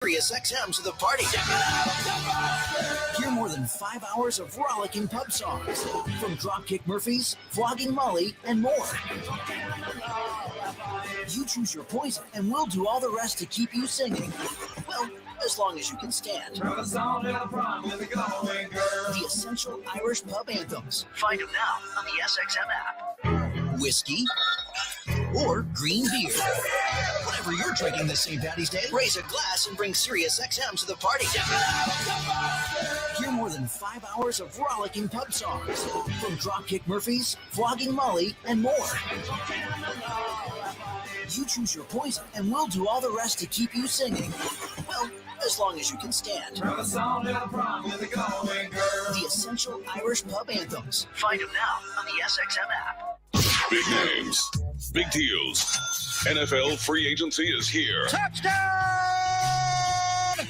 SiriusXM to the party. Hear more than 5 hours of rollicking pub songs from Dropkick Murphys, Flogging Molly, and more. You choose your poison, and we'll do all the rest to keep you singing. Well, as long as you can stand. The essential Irish pub anthems. Find them now on the SXM app. Whiskey or green beer. Whatever you're drinking this St. Paddy's Day, raise a glass and bring SiriusXM to the party. Hear more than 5 hours of rollicking pub songs from Dropkick Murphys, Flogging Molly, and more. You choose your poison, and we'll do all the rest to keep you singing. Well, as long as you can stand. The essential Irish pub anthems. Find them now on the SXM app. Big names, big deals. NFL free agency is here. Touchdown!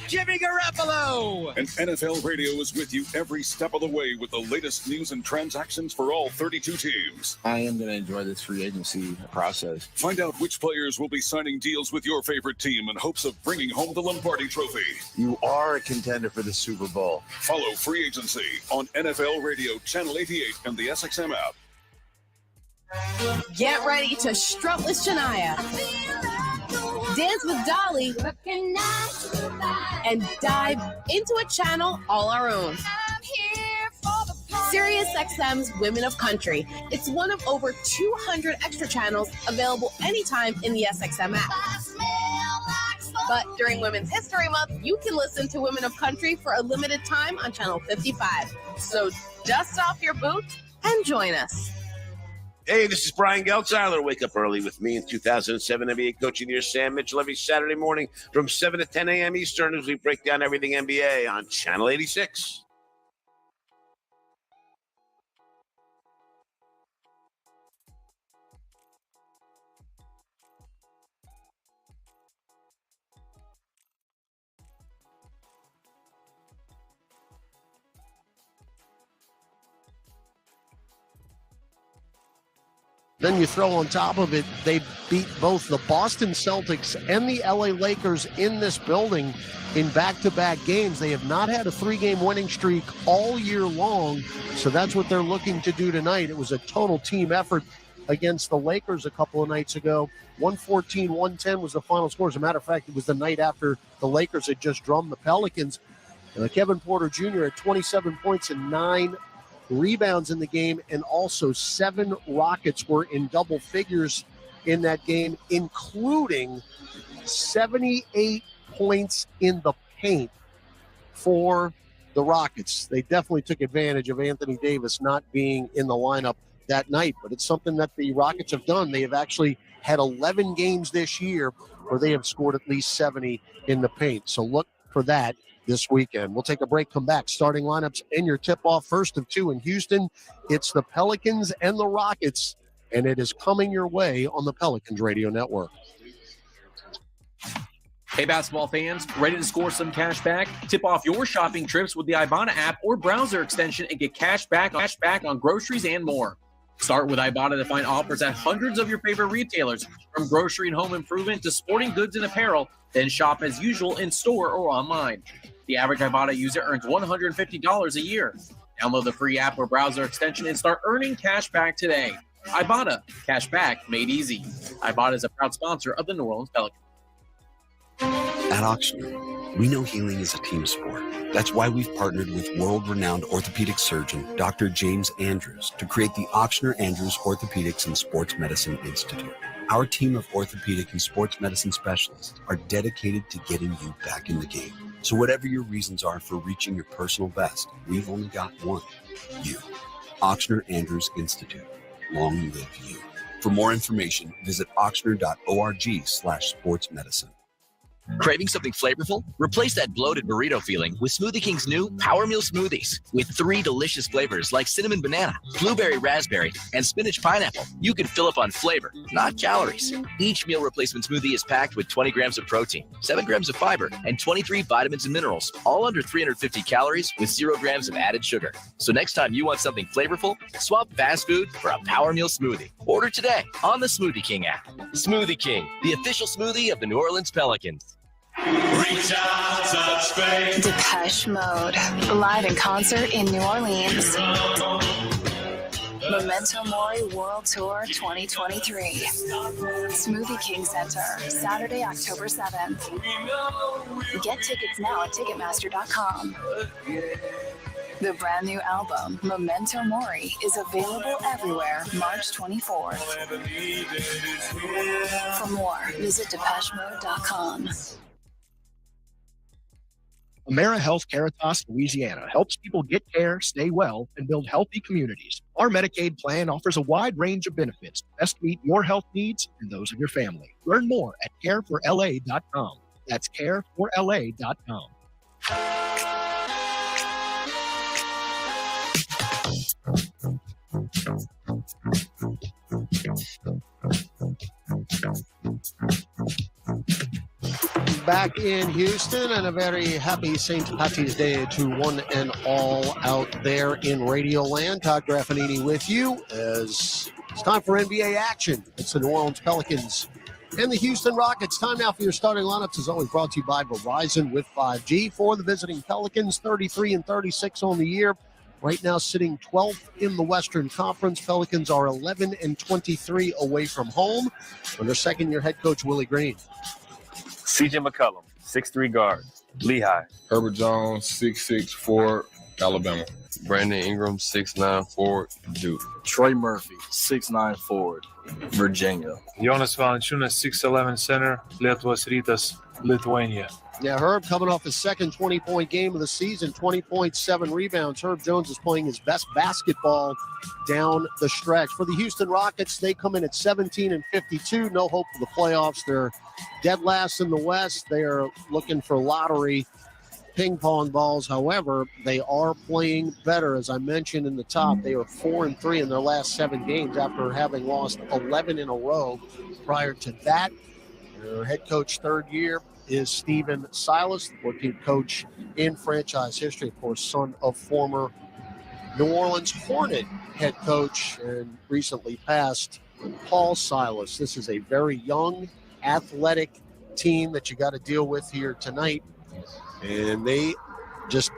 Jimmy Garoppolo! And NFL Radio is with you every step of the way with the latest news and transactions for all 32 teams. I am going to enjoy this free agency process. Find out which players will be signing deals with your favorite team in hopes of bringing home the Lombardi Trophy. You are a contender for the Super Bowl. Follow free agency on NFL Radio, Channel 88, and the SXM app. Get ready to strut with Shania, dance with Dolly, and dive into a channel all our own. SiriusXM's Women of Country. It's one of over 200 extra channels available anytime in the SXM app. But during Women's History Month, you can listen to Women of Country for a limited time on Channel 55. So dust off your boots and join us. Hey, this is Brian Geltzeiler. Wake up early with me in 2007 NBA coach of the year, Sam Mitchell, every Saturday morning from 7 to 10 a.m. Eastern as we break down everything NBA on Channel 86. Then you throw on top of it, they beat both the Boston Celtics and the LA Lakers in this building in back-to-back games. They have not had a 3-game winning streak all year long, so that's what they're looking to do tonight. It was a total team effort against the Lakers a couple of nights ago. 114-110 was the final score. As a matter of fact, it was the night after the Lakers had just drummed the Pelicans. Kevin Porter Jr. had 27 points and 9 rebounds in the game, and also 7 Rockets were in double figures in that game, including 78 points in the paint for the Rockets. They definitely took advantage of Anthony Davis not being in the lineup that night, but it's something that the Rockets have done. They have actually had 11 games this year where they have scored at least 70 in the paint. So look for that this weekend. We'll take a break, come back. Starting lineups and your tip-off, first of 2 in Houston. It's the Pelicans and the Rockets, and it is coming your way on the Pelicans Radio Network. Hey, basketball fans, ready to score some cash back? Tip off your shopping trips with the Ibotta app or browser extension and get cash back on groceries and more. Start with Ibotta to find offers at hundreds of your favorite retailers, from grocery and home improvement to sporting goods and apparel. Then shop as usual in store or online. The average Ibotta user earns $150 a year. Download the free app or browser extension and start earning cash back today. Ibotta, cash back made easy. Ibotta is a proud sponsor of the New Orleans Pelicans. At Ochsner, we know healing is a team sport. That's why we've partnered with world-renowned orthopedic surgeon Dr. James Andrews to create the Ochsner Andrews Orthopedics and Sports Medicine Institute. Our team of orthopedic and sports medicine specialists are dedicated to getting you back in the game. So whatever your reasons are for reaching your personal best, we've only got one: you. Ochsner Andrews Institute. Long live you. For more information, visit ochsner.org/sportsmedicine. Craving something flavorful? Replace that bloated burrito feeling with Smoothie King's new Power Meal Smoothies. With 3 delicious flavors like cinnamon banana, blueberry raspberry, and spinach pineapple. You can fill up on flavor, not calories. Each meal replacement smoothie is packed with 20 grams of protein, 7 grams of fiber, and 23 vitamins and minerals, all under 350 calories with 0 grams of added sugar. So next time you want something flavorful, swap fast food for a Power Meal Smoothie. Order today on the Smoothie King app. Smoothie King, the official smoothie of the New Orleans Pelicans. Reach out Depeche Mode, live in concert in New Orleans. Memento Mori World Tour 2023. Smoothie King Center, Saturday, October 7th. Get tickets now at Ticketmaster.com. The brand new album, Memento Mori, is available everywhere March 24th. For more, visit DepecheMode.com. AmeriHealth Caritas, Louisiana helps people get care, stay well, and build healthy communities. Our Medicaid plan offers a wide range of benefits to best meet your health needs and those of your family. Learn more at careforla.com. That's careforla.com. Back in Houston, and a very happy St. Patty's Day to one and all out there in Radio Land. Todd Graffanini with you as it's time for NBA action. It's the New Orleans Pelicans and the Houston Rockets. Time now for your starting lineups, as always brought to you by Verizon with 5G. For the visiting Pelicans, 33-36 on the year. Right now sitting 12th in the Western Conference. Pelicans are 11-23 away from home under second-year head coach Willie Green. CJ McCollum, 6'3" guard, Lehigh. Herbert Jones, 6'6", forward, Alabama. Brandon Ingram, 6'9", forward, Duke. Trey Murphy, 6'9", forward, Virginia. Jonas Valanciunas, 6'11", center, Lietuvos Rytas, Lithuania. Yeah, Herb coming off his second 20-point game of the season, 20 points, 7 rebounds. Herb Jones is playing his best basketball down the stretch. For the Houston Rockets, they come in at 17-52. No hope for the playoffs. They're dead last in the West. They are looking for lottery ping pong balls. However, they are playing better. As I mentioned in the top, they are 4-3 in their last 7 games after having lost 11 in a row prior to that. Their head coach, third year, is Stephen Silas, the 14th coach in franchise history, of course, son of former New Orleans Hornet head coach and recently passed Paul Silas. This is a very young, athletic team that you got to deal with here tonight. And they just,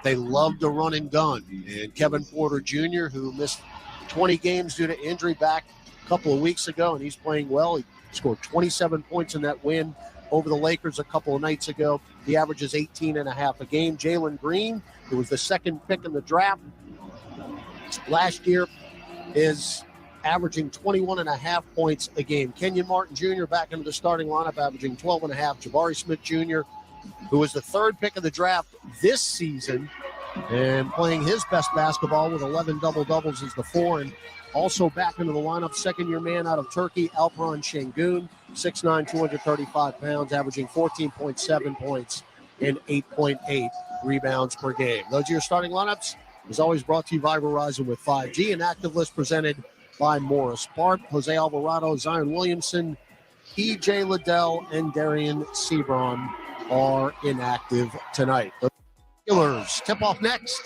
they love to run and gun. And Kevin Porter Jr., who missed 20 games due to injury back a couple of weeks ago, and he's playing well. He scored 27 points in that win over the Lakers a couple of nights ago. He averages 18.5 a game. Jalen Green, who was the second pick in the draft last year, is averaging 21.5 points a game. Kenyon Martin Jr. back into the starting lineup, averaging 12.5. Jabari Smith Jr., who was the third pick of the draft this season and playing his best basketball with 11 double-doubles as the 4. And also back into the lineup, second-year man out of Turkey, Alperen Şengün, 6'9", 235 pounds, averaging 14.7 points and 8.8 rebounds per game. Those are your starting lineups. As always, brought to you by Verizon with 5G. An active list presented by Morris Bart, Jose Alvarado, Zion Williamson, E.J. Liddell, and Darian Sebron are inactive tonight. The Steelers tip off next.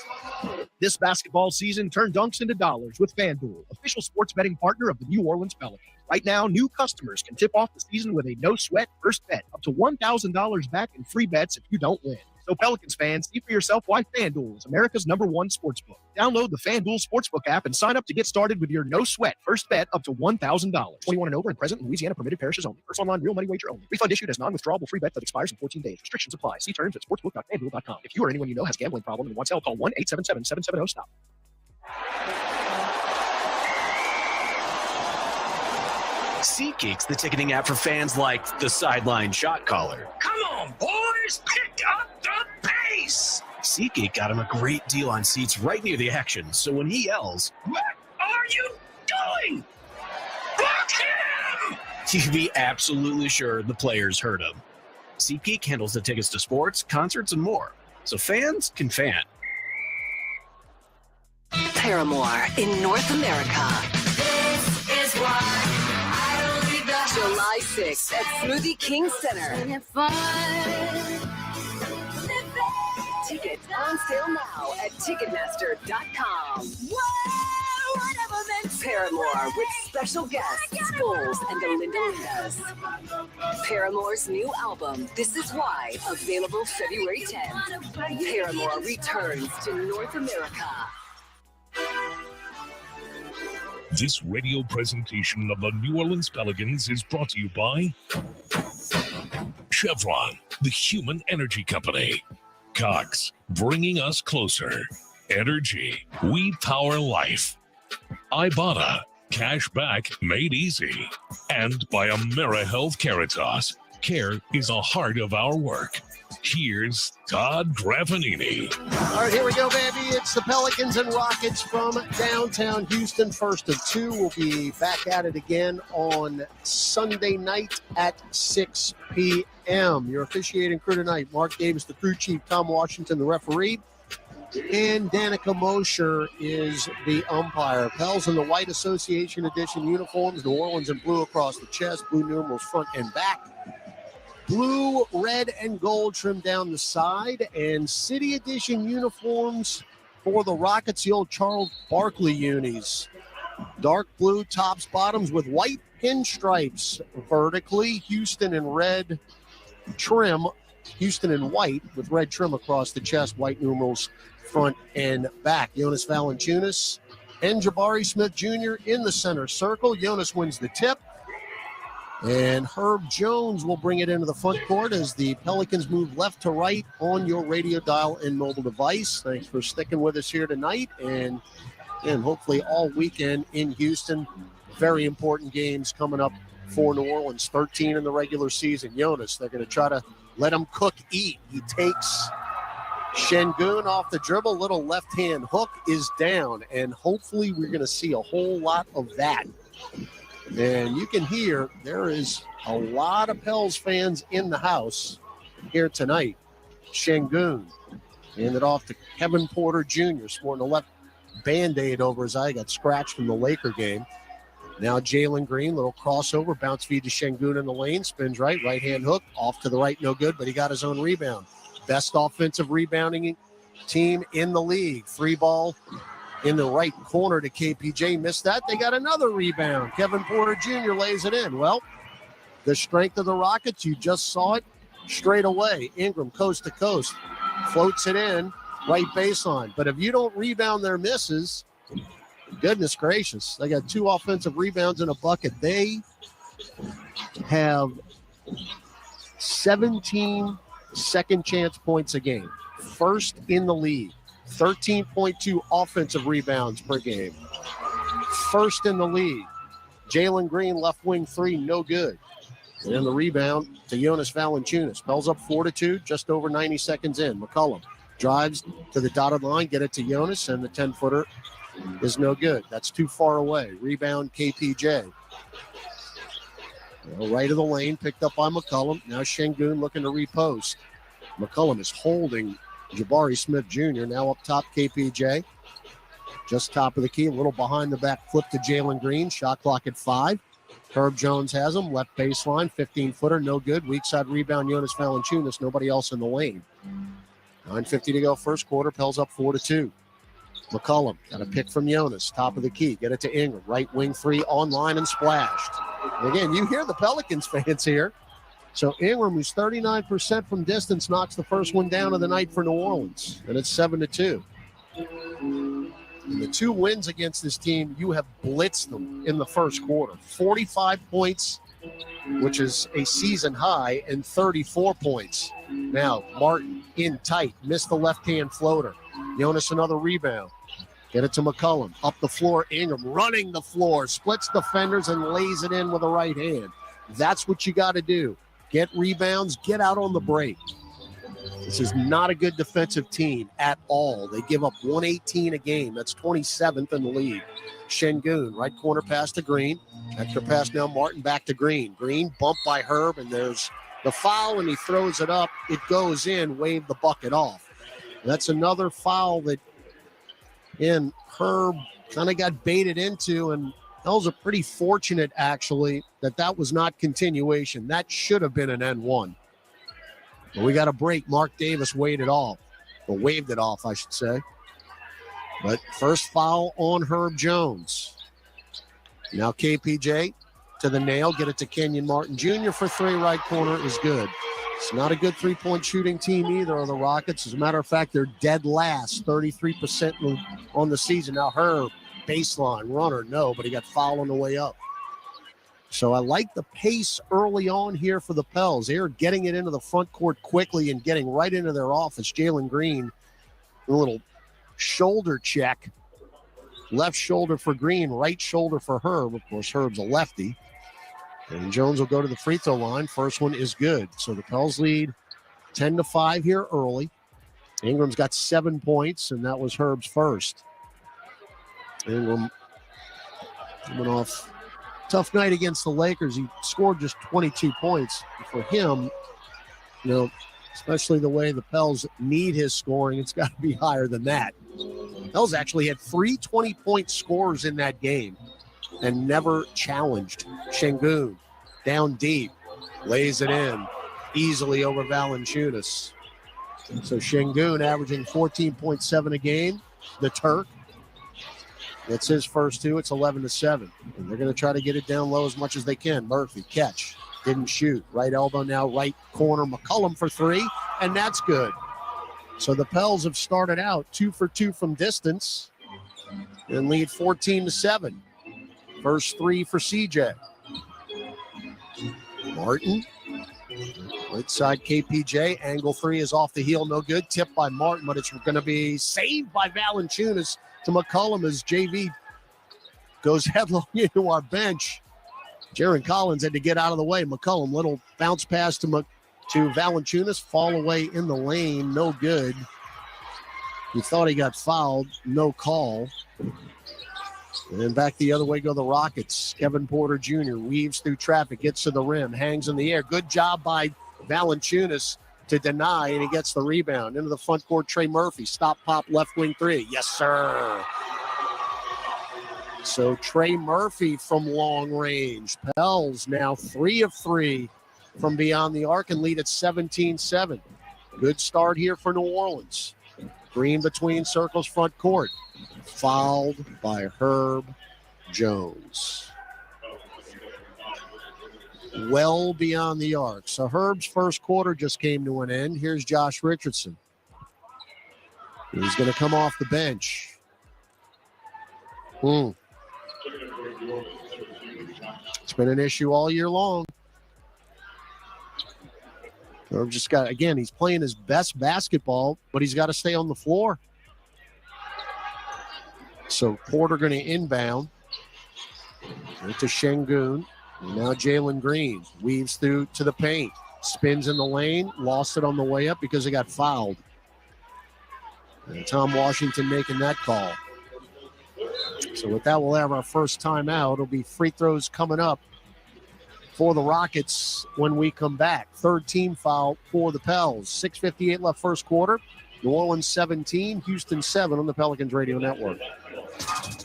This basketball season, turn dunks into dollars with FanDuel, official sports betting partner of the New Orleans Pelicans. Right now, new customers can tip off the season with a no-sweat first bet, up to $1,000 back in free bets if you don't win. So Pelicans fans, see for yourself why FanDuel is America's #1 sportsbook. Download the FanDuel Sportsbook app and sign up to get started with your no-sweat first bet up to $1,000. 21 and over and present in Louisiana, permitted parishes only. First online real money wager only. Refund issued as non-withdrawable free bet that expires in 14 days. Restrictions apply. See terms at sportsbook.fanduel.com. If you or anyone you know has a gambling problem and wants help, call 1-877-770-STOP. SeatGeek's the ticketing app for fans like the sideline shot caller. Come on, boys, pick up the pace. SeatGeek got him a great deal on seats right near the action, so when he yells, "What are you doing? Block him!" you can be absolutely sure the players heard him. SeatGeek handles the tickets to sports, concerts, and more, so fans can fan. Paramore in North America. This is why. July 6th at Smoothie King Center. Tickets on sale now at Ticketmaster.com. Whoa, whatever Paramore with special guests Bulls and the Linda. Paramore's new album, This Is Why, available February 10th. Paramore returns to North America. This radio presentation of the New Orleans Pelicans is brought to you by Chevron, the human energy company. Cox, bringing us closer. Entergy, we power life. Ibotta, cash back made easy. And by AmeriHealth Caritas, care is a heart of our work. Here's Todd Graffinini. All right, here we go, baby. It's the Pelicans and Rockets from downtown Houston. First of two. We'll be back at it again on Sunday night at 6 p.m. Your officiating crew tonight, Mark Davis, the crew chief, Tom Washington, the referee, and Danica Mosher is the umpire. Pels in the white Association Edition uniforms, New Orleans in blue across the chest, blue numerals front and back. Blue, red, and gold trim down the side, and City Edition uniforms for the Rockets, the old Charles Barkley unis. Dark blue tops, bottoms with white pinstripes vertically. Houston in red trim, Houston in white with red trim across the chest, white numerals front and back. Jonas Valanciunas and Jabari Smith Jr. in the center circle. Jonas wins the tip. And Herb Jones will bring it into the front court as the Pelicans move left to right on your radio dial and mobile device. Thanks for sticking with us here tonight and hopefully all weekend in Houston. Very important games coming up for New Orleans. 13 in the regular season. Jonas, they're going to try to let him cook, eat. He takes Şengün off the dribble. Little left-hand hook is down, and hopefully we're going to see a whole lot of that. And you can hear there is a lot of Pels fans in the house here tonight. Şengün handed off to Kevin Porter Jr., sporting a left Band-Aid over his eye, got scratched from the Laker game. Now Jalen Green, little crossover, bounce feed to Şengün in the lane, spins right-hand hook, off to the right, no good, but he got his own rebound. Best offensive rebounding team in the league. Free ball in the right corner to KPJ. Missed that. They got another rebound. Kevin Porter Jr. lays it in. Well, the strength of the Rockets, you just saw it straight away. Ingram, coast to coast, floats it in, right baseline. But if you don't rebound their misses, goodness gracious, they got 2 offensive rebounds in a bucket. They have 17 second chance points a game. First in the league. 13.2 offensive rebounds per game. First in the league. Jalen Green, left wing 3, no good. And then the rebound to Jonas Valanciunas. Pels up 4-2, just over 90 seconds in. McCollum drives to the dotted line, get it to Jonas, and the 10-footer is no good. That's too far away. Rebound KPJ. Right of the lane, picked up by McCollum. Now Şengün looking to repost. McCollum is holding Jabari Smith Jr. Now up top, KPJ. Just top of the key, a little behind the back flip to Jalen Green. Shot clock at 5. Herb Jones has him. Left baseline, 15-footer, no good. Weak side rebound, Jonas Valanciunas. Nobody else in the lane. 9:50 to go first quarter. Pels up 4-2. McCollum got a pick from Jonas. Top of the key. Get it to Ingram. Right wing 3 online and splashed. And again, you hear the Pelicans fans here. So Ingram, who's 39% from distance, knocks the first one down of the night for New Orleans. And it's 7-2. In the 2 wins against this team, you have blitzed them in the first quarter. 45 points, which is a season high, and 34 points. Now, Martin in tight, missed the left-hand floater. Jonas another rebound. Get it to McCollum. Up the floor, Ingram running the floor, splits defenders and lays it in with a right hand. That's what you got to do. Get rebounds, get out on the break. This is not a good defensive team at all. They give up 118 a game. That's 27th in the league. Şengün, right corner pass to Green. Extra pass now, Martin back to Green. Green bumped by Herb, and there's the foul, and he throws it up. It goes in, waved the bucket off. That's another foul that Herb kind of got baited into, and Pels are pretty fortunate, actually, that was not continuation. That should have been an N1. But we got a break. Mark Davis waved it off, I should say. But first foul on Herb Jones. Now KPJ to the nail, get it to Kenyon Martin Jr. for three, right corner is good. It's not a good three-point shooting team either are the Rockets. As a matter of fact, they're dead last, 33% on the season. Now Herb, baseline, runner, no, but he got fouled on the way up. So I like the pace early on here for the Pels. They're getting it into the front court quickly and getting right into their offense. Jalen Green, a little shoulder check. Left shoulder for Green, right shoulder for Herb. Of course, Herb's a lefty. And Jones will go to the free throw line. First one is good. So the Pels lead 10-5 here early. Ingram's got 7 points, and that was Herb's first. Ingram coming off tough night against the Lakers. He scored just 22 points. For him, especially the way the Pels need his scoring, it's got to be higher than that. Pels actually had 3 20-point scorers in that game and never challenged. Şengün down deep, lays it in easily over Valanciunas. So Şengün averaging 14.7 a game. The Turk, that's his first two. It's 11-7. And they're going to try to get it down low as much as they can. Murphy, catch, didn't shoot. Right elbow now, right corner. McCollum for three, and that's good. So the Pels have started out 2 for 2 from distance and lead 14-7. First three for CJ. Martin, right side KPJ. Angle three is off the heel, no good. Tipped by Martin, but it's going to be saved by Valanciunas to McCollum as JV goes headlong into our bench. Jaron Collins had to get out of the way. McCollum, little bounce pass to Valanciunas, fall away in the lane, no good. He thought he got fouled, no call. And then back the other way go the Rockets. Kevin Porter Jr. weaves through traffic, gets to the rim, hangs in the air. Good job by Valanciunas to deny, and he gets the rebound. Into the front court, Trey Murphy. Stop, pop, left wing three. Yes, sir. So Trey Murphy from long range. Pels now 3 of 3 from beyond the arc and lead at 17-7. Good start here for New Orleans. Green between circles, front court. Fouled by Herb Jones. Well beyond the arc. So Herb's first quarter just came to an end. Here's Josh Richardson. He's going to come off the bench. It's been an issue all year long. Herb just got, again, he's playing his best basketball, but he's got to stay on the floor. So Porter going to inbound. Right to Şengün. Now Jalen Green weaves through to the paint. Spins in the lane. Lost it on the way up because he got fouled. And Tom Washington making that call. So with that, we'll have our first timeout. It'll be free throws coming up for the Rockets when we come back. Third team foul for the Pels. 6:58 left first quarter. New Orleans 17, Houston 7 on the Pelicans Radio Network.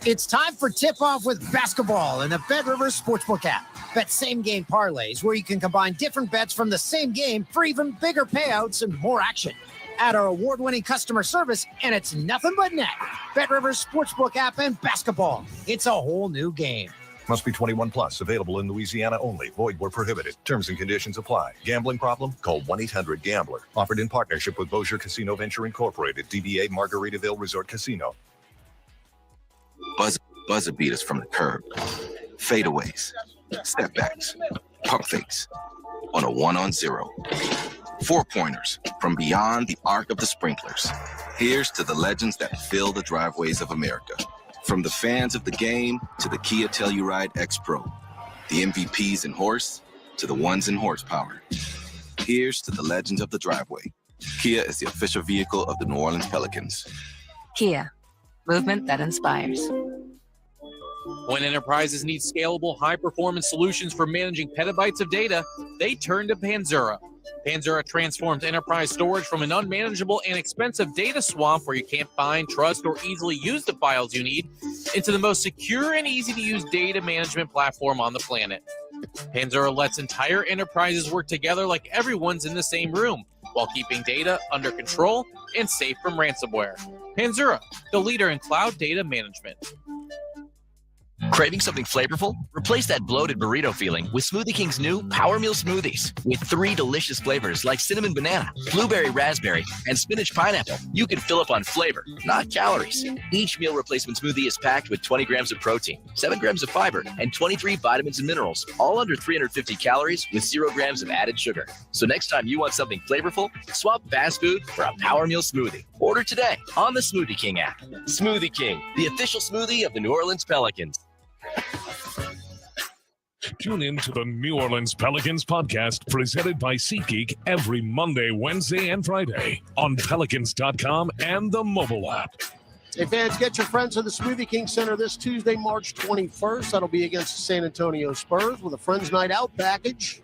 It's time for tip-off with basketball in the BetRivers Sportsbook app. Bet same-game parlays where you can combine different bets from the same game for even bigger payouts and more action. Add our award-winning customer service, and it's nothing but net. BetRivers Sportsbook app and basketball. It's a whole new game. Must be 21 plus. Available in Louisiana only. Void where prohibited. Terms and conditions apply. Gambling problem? Call 1-800-GAMBLER. Offered in partnership with Bossier Casino Venture Incorporated. DBA Margaritaville Resort Casino. Buzzer beaters from the curb. Fadeaways. Step backs. Pump fakes. On a 1-on-0. 4-pointers from beyond the arc of the sprinklers. Here's to the legends that fill the driveways of America. From the fans of the game to the Kia Telluride X Pro, the MVPs in horse to the ones in horsepower. Here's to the legends of the driveway. Kia is the official vehicle of the New Orleans Pelicans. Kia, movement that inspires. When enterprises need scalable, high-performance solutions for managing petabytes of data, they turn to Panzura. Panzura transforms enterprise storage from an unmanageable and expensive data swamp where you can't find, trust, or easily use the files you need into the most secure and easy-to-use data management platform on the planet. Panzura lets entire enterprises work together like everyone's in the same room while keeping data under control and safe from ransomware. Panzura, the leader in cloud data management. Craving something flavorful? Replace that bloated burrito feeling with Smoothie King's new Power Meal Smoothies. With 3 delicious flavors like cinnamon banana, blueberry raspberry, and spinach pineapple, you can fill up on flavor, not calories. Each meal replacement smoothie is packed with 20 grams of protein, 7 grams of fiber, and 23 vitamins and minerals, all under 350 calories with 0 grams of added sugar. So next time you want something flavorful, swap fast food for a Power Meal Smoothie. Order today on the Smoothie King app. Smoothie King, the official smoothie of the New Orleans Pelicans. Tune in to the New Orleans Pelicans podcast presented by SeatGeek every Monday, Wednesday, and Friday on Pelicans.com and the mobile app. Hey, fans, get your friends at the Smoothie King Center this Tuesday, March 21st. That'll be against the San Antonio Spurs with a Friends Night Out package.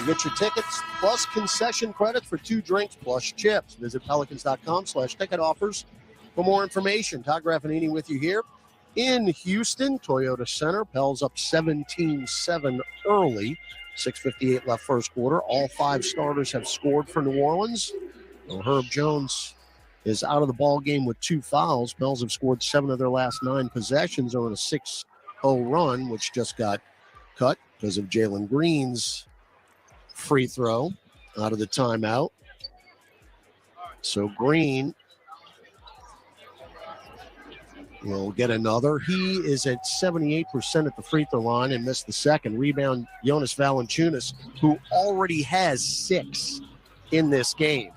You get your tickets plus concession credits for 2 drinks plus chips. Visit Pelicans.com/ticket offers for more information. Todd Graffinini with you here in Houston, Toyota Center. Pels up 17-7 early. 6:58 left first quarter. All 5 starters have scored for New Orleans. Well, Herb Jones is out of the ball game with 2 fouls. Pels have scored 7 of their last 9 possessions on a 6-0 run, which just got cut because of Jalen Green's free throw out of the timeout. So Green will get another. He is at 78% at the free throw line and missed the second. Rebound, Jonas Valanciunas, who already has 6 in this game.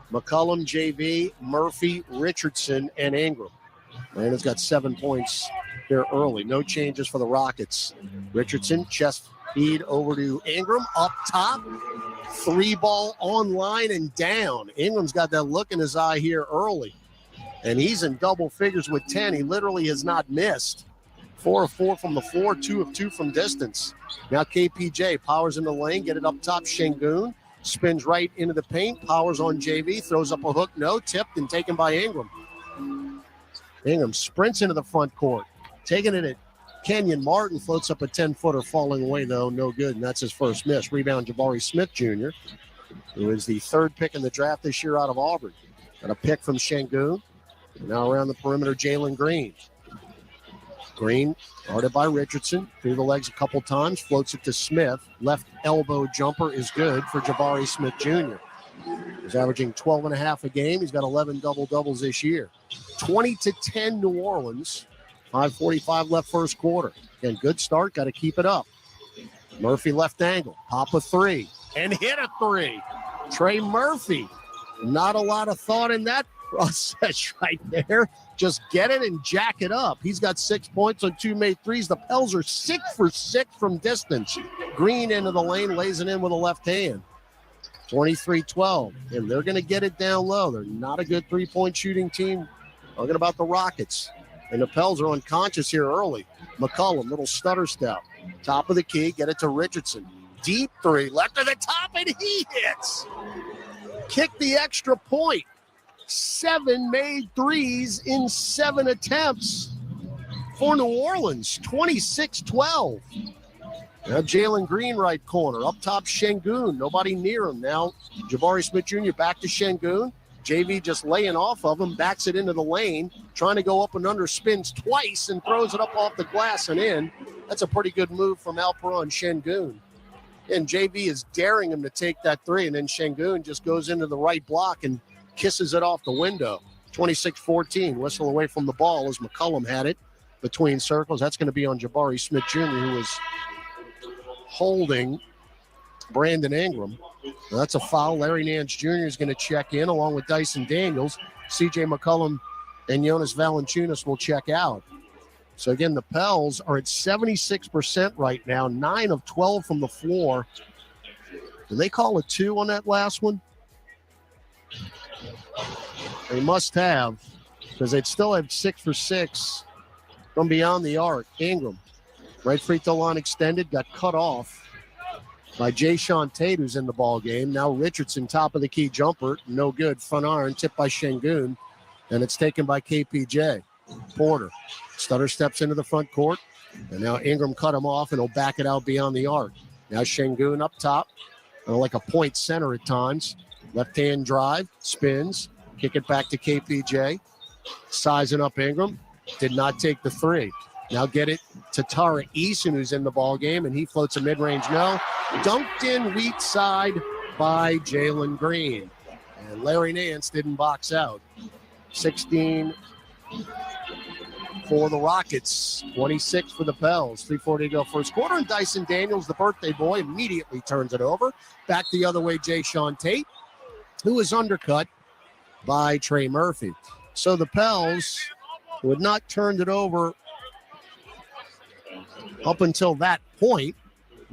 McCollum, JV, Murphy, Richardson, and Ingram. Brandon's got 7 points here early. No changes for the Rockets. Richardson, chest feed over to Ingram, up top. 3 ball online and down. Ingram's got that look in his eye here early. And he's in double figures with 10. He literally has not missed. 4 of 4 from the floor, 2 of 2 from distance. Now KPJ powers in the lane, get it up top. Şengün spins right into the paint, powers on JV, throws up a hook, no, tipped and taken by Ingram. Ingram sprints into the front court, taking it at Kenyon Martin, floats up a 10-footer, falling away though, no good, and that's his first miss. Rebound, Jabari Smith Jr., who is the 3rd pick in the draft this year out of Auburn. Got a pick from Şengün. Now around the perimeter, Jalen Green. Green, guarded by Richardson, through the legs a couple times, floats it to Smith. Left elbow jumper is good for Jabari Smith Jr. He's averaging 12.5 a game. He's got 11 double-doubles this year. 20-10 New Orleans. 5:45 left first quarter. Again, good start. Got to keep it up. Murphy left angle. Pop a 3. And hit a 3. Trey Murphy. Not a lot of thought in that process right there. Just get it and jack it up. He's got 6 points on 2 made threes. The Pels are 6 for 6 from distance. Green into the lane, lays it in with a left hand. 23-12. And they're going to get it down low. They're not a good 3-point shooting team. Talking about the Rockets. And the Pels are unconscious here early. McCollum, little stutter step. Top of the key, get it to Richardson. Deep 3, left of the top, and he hits. Kick the extra point. 7 made threes in 7 attempts for New Orleans. 26-12. Now Jalen Green right corner. Up top, Şengün. Nobody near him. Now Jabari Smith Jr. back to Şengün. JV just laying off of him. Backs it into the lane. Trying to go up and under. Spins twice and throws it up off the glass and in. That's a pretty good move from Alperen Şengün. And JV is daring him to take that 3. And then Şengün just goes into the right block and kisses it off the window. 26-14. Whistle away from the ball as McCollum had it between circles. That's going to be on Jabari Smith Jr., who was holding Brandon Ingram. Now that's a foul. Larry Nance Jr. is going to check in along with Dyson Daniels. CJ McCollum and Jonas Valanciunas will check out. So again, the Pels are at 76% right now, 9 of 12 from the floor. Did they call a 2 on that last one? They must have, because they'd still have 6 for 6 from beyond the arc. Ingram, right free throw line extended, got cut off by Jayshawn Tate, who's in the ball game. Now Richardson, top of the key jumper, no good. Front iron, tipped by Şengün, and it's taken by KPJ. Porter, stutter steps into the front court, and now Ingram cut him off, and he'll back it out beyond the arc. Now Şengün up top, like a point center at times. Left-hand drive, spins, kick it back to KPJ. Sizing up Ingram, did not take the 3. Now get it to Tara Eason, who's in the ball game, and he floats a mid-range no. Dunked in weak side by Jalen Green. And Larry Nance didn't box out. 16 for the Rockets, 26 for the Pels. 3:40 to go first quarter, and Dyson Daniels, the birthday boy, immediately turns it over. Back the other way, Jayshawn Tate, who is undercut by Trey Murphy. So the Pels, who had not turned it over up until that point,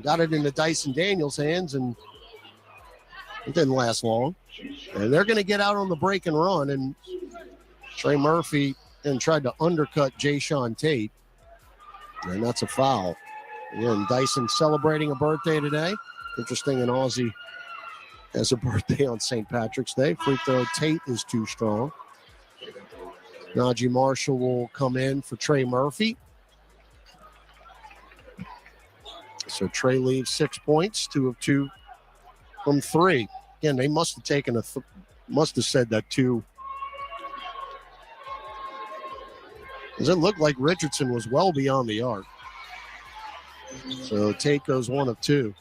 got it into Dyson Daniels' hands, and it didn't last long. And they're going to get out on the break and run, and Trey Murphy then tried to undercut Jayshawn Tate, and that's a foul. Again, Dyson celebrating a birthday today. Interesting, an Aussie has a birthday on St. Patrick's Day. Free throw Tate is too strong. Najee Marshall will come in for Trey Murphy. So Trey leaves 6 points, 2 of 2 from 3. Again, they must have taken must have said that too. Does it look like Richardson was well beyond the arc? So Tate goes 1 of 2.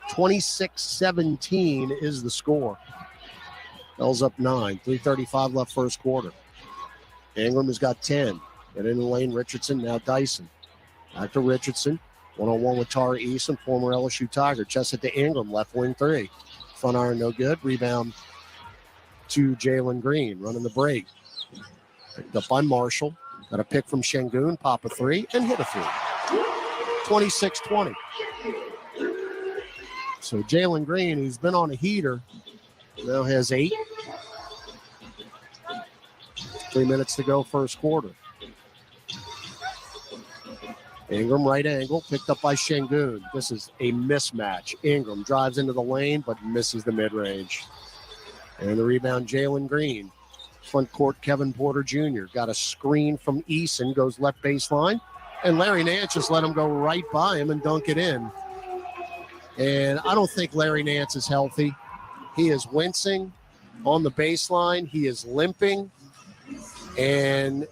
26-17 is the score. Bell's up 9. 3:35 left first quarter. Ingram has got 10. And in the lane, Richardson, now Dyson. Back to Richardson. 1-on-1 with Tara Eason, former LSU Tiger. Chest it to Ingram, left wing 3. Front iron, no good. Rebound to Jalen Green, running the break. Picked up by Marshall. Got a pick from Şengün, pop a 3, and hit a 3. 26-20. So Jalen Green, who's been on a heater, now has 8. 3 minutes to go first quarter. Ingram, right angle, picked up by Şengün. This is a mismatch. Ingram drives into the lane, but misses the mid-range. And the rebound, Jalen Green. Front court, Kevin Porter Jr. Got a screen from Eason, goes left baseline. And Larry Nance just let him go right by him and dunk it in. And I don't think Larry Nance is healthy. He is wincing on the baseline. He is limping. And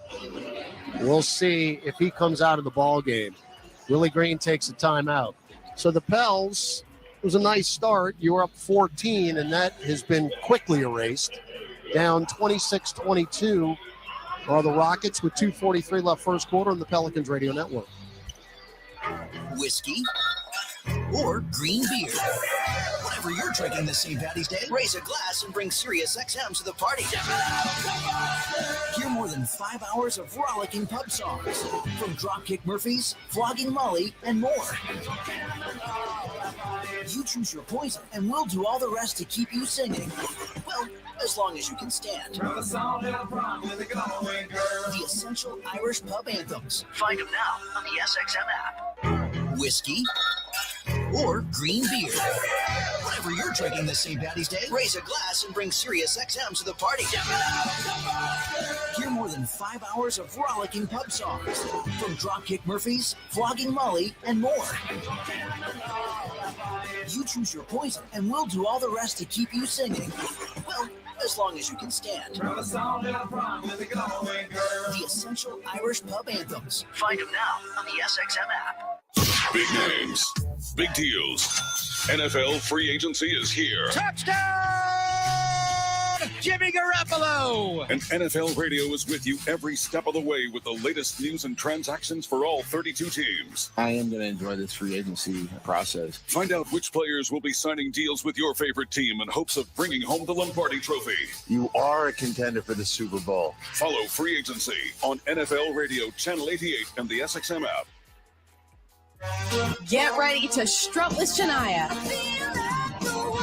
we'll see if he comes out of the ball game. Willie Green takes a timeout. So the Pels, it was a nice start. You were up 14, and that has been quickly erased. Down 26-22 are the Rockets with 2:43 left first quarter on the Pelicans Radio Network. Whiskey or green beer. Whatever you're drinking this St. Paddy's Day, raise a glass and bring SiriusXM to the party. Hear more than 5 hours of rollicking pub songs from Dropkick Murphys, Flogging Molly, and more. You choose your poison, and we'll do all the rest to keep you singing. Well, as long as you can stand. The essential Irish pub anthems. Find them now on the SXM app. Whiskey or green beer. Whatever you're drinking this St. Paddy's Day, raise a glass and bring SiriusXM to the party. Hear more than 5 hours of rollicking pub songs from Dropkick Murphys, Flogging Molly, and more. You choose your poison, and we'll do all the rest to keep you singing. Well, as long as you can stand. The essential Irish pub anthems. Find them now on the SXM app. Big names, big deals. NFL free agency is here. Touchdown! Jimmy Garoppolo! And NFL Radio is with you every step of the way with the latest news and transactions for all 32 teams. I am going to enjoy this free agency process. Find out which players will be signing deals with your favorite team in hopes of bringing home the Lombardi Trophy. You are a contender for the Super Bowl. Follow free agency on NFL Radio, Channel 88, and the SXM app. Get ready to strut with Shania,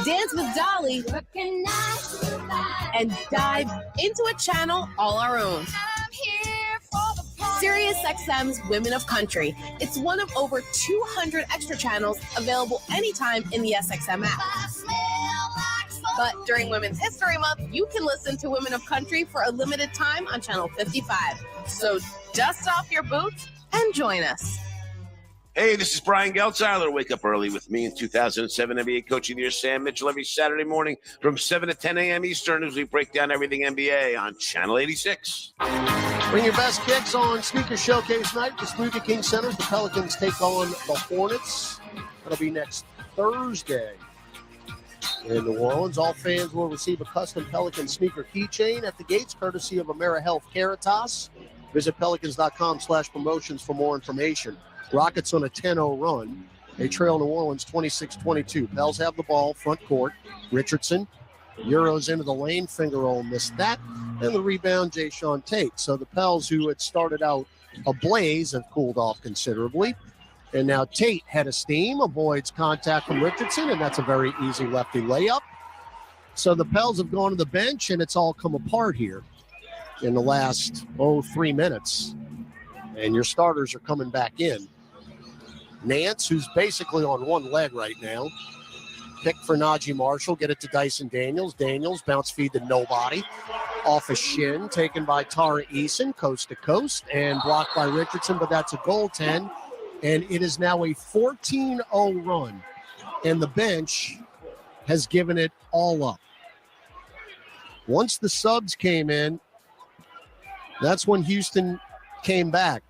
dance with Dolly, and dive into a channel all our own. SiriusXM's Women of Country. It's one of over 200 extra channels available anytime in the SXM app. But during Women's History Month, you can listen to Women of Country for a limited time on Channel 55. So dust off your boots and join us. Hey, this is Brian Geltzeiler. Wake up early with me in 2007 NBA Coach of the Year, Sam Mitchell, every Saturday morning from 7 to 10 a.m. Eastern as we break down everything NBA on Channel 86. Bring your best kicks on Sneaker Showcase night. The Smoothie King Centers. The Pelicans take on the Hornets. That'll be next Thursday in New Orleans. All fans will receive a custom Pelican sneaker keychain at the gates, courtesy of AmeriHealth Caritas. Visit pelicans.com/promotions for more information. Rockets on a 10-0 run. They trail New Orleans 26-22. Pels have the ball, front court. Richardson Euros into the lane. Finger roll, missed that. And the rebound, Jayshawn Tate. So the Pels, who had started out ablaze, have cooled off considerably. And now Tate, head of steam, avoids contact from Richardson, and that's a very easy lefty layup. So the Pels have gone to the bench, and it's all come apart here in the last, 3 minutes. And your starters are coming back in. Nance, who's basically on one leg right now. Pick for Najee Marshall. Get it to Dyson Daniels. Daniels, bounce feed to nobody. Off a shin, taken by Tara Eason, coast to coast, and blocked by Richardson, but that's a goaltend. And it is now a 14-0 run. And the bench has given it all up. Once the subs came in, that's when Houston came back.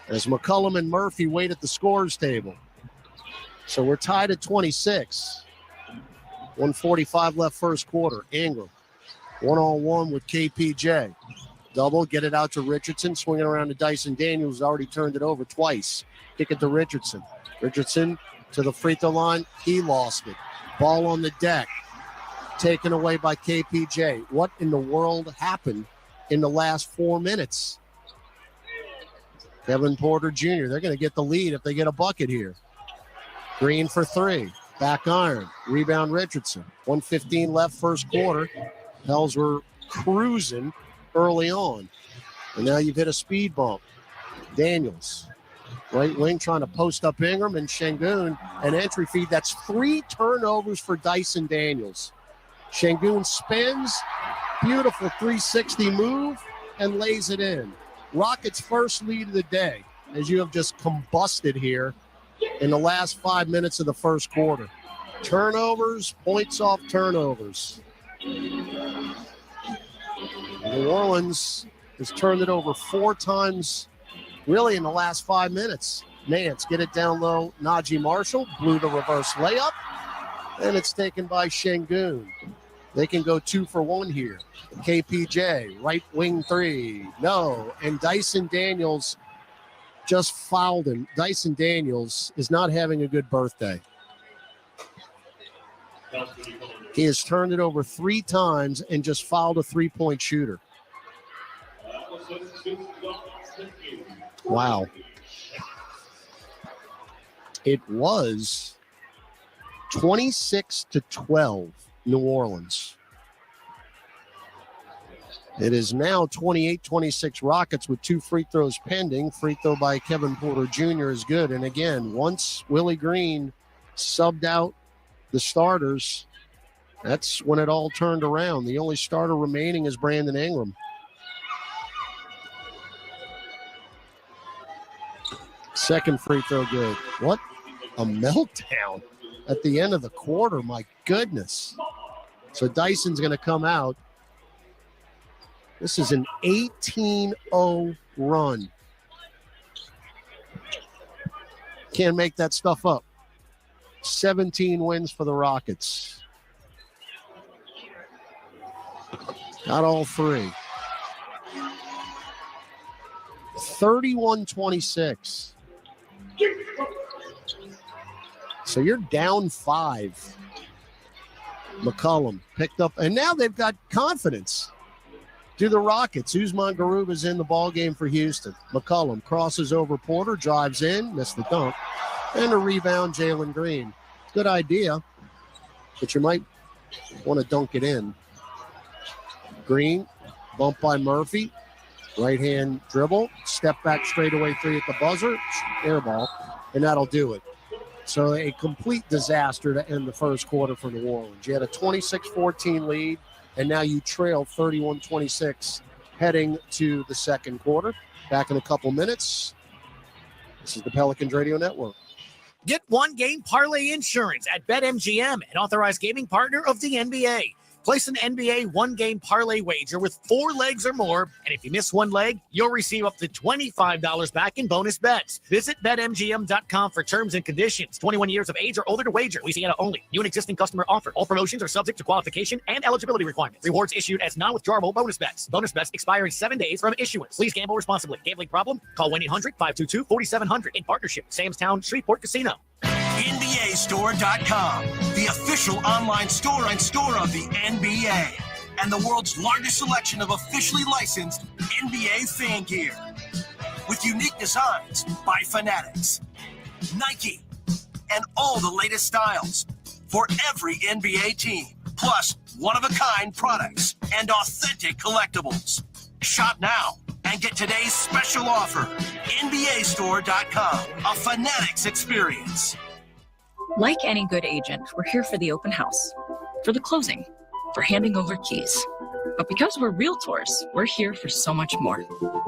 As McCollum and Murphy wait at the scores table. So we're tied at 26. 1:45 left first quarter. Ingram, one-on-one with KPJ. Double, get it out to Richardson, swinging around to Dyson Daniels, already turned it over twice. Kick it to Richardson. Richardson to the free throw line. He lost it. Ball on the deck. Taken away by KPJ. What in the world happened in the last 4 minutes? Kevin Porter Jr., they're going to get the lead if they get a bucket here. Green for three. Back iron. Rebound Richardson. 1:15 left first quarter. Pels were cruising early on. And now you've hit a speed bump. Daniels. Right wing trying to post up Ingram and Şengün. An entry feed. That's 3 turnovers for Dyson Daniels. Şengün spins. Beautiful 360 move and lays it in. Rockets' first lead of the day, as you have just combusted here in the last 5 minutes of the first quarter. Turnovers, points off turnovers. New Orleans has turned it over 4 times, really, in the last 5 minutes. Nance, get it down low. Najee Marshall blew the reverse layup, and it's taken by Şengün. They can go 2 for 1 here. KPJ, right wing three. No. And Dyson Daniels just fouled him. Dyson Daniels is not having a good birthday. He has turned it over 3 times and just fouled a 3-point shooter. Wow. It was 26-12. New Orleans. It is now 28-26 Rockets with 2 free throws pending. Free throw by Kevin Porter Jr. is good. And again, once Willie Green subbed out the starters, that's when it all turned around. The only starter remaining is Brandon Ingram. Second free throw good. What a meltdown at the end of the quarter. My goodness. So Dyson's going to come out. This is an 18-0 run. Can't make that stuff up. 17 wins for the Rockets. Got all 3. 31-26. So you're down 5. McCollum picked up, and now they've got confidence. Do the Rockets. Usman Garuba's in the ball game for Houston. McCollum crosses over Porter, drives in, missed the dunk, and a rebound, Jalen Green. Good idea, but you might want to dunk it in. Green, bump by Murphy, right-hand dribble, step back straightaway 3 at the buzzer, air ball, and that'll do it. So a complete disaster to end the first quarter for New Orleans. You had a 26-14 lead, and now you trail 31-26 heading to the second quarter. Back in a couple minutes. This is the Pelicans Radio Network. Get one-game parlay insurance at BetMGM, an authorized gaming partner of the NBA. Place an NBA one-game parlay wager with 4 legs or more, and if you miss one leg, you'll receive up to $25 back in bonus bets. Visit BetMGM.com for terms and conditions. 21 years of age or older to wager. Louisiana only. New and existing customer offer. All promotions are subject to qualification and eligibility requirements. Rewards issued as non-withdrawable bonus bets. Bonus bets expiring 7 days from issuance. Please gamble responsibly. Gambling problem? Call 1-800-522-4700 in partnership. Samstown Shreveport Casino. NBAstore.com, the official online store and store of the NBA, and the world's largest selection of officially licensed NBA fan gear. With unique designs by Fanatics, Nike, and all the latest styles for every NBA team, plus one-of-a-kind products and authentic collectibles. Shop now and get today's special offer. NBAstore.com, a Fanatics experience. Like any good agent, we're here for the open house, for the closing, for handing over keys. But because we're realtors, we're here for so much more.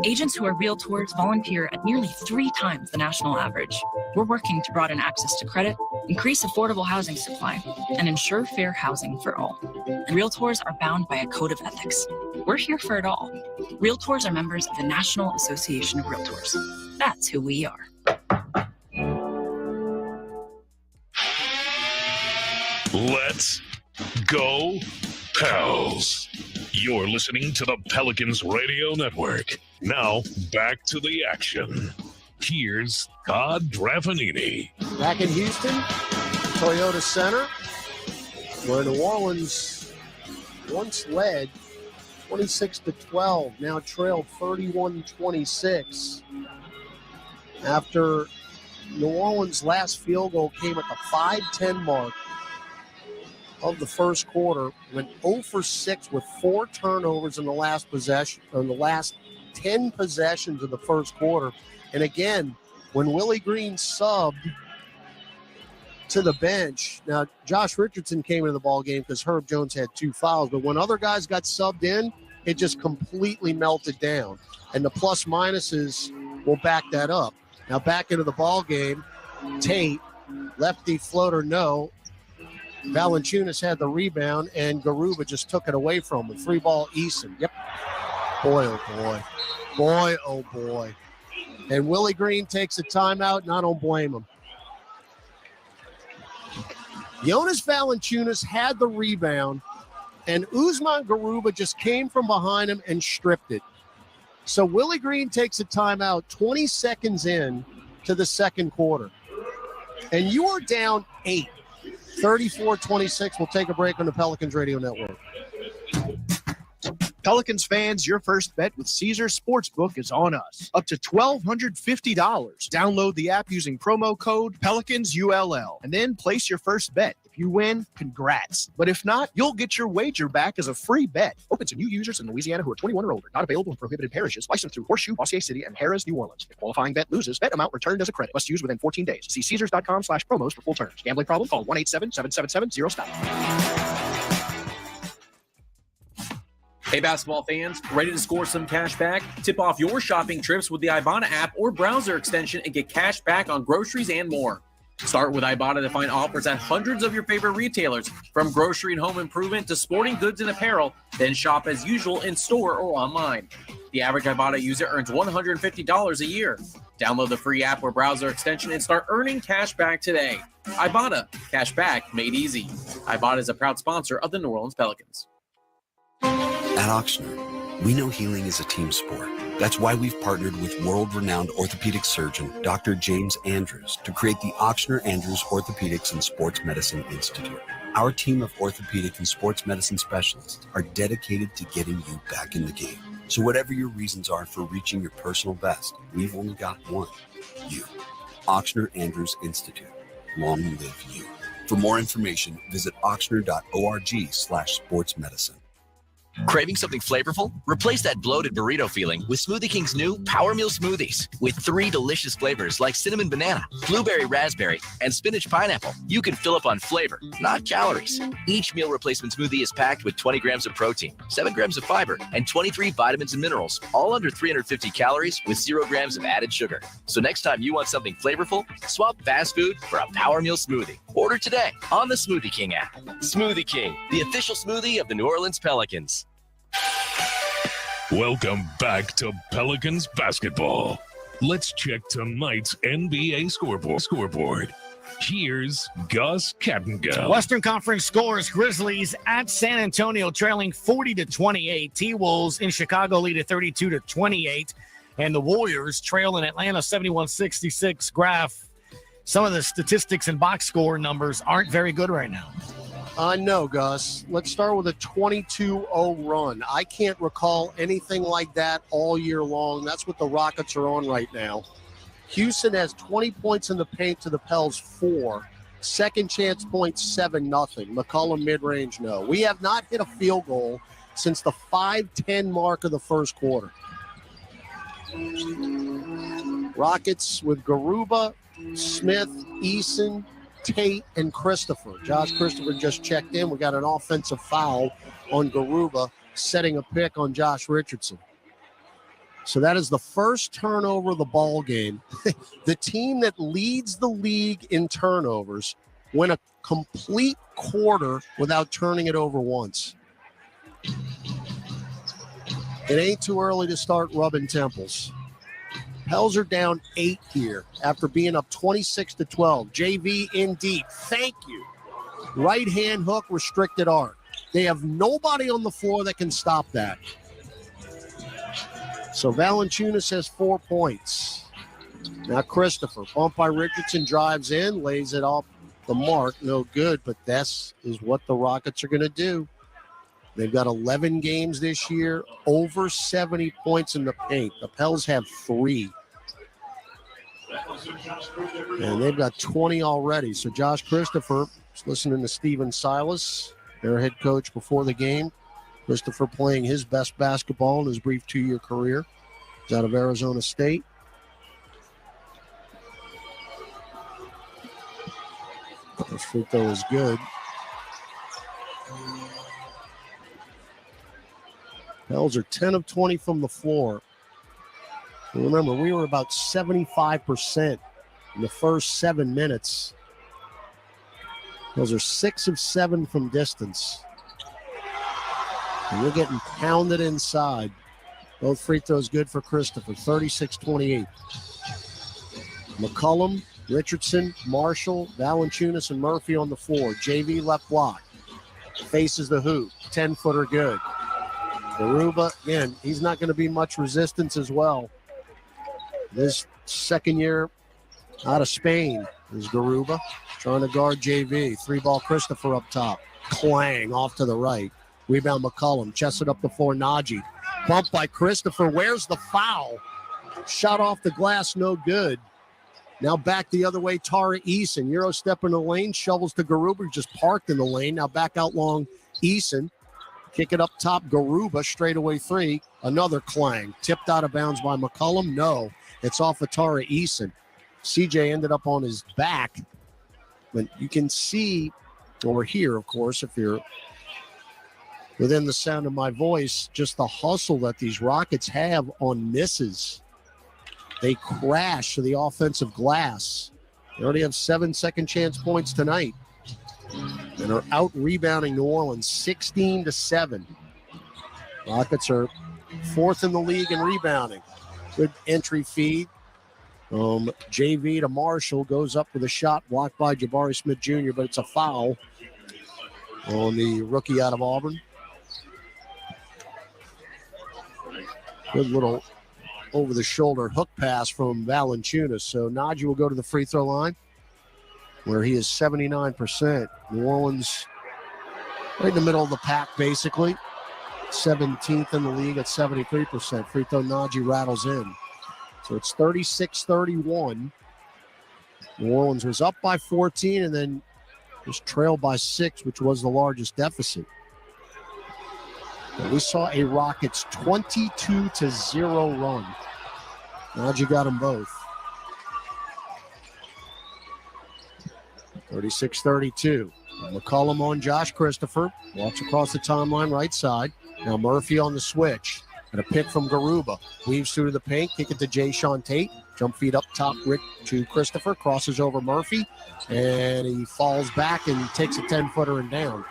Agents who are realtors volunteer at nearly 3 times the national average. We're working to broaden access to credit, increase affordable housing supply, and ensure fair housing for all. And realtors are bound by a code of ethics. We're here for it all. Realtors are members of the National Association of Realtors. That's who we are. Let's go, Pels. You're listening to the Pelicans Radio Network. Now, back to the action. Here's Todd Drafanini. Back in Houston, Toyota Center, where New Orleans once led 26-12, now trailed 31-26. After New Orleans' last field goal came at the 5:10 mark of the first quarter, went 0 for 6 with 4 turnovers in the last possession, in the last 10 possessions of the first quarter. And again, when Willie Green subbed to the bench, now Josh Richardson came into the ball game because Herb Jones had 2 fouls, but when other guys got subbed in, it just completely melted down. And the plus minuses will back that up. Now back into the ball game, Tate, lefty floater, no. Valanciunas had the rebound, and Garuba just took it away from him. 3-ball Eason. Yep. Boy, oh, boy. Boy, oh, boy. And Willie Green takes a timeout, and I don't blame him. Jonas Valanciunas had the rebound, and Usman Garuba just came from behind him and stripped it. So Willie Green takes a timeout 20 seconds in to the second quarter. And you are down 8. 34-26. We'll take a break on the Pelicans Radio Network. Pelicans fans, your first bet with Caesars Sportsbook is on us. Up to $1,250. Download the app using promo code PelicansULL and then place your first bet. If you win, congrats. But if not, you'll get your wager back as a free bet. Open to new users in Louisiana who are 21 or older. Not available in prohibited parishes. Licensed through Horseshoe, Bossier City, and Harrah's, New Orleans. If qualifying bet loses, bet amount returned as a credit. Must use within 14 days. See Caesars.com/promos for full terms. Gambling problem? Call 1-877-777-0-STOP. Hey, basketball fans, ready to score some cash back? Tip off your shopping trips with the Ibotta app or browser extension and get cash back on groceries and more. Start with Ibotta to find offers at hundreds of your favorite retailers, from grocery and home improvement to sporting goods and apparel, then shop as usual in store or online. The average Ibotta user earns $150 a year. Download the free app or browser extension and start earning cash back today. Ibotta, cash back made easy. Ibotta is a proud sponsor of the New Orleans Pelicans. At Ochsner, we know healing is a team sport. That's why we've partnered with world-renowned orthopedic surgeon Dr. James Andrews to create the Ochsner Andrews Orthopedics and Sports Medicine Institute. Our team of orthopedic and sports medicine specialists are dedicated to getting you back in the game. So whatever your reasons are for reaching your personal best, we've only got one: you. Ochsner Andrews Institute. Long live you. For more information, visit ochsner.org/sportsmedicine. Craving something flavorful? Replace that bloated burrito feeling with Smoothie King's new Power Meal Smoothies. With 3 delicious flavors like cinnamon banana, blueberry raspberry, and spinach pineapple, you can fill up on flavor, not calories. Each meal replacement smoothie is packed with 20 grams of protein, 7 grams of fiber, and 23 vitamins and minerals, all under 350 calories with 0 grams of added sugar. So next time you want something flavorful, swap fast food for a Power Meal Smoothie. Order today on the Smoothie King app. Smoothie King, the official smoothie of the New Orleans Pelicans. Welcome back to Pelicans basketball. Let's check tonight's NBA scoreboard. Here's Gus Kattengell. Western Conference scores: Grizzlies at San Antonio trailing 40-28. T-Wolves in Chicago lead at 32-28. And the Warriors trail in Atlanta 71-66. Graph, some of the statistics and box score numbers aren't very good right now. No, Gus. Let's start with a 22-0 run. I can't recall anything like that all year long. That's what the Rockets are on right now. Houston has 20 points in the paint to the Pels 4. Second chance points 7-0. McCollum mid-range, no. We have not hit a field goal since the 5:10 mark of the first quarter. Rockets with Garuba, Smith, Eason, Tate, and Christopher. Josh Christopher just checked in. We got an offensive foul on Garuba, setting a pick on Josh Richardson. So that is the first turnover of the ball game. The team that leads the league in turnovers went a complete quarter without turning it over once. It ain't too early to start rubbing temples. Pels are down 8 here after being up 26-12. JV in deep. Thank you. Right hand hook, restricted arc. They have nobody on the floor that can stop that. So Valanciunas has 4 points. Now Christopher, bumped by Richardson, drives in, lays it off the mark. No good, but this is what the Rockets are going to do. They've got 11 games this year, over 70 points in the paint. The Pels have 3. And they've got 20 already. So Josh Christopher is listening to Steven Silas, their head coach before the game. Christopher playing his best basketball in his brief 2-year career. He's out of Arizona State. This free throw is good. Pels are 10 of 20 from the floor. And remember, we were about 75% in the first 7 minutes. Those are 6 of 7 from distance. And we're getting pounded inside. Both free throws good for Christopher, 36-28. McCollum, Richardson, Marshall, Valanciunas, and Murphy on the floor. JV left block. Faces the hoop. 10-footer good. Garuba, again, he's not going to be much resistance as well. This second year out of Spain is Garuba trying to guard JV. 3-ball Christopher up top. Clang off to the right. Rebound McCollum. Chests it up the floor. Najee. Bumped by Christopher. Where's the foul? Shot off the glass. No good. Now back the other way. Tara Eason. Euro step in the lane. Shovels to Garuba. Just parked in the lane. Now back out long. Eason. Kick it up top. Garuba. Straightaway 3. Another clang. Tipped out of bounds by McCollum. No. It's off of Tara Eason. CJ ended up on his back. But you can see, or hear, of course, if you're within the sound of my voice, just the hustle that these Rockets have on misses. They crash to the offensive glass. They already have 7 second chance points tonight and are out rebounding New Orleans 16-7. Rockets are 4th in the league in rebounding. Good entry feed. JV to Marshall, goes up with a shot blocked by Jabari Smith Jr., but it's a foul on the rookie out of Auburn. Good little over-the-shoulder hook pass from Valanciunas. So Najee will go to the free throw line, where he is 79%. New Orleans right in the middle of the pack, basically. 17th in the league at 73%. Free throw Najee rattles in. So it's 36-31. New Orleans was up by 14 and then was trailed by 6, which was the largest deficit. And we saw a Rockets 22-0 run. Now you got them both. 36-32. McCollum on Josh Christopher. Walks across the timeline right side. Now Murphy on the switch. And a pick from Garuba. Weaves through to the paint. Kick it to Jayshawn Tate. Jump feed up top to Christopher. Crosses over Murphy. And he falls back and takes a 10-footer and down.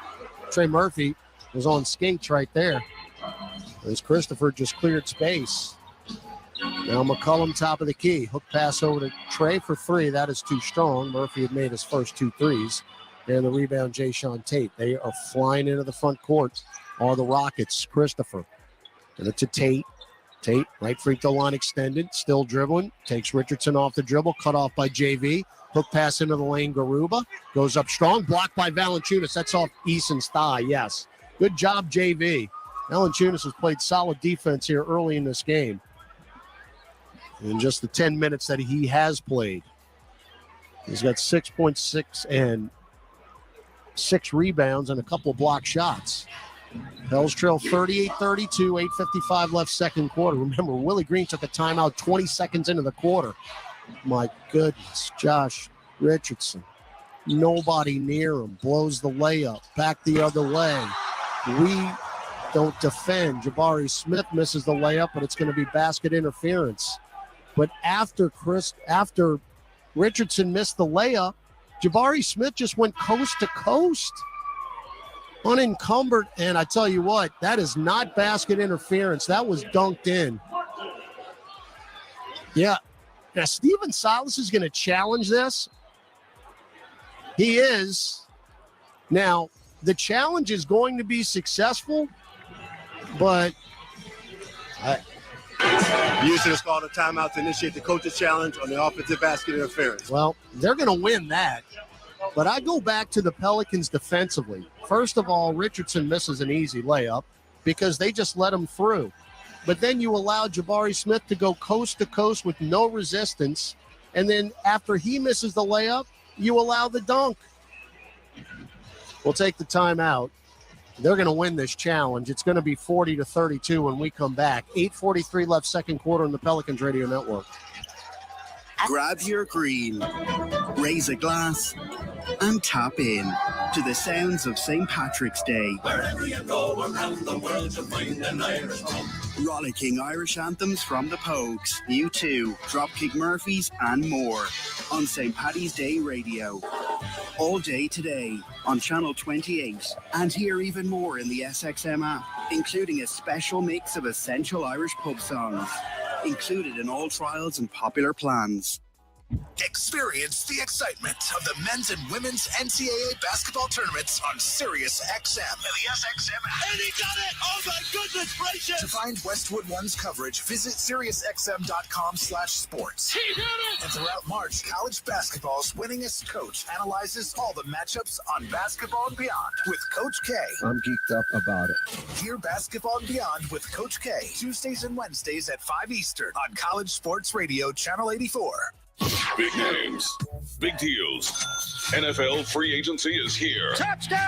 Trey Murphy was on skates right there. As Christopher just cleared space. Now McCollum top of the key. Hook pass over to Trey for three. That is too strong. Murphy had made his first 2 threes. And the rebound, Jayshawn Tate. They are flying into the front court. Are the Rockets. Christopher. And it's to Tate. Tate, right free throw line extended. Still dribbling. Takes Richardson off the dribble. Cut off by JV. Hook pass into the lane. Garuba. Goes up strong. Blocked by Valanciunas. That's off Eason's thigh. Yes. Good job, JV. Valanciunas has played solid defense here early in this game. In just the 10 minutes that he has played. He's got 6.6 and 6 rebounds and a couple of block shots. Pels trail 38-32, 8:55 left second quarter. Remember, Willie Green took a timeout 20 seconds into the quarter. My goodness, Josh Richardson. Nobody near him. Blows the layup. Back the other way. We don't defend. Jabari Smith misses the layup, but it's going to be basket interference. But after Richardson missed the layup, Jabari Smith just went coast to coast. Unencumbered, and I tell you what, that is not basket interference. That was dunked in. Yeah. Now, Steven Silas is going to challenge this. He is. Now, the challenge is going to be successful, but Houston has called a timeout to initiate the coach's challenge on the offensive basket interference. Well, they're going to win that. But I go back to the Pelicans defensively. First of all, Richardson misses an easy layup because they just let him through. But then you allow Jabari Smith to go coast to coast with no resistance. And then after he misses the layup, you allow the dunk. We'll take the timeout. They're going to win this challenge. It's going to be 40-32 when we come back. 8:43 left second quarter on the Pelicans Radio Network. Grab your green, raise a glass, and tap in to the sounds of St. Patrick's Day. Wherever you go around the world, you'll find an Irish home. Rollicking Irish anthems from the Pogues, U2, Dropkick Murphys, and more on St. Paddy's Day Radio. All day today on Channel 28, and hear even more in the SXM app, including a special mix of essential Irish pub songs, included in all trials and popular plans. Experience the excitement of the men's and women's NCAA basketball tournaments on SiriusXM. The SXM app. And he got it! Oh my goodness gracious! To find Westwood One's coverage, visit SiriusXM.com/sports. He did it! And throughout March, college basketball's winningest coach analyzes all the matchups on Basketball and Beyond with Coach K. I'm geeked up about it. Hear Basketball and Beyond with Coach K, Tuesdays and Wednesdays at 5 Eastern on College Sports Radio, Channel 84. Big names, big deals. NFL free agency is here. Touchdown!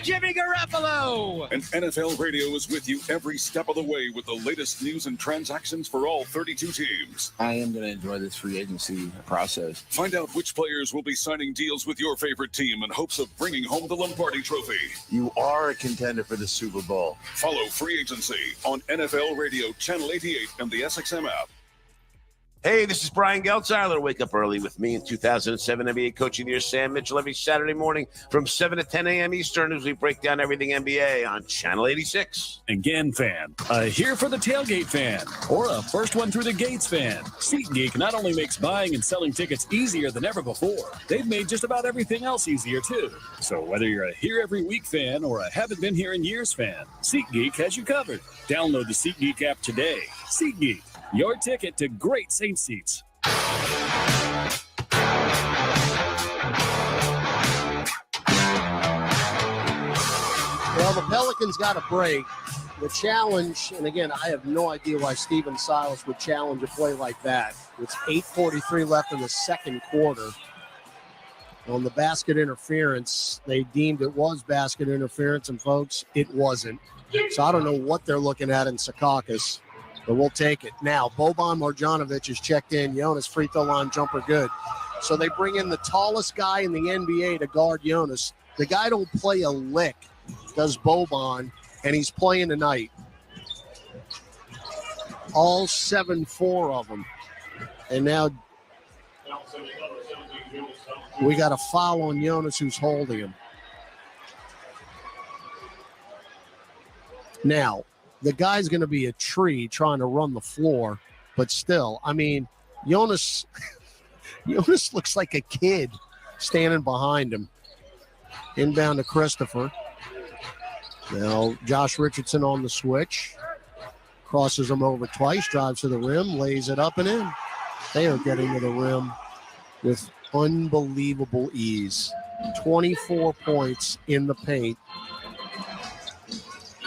Jimmy Garoppolo! And NFL Radio is with you every step of the way with the latest news and transactions for all 32 teams. I am going to enjoy this free agency process. Find out which players will be signing deals with your favorite team in hopes of bringing home the Lombardi Trophy. You are a contender for the Super Bowl. Follow free agency on NFL Radio, Channel 88, and the SXM app. Hey, this is Brian Geltzeiler. Wake up early with me in 2007 NBA Coach of the Year, Sam Mitchell, every Saturday morning from 7 to 10 a.m. Eastern as we break down everything NBA on Channel 86. Again, fan. Here for the tailgate fan or a first one through the gates fan. SeatGeek not only makes buying and selling tickets easier than ever before, they've made just about everything else easier, too. So whether you're a here every week fan or a haven't been here in years fan, SeatGeek has you covered. Download the SeatGeek app today. SeatGeek. Your ticket to great Saints seats. Well, the Pelicans got a break. The challenge, and again, I have no idea why Steven Silas would challenge a play like that. It's 8:43 left in the second quarter. On the basket interference, they deemed it was basket interference, and folks, it wasn't. So I don't know what they're looking at in Secaucus, but we'll take it. Now, Boban Marjanovic is checked in. Jonas, free throw line jumper good. So they bring in the tallest guy in the NBA to guard Jonas. The guy don't play a lick, does Boban, and he's playing tonight. All 7-4 of them. And now we got a foul on Jonas, who's holding him. Now, the guy's going to be a tree trying to run the floor, but still, I mean, Jonas looks like a kid standing behind him. Inbound to Christopher. Now, Josh Richardson on the switch. Crosses him over twice, drives to the rim, lays it up and in. They are getting to the rim with unbelievable ease. 24 points in the paint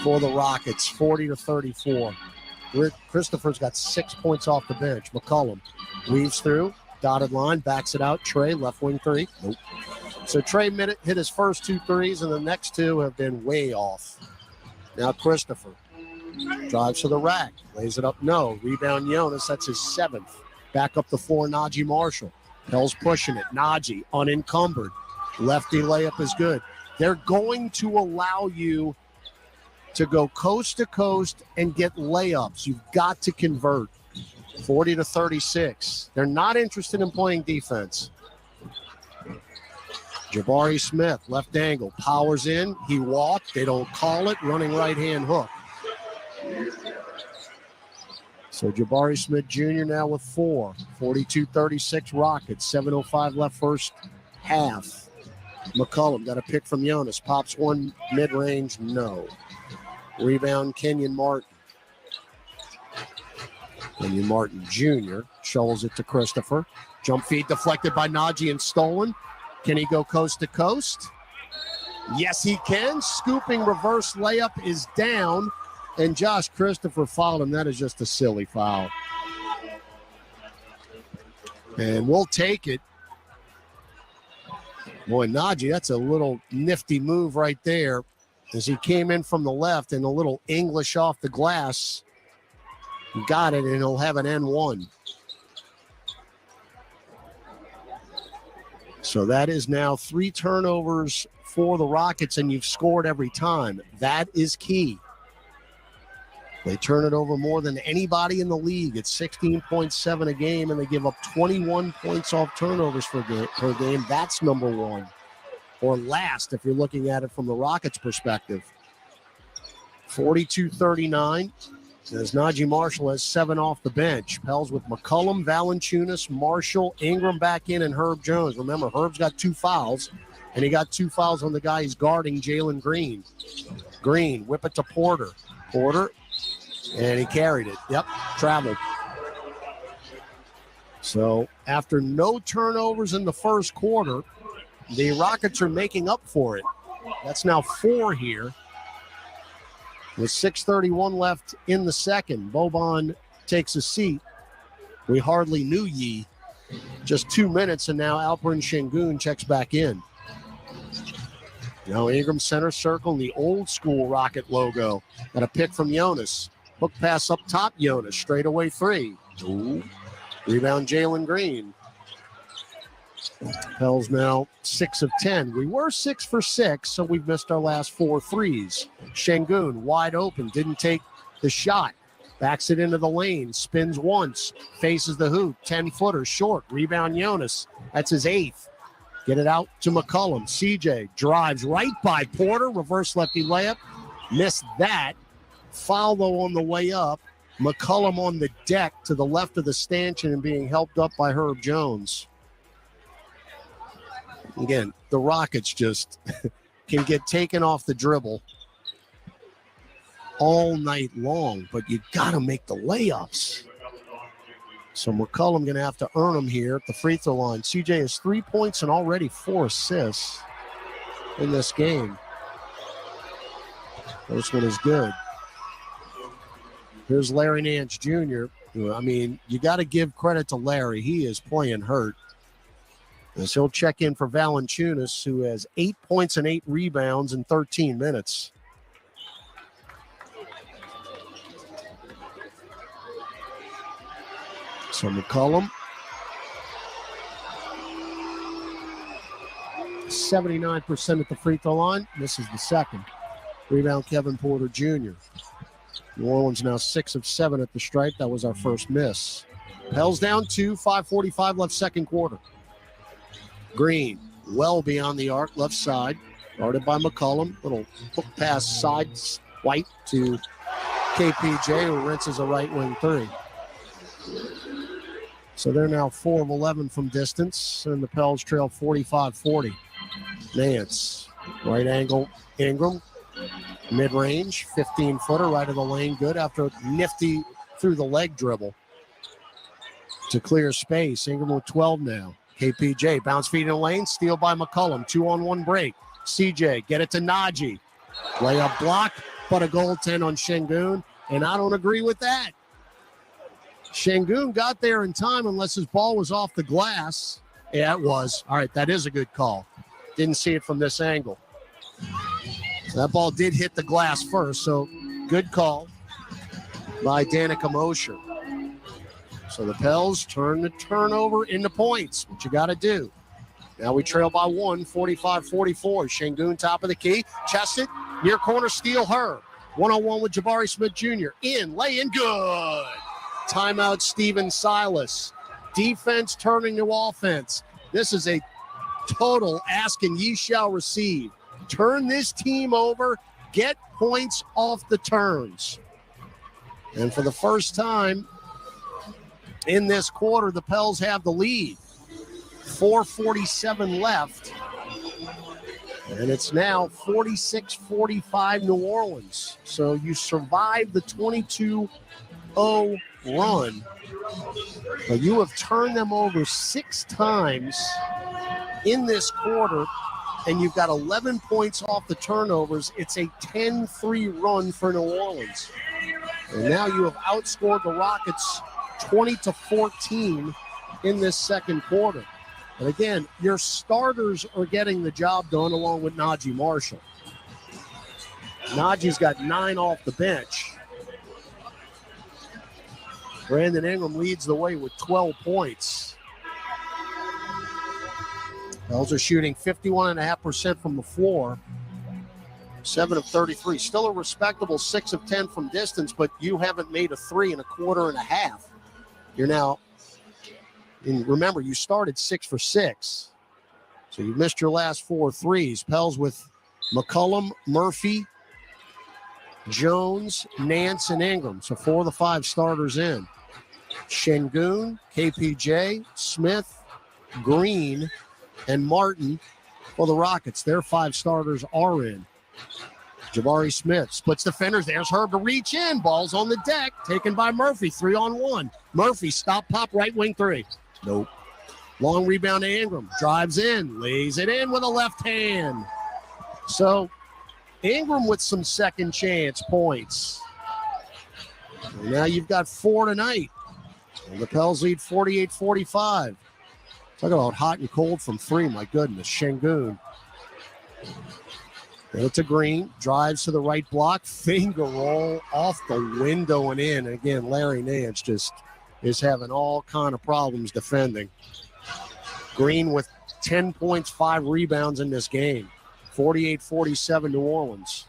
for the Rockets, 40-34. Christopher's got 6 points off the bench. McCollum weaves through, dotted line, backs it out. Trey, left wing three. Nope. So Trey hit his first 2 threes, and the next 2 have been way off. Now Christopher drives to the rack, lays it up. No. Rebound Jonas, that's his 7th. Back up the floor, Najee Marshall. Hell's pushing it. Najee, unencumbered. Lefty layup is good. They're going to allow you to go coast to coast and get layups. You've got to convert. 40-36. They're not interested in playing defense. Jabari Smith, left angle, powers in. He walked. They don't call it. Running right-hand hook. So Jabari Smith Jr. now with 4. 42-36 Rockets. 7:05 left first half. McCollum got a pick from Jonas. Pops one mid-range. No. Rebound Kenyon Martin. Kenyon Martin Jr. shovels it to Christopher. Jump feed deflected by Najee and stolen. Can he go coast to coast? Yes, he can. Scooping reverse layup is down. And Josh Christopher fouled him. That is just a silly foul. And we'll take it. Boy, Najee, that's a little nifty move right there as he came in from the left and a little English off the glass. Got it, and he'll have an N1. So that is now 3 turnovers for the Rockets, and you've scored every time. That is key. They turn it over more than anybody in the league. It's 16.7 a game, and they give up 21 points off turnovers per game. That's number 1. Or last, if you're looking at it from the Rockets' perspective. 42-39. As Najee Marshall has 7 off the bench. Pels with McCollum, Valanciunas, Marshall, Ingram back in, and Herb Jones. Remember, Herb's got 2 fouls, and he got 2 fouls on the guy he's guarding, Jalen Green. Green, whip it to Porter. Porter, and he carried it. Yep, traveled. So after no turnovers in the first quarter, the Rockets are making up for it. That's now 4 here. With 6:31 left in the second, Boban takes a seat. We hardly knew ye. Just 2 minutes, and now Alperen Şengün checks back in. Now Ingram center circle, and the old school Rocket logo. Got a pick from Jonas. Hook pass up top, Jonas. Straightaway 3. Ooh. Rebound Jalen Green. Pels now 6 of 10. We were 6 for 6, so we've missed our last 4 threes. Şengün wide open, didn't take the shot. Backs it into the lane, spins once, faces the hoop, 10-footer short. Rebound Jonas. That's his 8th. Get it out to McCollum. CJ drives right by Porter. Reverse lefty layup. Missed that. Foul, though, on the way up. McCollum on the deck to the left of the stanchion and being helped up by Herb Jones. Again, the Rockets just can get taken off the dribble all night long, but you got to make the layups. So McCollum going to have to earn them here at the free throw line. CJ has 3 points and already 4 assists in this game. This one is good. Here's Larry Nance Jr. I mean, you got to give credit to Larry. He is playing hurt. As he'll check in for Valanciunas, who has 8 points and 8 rebounds in 13 minutes. So McCollum, 79% at the free throw line. This is the second. Rebound, Kevin Porter Jr. New Orleans now 6 of 7 at the stripe. That was our first miss. Pels down 2, 5:45 left second quarter. Green, well beyond the arc, left side. Guarded by McCollum. Little hook pass side White to KPJ, who rinses a right wing three. So they're now 4 of 11 from distance, and the Pels trail 45-40. Nance, right angle, Ingram, mid-range, 15-footer, right of the lane, good after a nifty through the leg dribble to clear space. Ingram with 12 now. KPJ, bounce feed in the lane, steal by McCollum, 2-on-1 break. CJ, get it to Najee. Layup block, but a goaltend on Şengün, and I don't agree with that. Şengün got there in time unless his ball was off the glass. Yeah, it was. All right, that is a good call. Didn't see it from this angle. That ball did hit the glass first, so good call by Danica Mosher. So the Pels turn the turnover into points, what you got to do. Now we trail by 1, 45-44. Şengün top of the key. Chest it, near corner, steal her. 1-on-1 with Jabari Smith Jr. In, lay in, good. Timeout, Steven Silas. Defense turning to offense. This is a total ask and ye shall receive. Turn this team over, get points off the turns. And for the first time in this quarter, the Pels have the lead. 4:47 left. And it's now 46-45 New Orleans. So you survived the 22-0 run. But you have turned them over 6 times in this quarter, and you've got 11 points off the turnovers. It's a 10-3 run for New Orleans. And now you have outscored the Rockets 20-14 in this second quarter. But again, your starters are getting the job done along with Najee Marshall. Najee's got 9 off the bench. Brandon Ingram leads the way with 12 points. Pels are shooting 51.5% from the floor. 7 of 33. Still a respectable 6 of 10 from distance, but you haven't made a 3 in a quarter and a half. You're now, and remember, you started 6 for 6. So you missed your last 4 threes. Pels with McCollum, Murphy, Jones, Nance, and Ingram. So 4 of the 5 starters in. Şengün, KPJ, Smith, Green, and Martin for the Rockets. Their 5 starters are in. Jabari Smith splits defenders. There's Herb to reach in. Ball's on the deck. Taken by Murphy. 3-on-1. Murphy, stop, pop, right wing 3. Nope. Long rebound to Ingram. Drives in. Lays it in with a left hand. So Ingram with some second chance points. And now you've got 4 tonight. And the Pels lead 48-45. Talk about hot and cold from 3. My goodness. Şengün. It's a Green. Drives to the right block. Finger roll off the window and in. And again, Larry Nance just is having all kind of problems defending. Green with 10 points, 5 rebounds in this game. 48-47 New Orleans.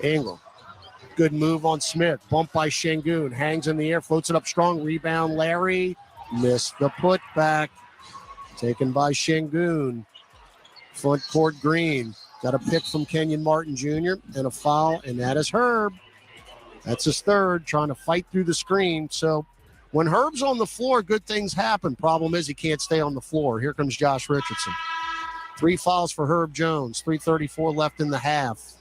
Ingram. Good move on Smith. Bumped by Şengün. Hangs in the air. Floats it up strong. Rebound Larry. Missed the putback. Taken by Şengün. Front court Green. Got a pick from Kenyon Martin Jr. and a foul, and that is Herb. That's his 3rd, trying to fight through the screen. So when Herb's on the floor, good things happen. Problem is he can't stay on the floor. Here comes Josh Richardson. 3 fouls for Herb Jones. 3:34 left in the half.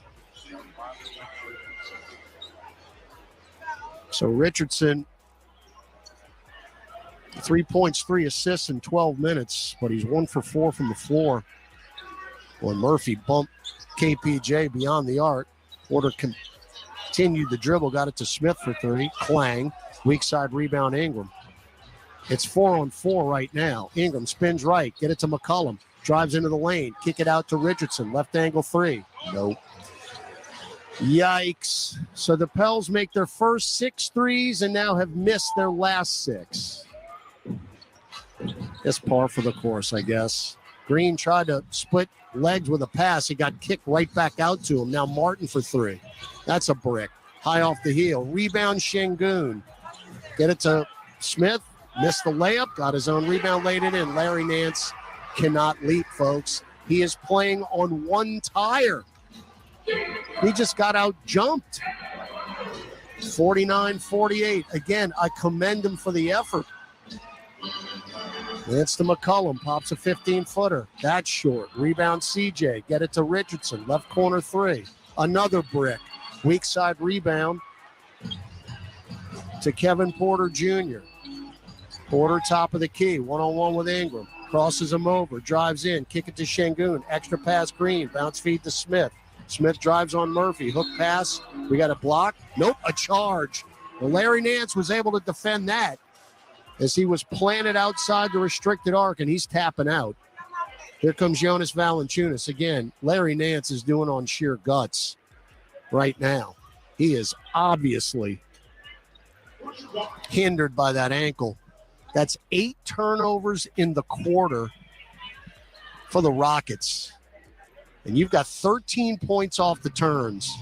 So Richardson, 3 points, 3 assists in 12 minutes, but he's 1 for 4 from the floor. When Murphy bumped KPJ beyond the arc, Porter continued the dribble, got it to Smith for 3. Clang, weak side rebound Ingram. It's 4-on-4 right now. Ingram spins right. Get it to McCollum. Drives into the lane. Kick it out to Richardson. Left angle three. Nope. Yikes. So the Pels make their first 6 threes and now have missed their last 6. That's par for the course, I guess. Green tried to split legs with a pass. He got kicked right back out to him. Now Martin for 3. That's a brick. High off the heel. Rebound Şengün. Get it to Smith. Missed the layup. Got his own rebound, laid it in. Larry Nance cannot leap, folks. He is playing on one tire. He just got out jumped. 49-48. Again, I commend him for the effort. It's to McCollum. Pops a 15-footer. That's short. Rebound CJ. Get it to Richardson. Left corner 3. Another brick. Weak side rebound to Kevin Porter Jr. Porter top of the key. 1-on-1 with Ingram. Crosses him over. Drives in. Kick it to Şengün. Extra pass Green. Bounce feed to Smith. Smith drives on Murphy. Hook pass. We got a block. Nope, a charge. Well, Larry Nance was able to defend that as he was planted outside the restricted arc, and he's tapping out. Here comes Jonas Valanciunas. Again, Larry Nance is doing on sheer guts right now. He is obviously hindered by that ankle. That's 8 turnovers in the quarter for the Rockets. And you've got 13 points off the turns.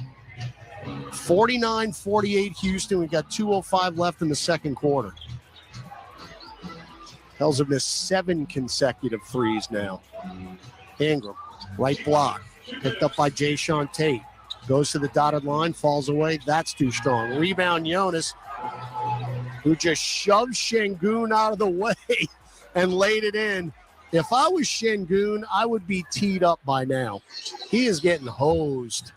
49-48 Houston. We've got 2:05 left in the second quarter. Pels have missed 7 consecutive threes now. Ingram, right block. Picked up by Jayshawn Tate. Goes to the dotted line, falls away. That's too strong. Rebound Jonas, who just shoved Şengün out of the way and laid it in. If I was Şengün, I would be teed up by now. He is getting hosed.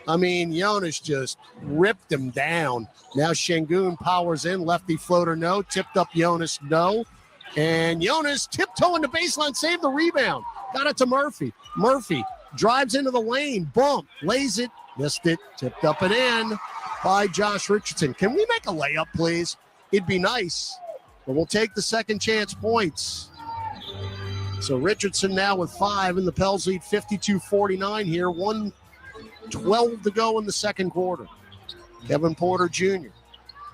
I mean, Jonas just ripped him down. Now Şengün powers in. Lefty floater, no. Tipped up Jonas, no. And Jonas tiptoeing the baseline, saved the rebound. Got it to Murphy. Murphy drives into the lane. Bump. Lays it. Missed it. Tipped up and in by Josh Richardson. Can we make a layup, please? It'd be nice. But we'll take the second chance points. So Richardson now with 5, and the Pels lead 52-49 here. 1:12 to go in the second quarter. Kevin Porter Jr.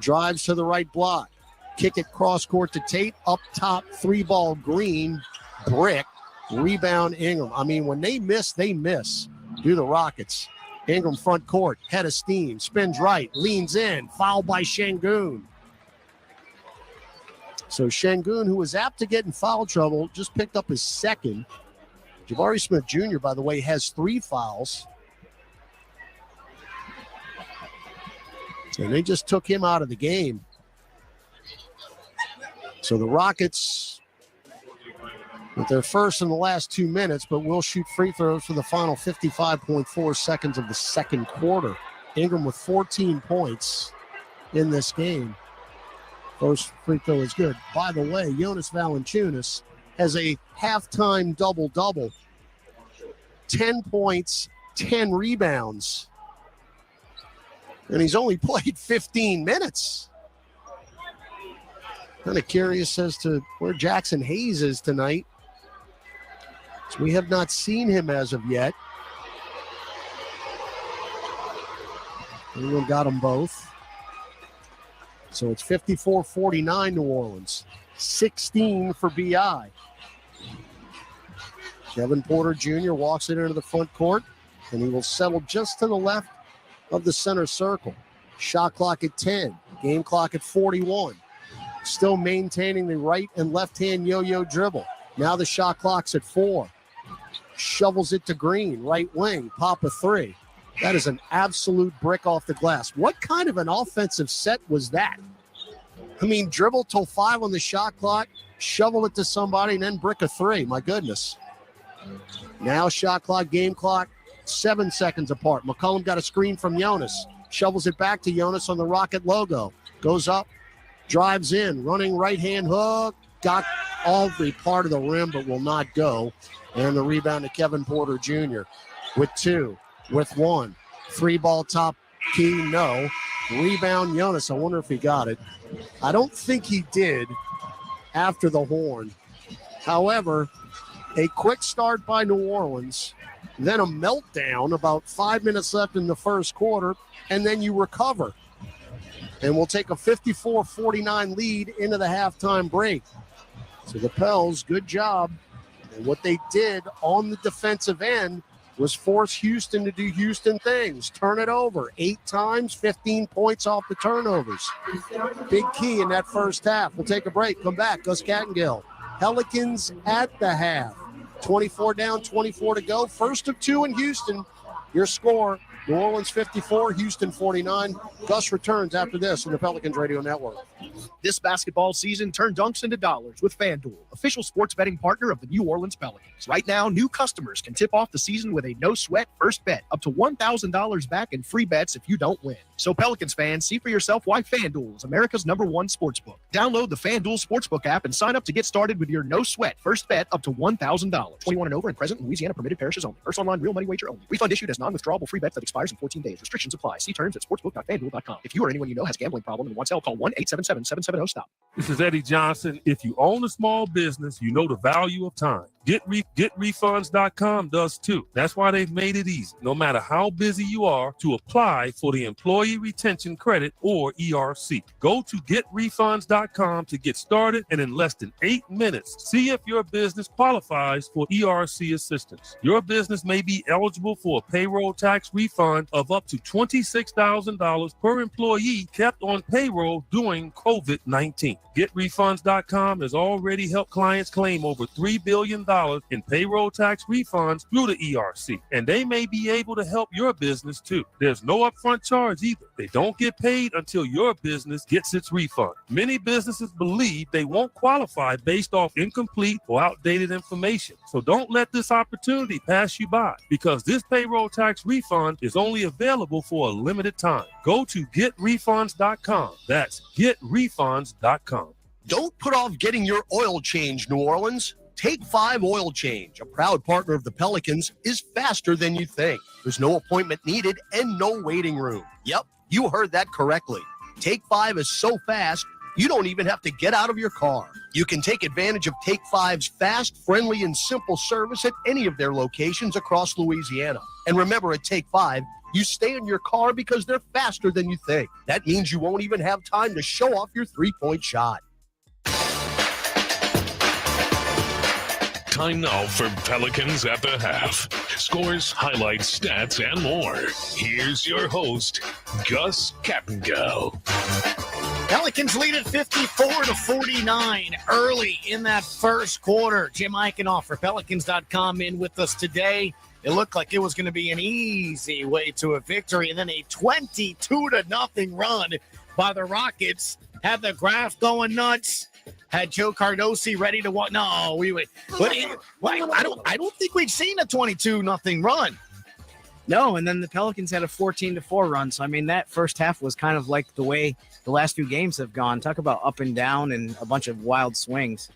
drives to the right block. Kick it cross court to Tate. Up top, 3-ball Green. Brick. Rebound Ingram. I mean, when they miss, do the Rockets. Ingram front court. Head of steam. Spins right. Leans in. Foul by Şengün. So Şengün, who was apt to get in foul trouble, just picked up his second. Jabari Smith Jr., by the way, has 3 fouls. And they just took him out of the game. So the Rockets, with their first in the last 2 minutes, but will shoot free throws for the final 55.4 seconds of the second quarter. Ingram with 14 points in this game. First free throw is good. By the way, Jonas Valanciunas has a halftime double-double. 10 points, 10 rebounds. And he's only played 15 minutes. Kind of curious as to where Jackson Hayes is tonight. So we have not seen him as of yet. Anyone got them both. So it's 54-49 New Orleans. 16 for BI. Kevin Porter Jr. walks it into the front court, and he will settle just to the left of the center circle. Shot clock at 10. Game clock at 41. Still maintaining the right and left-hand yo-yo dribble. Now the shot clock's at 4. Shovels it to Green, right wing, pop a 3. That is an absolute brick off the glass. What kind of an offensive set was that? I mean, dribble till 5 on the shot clock, shovel it to somebody, and then brick a 3. My goodness. Now shot clock, game clock, 7 seconds apart. McCollum got a screen from Jonas. Shovels it back to Jonas on the Rocket logo. Goes up, drives in, running right-hand hook. Got every part of the rim, but will not go. And the rebound to Kevin Porter Jr. with 2. With 1. 3-ball top key, no. Rebound Jonas. I wonder if he got it. I don't think he did. after the horn. However, a quick start by New Orleans, then a meltdown about 5 minutes left in the first quarter, and then you recover. And we'll take a 54-49 lead into the halftime break. So the Pels, good job. And what they did on the defensive end was force Houston to do Houston things. Turn it over 8 times, 15 points off the turnovers. Big key in that first half. We'll take a break. Come back. Gus Cattingill. Pelicans at the half. 24 down, 24 to go. First of 2 in Houston. Your score, New Orleans 54, Houston 49. Gus returns after this on the Pelicans Radio Network. This basketball season, turn dunks into dollars with FanDuel, official sports betting partner of the New Orleans Pelicans. Right now, new customers can tip off the season with a no-sweat first bet, up to $1,000 back in free bets if you don't win. So Pelicans fans, see for yourself why FanDuel is America's #1 sportsbook. Download the FanDuel Sportsbook app and sign up to get started with your no-sweat first bet up to $1,000. 21 and over and present in Louisiana, permitted parishes only. First online real money wager only. Refund issued as non-withdrawable free bet that expires in 14 days. Restrictions apply. See terms at sportsbook.fanduel.com. If you or anyone you know has a gambling problem and wants help, call 1-877-770-STOP. This is Eddie Johnson. If you own a small business, you know the value of time. GetRefunds.com does too. That's why they've made it easy, no matter how busy you are, to apply for the Employee Retention Credit or ERC. Go to GetRefunds.com to get started, and in less than 8 minutes, see if your business qualifies for ERC assistance. Your business may be eligible for a payroll tax refund of up to $26,000 per employee kept on payroll during COVID-19. GetRefunds.com has already helped clients claim over $3 billion in payroll tax refunds through the ERC, and they may be able to help your business too. There's no upfront charge either. They don't get paid until your business gets its refund. Many businesses believe they won't qualify based off incomplete or outdated information. So don't let this opportunity pass you by, because this payroll tax refund is only available for a limited time. Go to GetRefunds.com. That's GetRefunds.com. Don't put off getting your oil change, New Orleans. Take 5 Oil Change, a proud partner of the Pelicans, is faster than you think. There's no appointment needed and no waiting room. Yep, you heard that correctly. Take 5 is so fast, you don't even have to get out of your car. You can take advantage of Take 5's fast, friendly, and simple service at any of their locations across Louisiana. And remember, at Take 5, you stay in your car because they're faster than you think. That means you won't even have time to show off your 3-point shot. Time now for Pelicans at the half. Scores, highlights, stats, and more. Here's your host, Gus Cattingill. Pelicans lead at 54-49 early in that first quarter. Jim Eichenoff for Pelicans.com in with us today. It looked like it was going to be an easy way to a victory, and then a 22-0 run by the Rockets had the graph going nuts. Had Joe Cardosi ready to what? No, we would. But I don't think we'd seen a 22-0 run. No, and then the Pelicans had a 14-4 run. So I mean, that first half was kind of like the way the last few games have gone. Talk about up and down and a bunch of wild swings.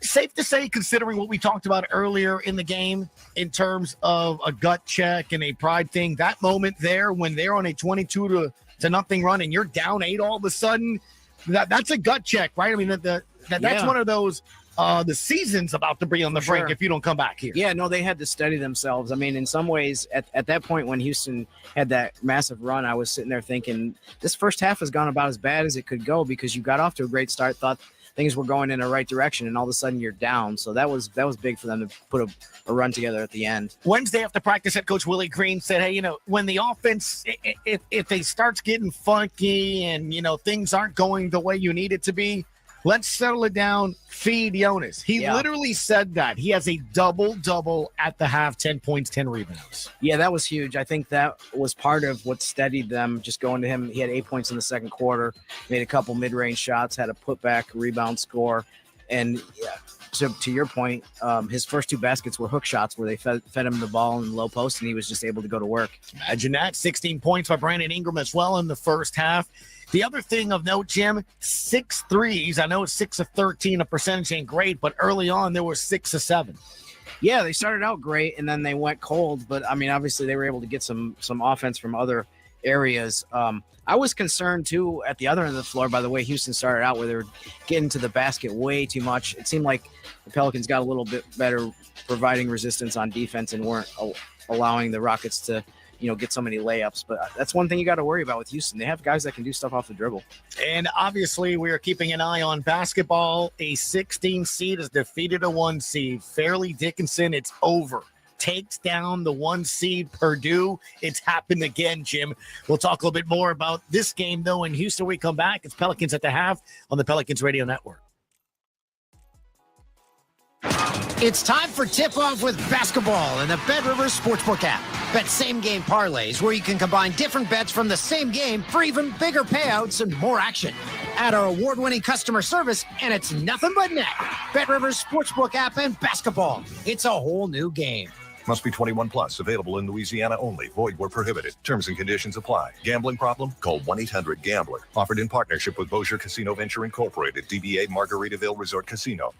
Safe to say, considering what we talked about earlier in the game in terms of a gut check and a pride thing, that moment there when they're on a 22-0 run and you're down 8 all of a sudden, that's a gut check, right? I mean, that's one of those, the season's about to be on the brink if you don't come back here. Yeah, no, they had to steady themselves. I mean, in some ways, at that point when Houston had that massive run, I was sitting there thinking, this first half has gone about as bad as it could go because you got off to a great start, thought things were going in the right direction, and all of a sudden you're down. So that was big for them to put a run together at the end. Wednesday after practice, head coach Willie Green said, hey, when the offense, if it starts getting funky and, things aren't going the way you need it to be, let's settle it down, feed Jonas. He literally said that. He has a double-double at the half, 10 points, 10 rebounds. Yeah, that was huge. I think that was part of what steadied them, just going to him. He had 8 points in the second quarter, made a couple mid-range shots, had a putback, rebound score. And to your point, his first 2 baskets were hook shots where they fed him the ball in the low post, and he was just able to go to work. Imagine that. 16 points by Brandon Ingram as well in the first half. The other thing of note, Jim, 6 threes. I know it's 6 of 13. A percentage ain't great, but early on there were 6 of 7. Yeah, they started out great, and then they went cold. But, I mean, obviously they were able to get some offense from other areas. I was concerned too at the other end of the floor by the way Houston started out, where they were getting to the basket way too much. It seemed like the Pelicans got a little bit better providing resistance on defense and weren't allowing the Rockets to, get so many layups. But that's one thing you got to worry about with Houston. They have guys that can do stuff off the dribble. And obviously we are keeping an eye on basketball. A 16 seed has defeated a 1 seed. Fairleigh Dickinson, it's over. Takes down the 1 seed Purdue. It's happened again, Jim. We'll talk a little bit more about this game, though, in Houston. We come back. It's Pelicans at the half on the Pelicans Radio Network. It's time for tip-off with basketball in the BetRivers Sportsbook app. Bet same-game parlays where you can combine different bets from the same game for even bigger payouts and more action. Add our award-winning customer service, and it's nothing but net. BetRivers Sportsbook app and basketball. It's a whole new game. Must be 21 plus. Available in Louisiana only. Void where prohibited. Terms and conditions apply. Gambling problem? Call 1-800-GAMBLER. Offered in partnership with Bossier Casino Venture Incorporated. DBA Margaritaville Resort Casino.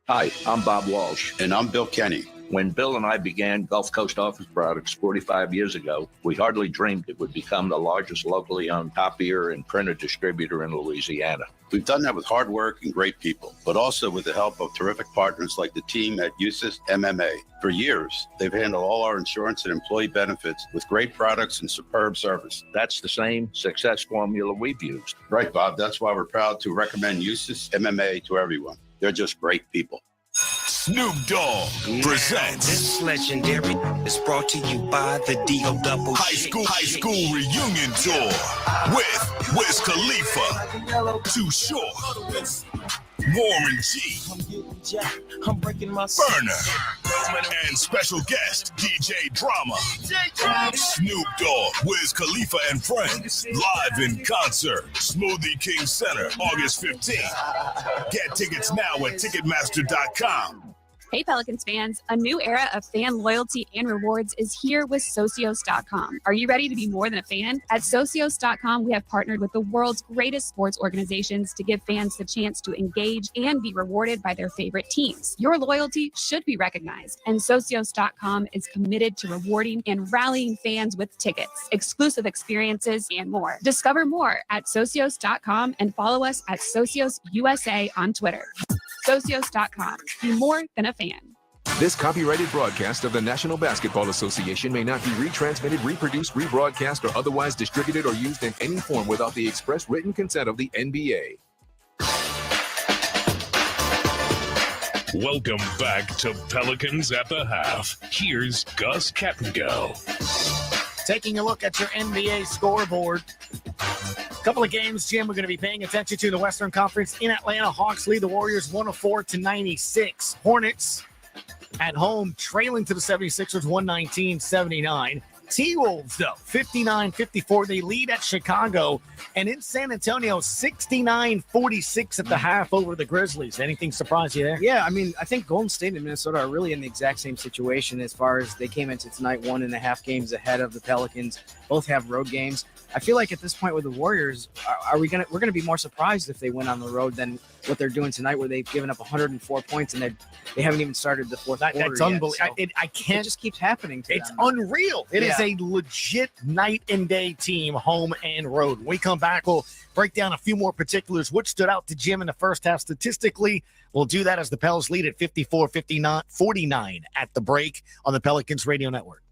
Hi, I'm Bob Walsh. And I'm Bill Kenny. When Bill and I began Gulf Coast Office Products 45 years ago, we hardly dreamed it would become the largest locally owned copier and printer distributor in Louisiana. We've done that with hard work and great people, but also with the help of terrific partners like the team at USIS MMA. For years, they've handled all our insurance and employee benefits with great products and superb service. That's the same success formula we've used. Right, Bob. That's why we're proud to recommend USIS MMA to everyone. They're just great people. Snoop Dogg presents. This legendary is brought to you by the D.O. Double High school reunion tour with Wiz Khalifa, Too Short, Warren G, Burner, and special guest DJ Drama. Snoop Dogg, Wiz Khalifa and friends, live in concert, Smoothie King Center, August 15th. Get tickets now at Ticketmaster.com. Hey Pelicans fans, a new era of fan loyalty and rewards is here with Socios.com. Are you ready to be more than a fan? At Socios.com, we have partnered with the world's greatest sports organizations to give fans the chance to engage and be rewarded by their favorite teams. Your loyalty should be recognized, and Socios.com is committed to rewarding and rallying fans with tickets, exclusive experiences, and more. Discover more at Socios.com and follow us at Socios USA on Twitter. Socios.com. Be more than a fan. This copyrighted broadcast of the National Basketball Association may not be retransmitted, reproduced, rebroadcast, or otherwise distributed or used in any form without the express written consent of the NBA. Welcome back to Pelicans at the Half. Here's Gus Kettengo. Taking a look at your NBA scoreboard. Couple of games, Jim, we're going to be paying attention to the Western Conference in Atlanta. Hawks lead the Warriors 104-96. Hornets at home trailing to the 76ers 119-79. T-Wolves, though, 59-54. They lead at Chicago. And in San Antonio, 69-46 at the half over the Grizzlies. Anything surprise you there? Yeah, I mean, I think Golden State and Minnesota are really in the exact same situation as far as they came into tonight 1.5 games ahead of the Pelicans. Both have road games. I feel like at this point with the Warriors, we're gonna be more surprised if they win on the road than what they're doing tonight, where they've given up 104 points and they haven't even started the fourth quarter. That's unbelievable. So I can't. It just keeps happening to It's them. unreal. It is a legit night and day team, home and road. When we come back, we'll break down a few more particulars, which stood out to Jim in the first half statistically. We'll do that as the Pels lead at 54-49 at the break on the Pelicans Radio Network.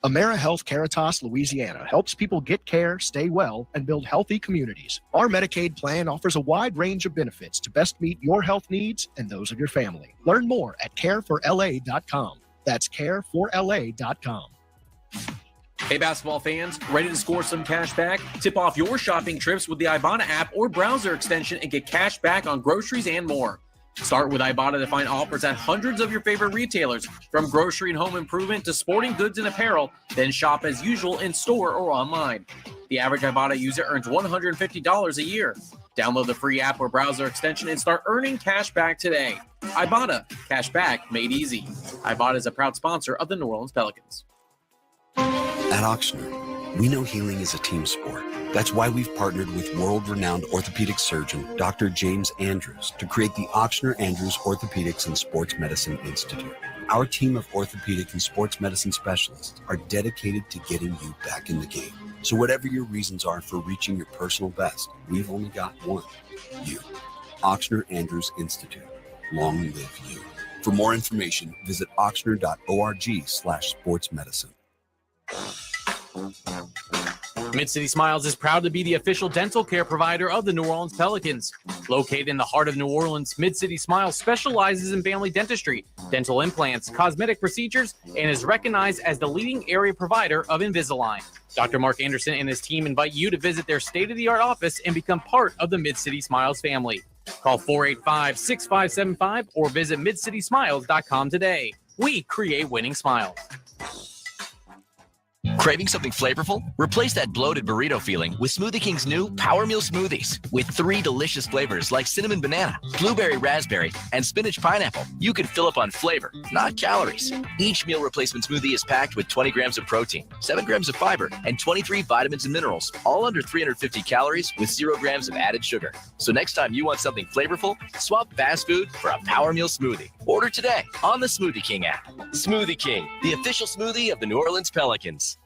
AmeriHealth Caritas, Louisiana helps people get care, stay well, and build healthy communities. Our Medicaid plan offers a wide range of benefits to best meet your health needs and those of your family. Learn more at careforla.com. That's careforla.com. Hey, basketball fans, ready to score some cash back? Tip off your shopping trips with the Ibotta app or browser extension and get cash back on groceries and more. Start with Ibotta to find offers at hundreds of your favorite retailers, from grocery and home improvement to sporting goods and apparel, then shop as usual in store or online. The average Ibotta user earns $150 a year. Download the free app or browser extension and start earning cash back today. Ibotta, cash back made easy. Ibotta is a proud sponsor of the New Orleans Pelicans. At Ochsner, we know healing is a team sport. That's why we've partnered with world-renowned orthopedic surgeon Dr. James Andrews to create the Ochsner Andrews Orthopedics and Sports Medicine Institute. Our team of orthopedic and sports medicine specialists are dedicated to getting you back in the game. So whatever your reasons are for reaching your personal best, we've only got one: you. Ochsner Andrews Institute. Long live you. For more information, visit ochsner.org/sportsmedicine. Mid-City Smiles is proud to be the official dental care provider of the New Orleans Pelicans. Located in the heart of New Orleans, Mid-City Smiles specializes in family dentistry, dental implants, cosmetic procedures, and is recognized as the leading area provider of Invisalign. Dr. Mark Anderson and his team invite you to visit their state-of-the-art office and become part of the Mid-City Smiles family. Call 485-6575 or visit midcitysmiles.com today. We create winning smiles. Craving something flavorful? Replace that bloated burrito feeling with Smoothie King's new Power Meal Smoothies. With 3 delicious flavors like cinnamon banana, blueberry raspberry, and spinach pineapple, you can fill up on flavor, not calories. Each meal replacement smoothie is packed with 20 grams of protein, 7 grams of fiber, and 23 vitamins and minerals, all under 350 calories with 0 grams of added sugar. So next time you want something flavorful, swap fast food for a Power Meal Smoothie. Order today on the Smoothie King app. Smoothie King, the official smoothie of the New Orleans Pelicans.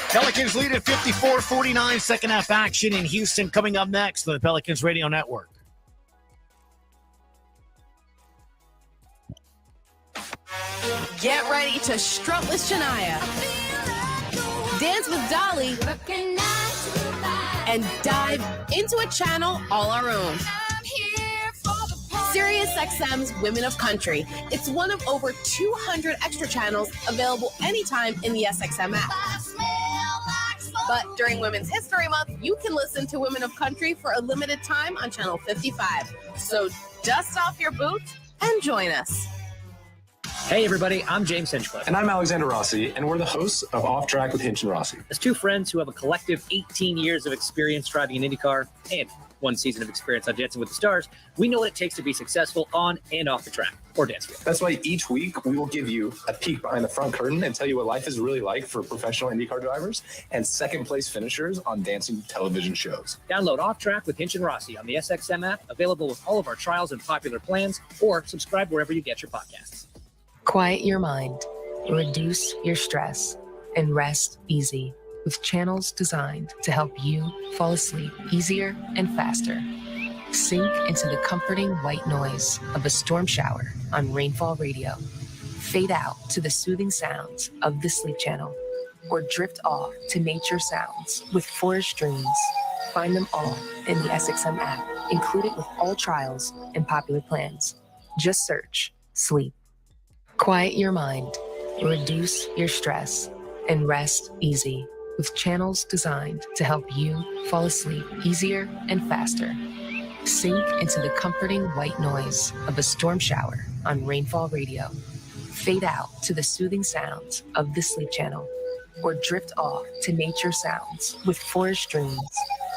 Pelicans lead at 54-49, second half action in Houston coming up next on the Pelicans Radio Network. Get ready to strut with Shania, dance with Dolly, and dive into a channel all our own. SiriusXM's Women of Country. It's one of over 200 extra channels available anytime in the SXM app. But during Women's History Month, you can listen to Women of Country for a limited time on Channel 55. So dust off your boots and join us. Hey everybody, I'm James Hinchcliffe. And I'm Alexander Rossi, and we're the hosts of Off Track with Hinch and Rossi. As two friends who have a collective 18 years of experience driving an IndyCar and 1 season of experience on Dancing with the Stars, we know what it takes to be successful on and off the track or dance field. That's why each week we will give you a peek behind the front curtain and tell you what life is really like for professional IndyCar drivers and second place finishers on dancing television shows. Download Off Track with Hinch and Rossi on the SXM app, available with all of our trials and popular plans, or subscribe wherever you get your podcasts. Quiet your mind, reduce your stress, and rest easy with channels designed to help you fall asleep easier and faster. Sink into the comforting white noise of a storm shower on Rainfall Radio. Fade out to the soothing sounds of the Sleep Channel, or drift off to nature sounds with Forest Dreams. Find them all in the SXM app, included with all trials and popular plans. Just search Sleep. Quiet your mind, reduce your stress, and rest easy with channels designed to help you fall asleep easier and faster. Sink into the comforting white noise of a storm shower on Rainfall Radio. Fade out to the soothing sounds of the Sleep Channel, or drift off to nature sounds with Forest Dreams.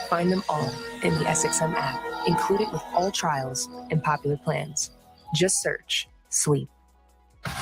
Find them all in the SXM app, included with all trials and popular plans. Just search Sleep.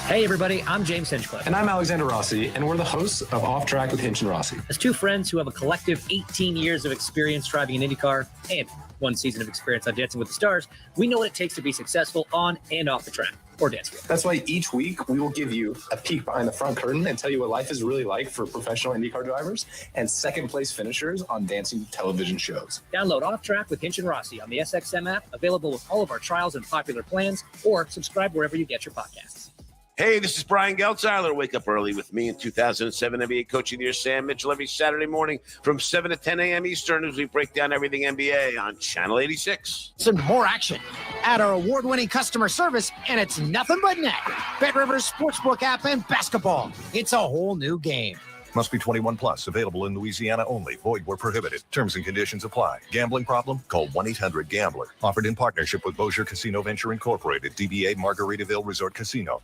Hey everybody, I'm James Hinchcliffe. And I'm Alexander Rossi, and we're the hosts of Off Track with Hinch and Rossi. As two friends who have a collective 18 years of experience driving an IndyCar and 1 season of experience on Dancing with the Stars, we know what it takes to be successful on and off the track or dance field. That's why each week we will give you a peek behind the front curtain and tell you what life is really like for professional IndyCar drivers and second place finishers on dancing television shows. Download Off Track with Hinch and Rossi on the SXM app, available with all of our trials and popular plans, or subscribe wherever you get your podcasts. Hey, this is Brian Geltzeiler. Wake up early with me in 2007 NBA Coach of the Year, Sam Mitchell, every Saturday morning from 7 to 10 a.m. Eastern as we break down everything NBA on Channel 86. Some more action at our award-winning customer service, and it's nothing but net. BetRivers Sportsbook app and basketball. It's a whole new game. Must be 21 plus. Available in Louisiana only. Void where prohibited. Terms and conditions apply. Gambling problem? Call 1-800-GAMBLER. Offered in partnership with Bossier Casino Venture Incorporated. DBA Margaritaville Resort Casino.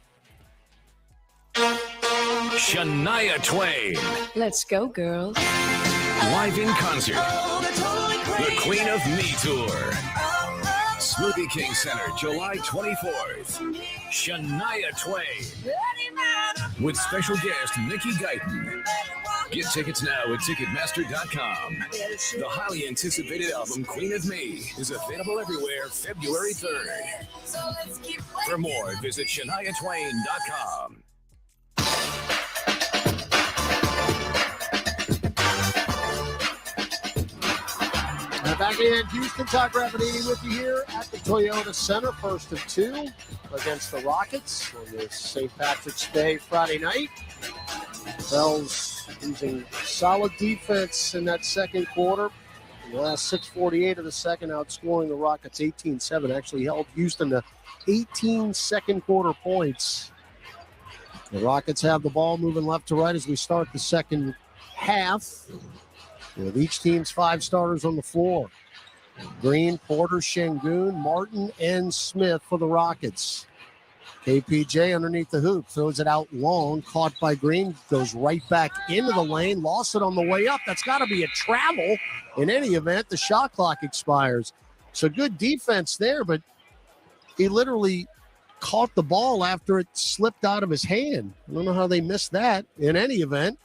Shania Twain. Let's go, girls. Live in concert. The Queen of Me Tour. Smoothie King Center, July 24th. Shania Twain. With special guest Nikki Guyton. Get tickets now at Ticketmaster.com. The highly anticipated album Queen of Me is available everywhere February 3rd. For more, visit ShaniaTwain.com. Back in Houston, Todd Gravitini with you here at the Toyota Center, first of two against the Rockets on this St. Patrick's Day Friday night. Pels using solid defense in that second quarter. In the last 6:48 of the second, outscoring the Rockets 18-7. Actually held Houston to 18 second quarter points. The Rockets have the ball moving left to right as we start the second half, with each team's 5 starters on the floor. Green, Porter, Şengün, Martin, and Smith for the Rockets. KPJ underneath the hoop, throws it out long, caught by Green, goes right back into the lane, lost it on the way up. That's got to be a travel. In any event, the shot clock expires. So good defense there, but he literally caught the ball after it slipped out of his hand. I don't know how they missed that. In any event,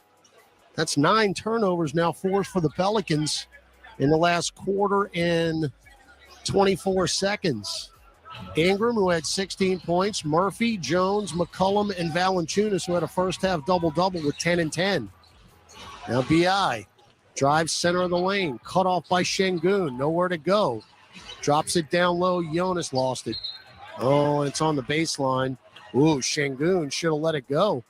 that's 9 turnovers now forced for the Pelicans in the last quarter and 24 seconds. Ingram, who had 16 points, Murphy, Jones, McCollum, and Valanciunas, who had a first-half double-double with 10 and 10. Now B.I. drives center of the lane, cut off by Şengün, nowhere to go. Drops it down low, Jonas lost it. Oh, it's on the baseline. Ooh, Şengün should have let it go.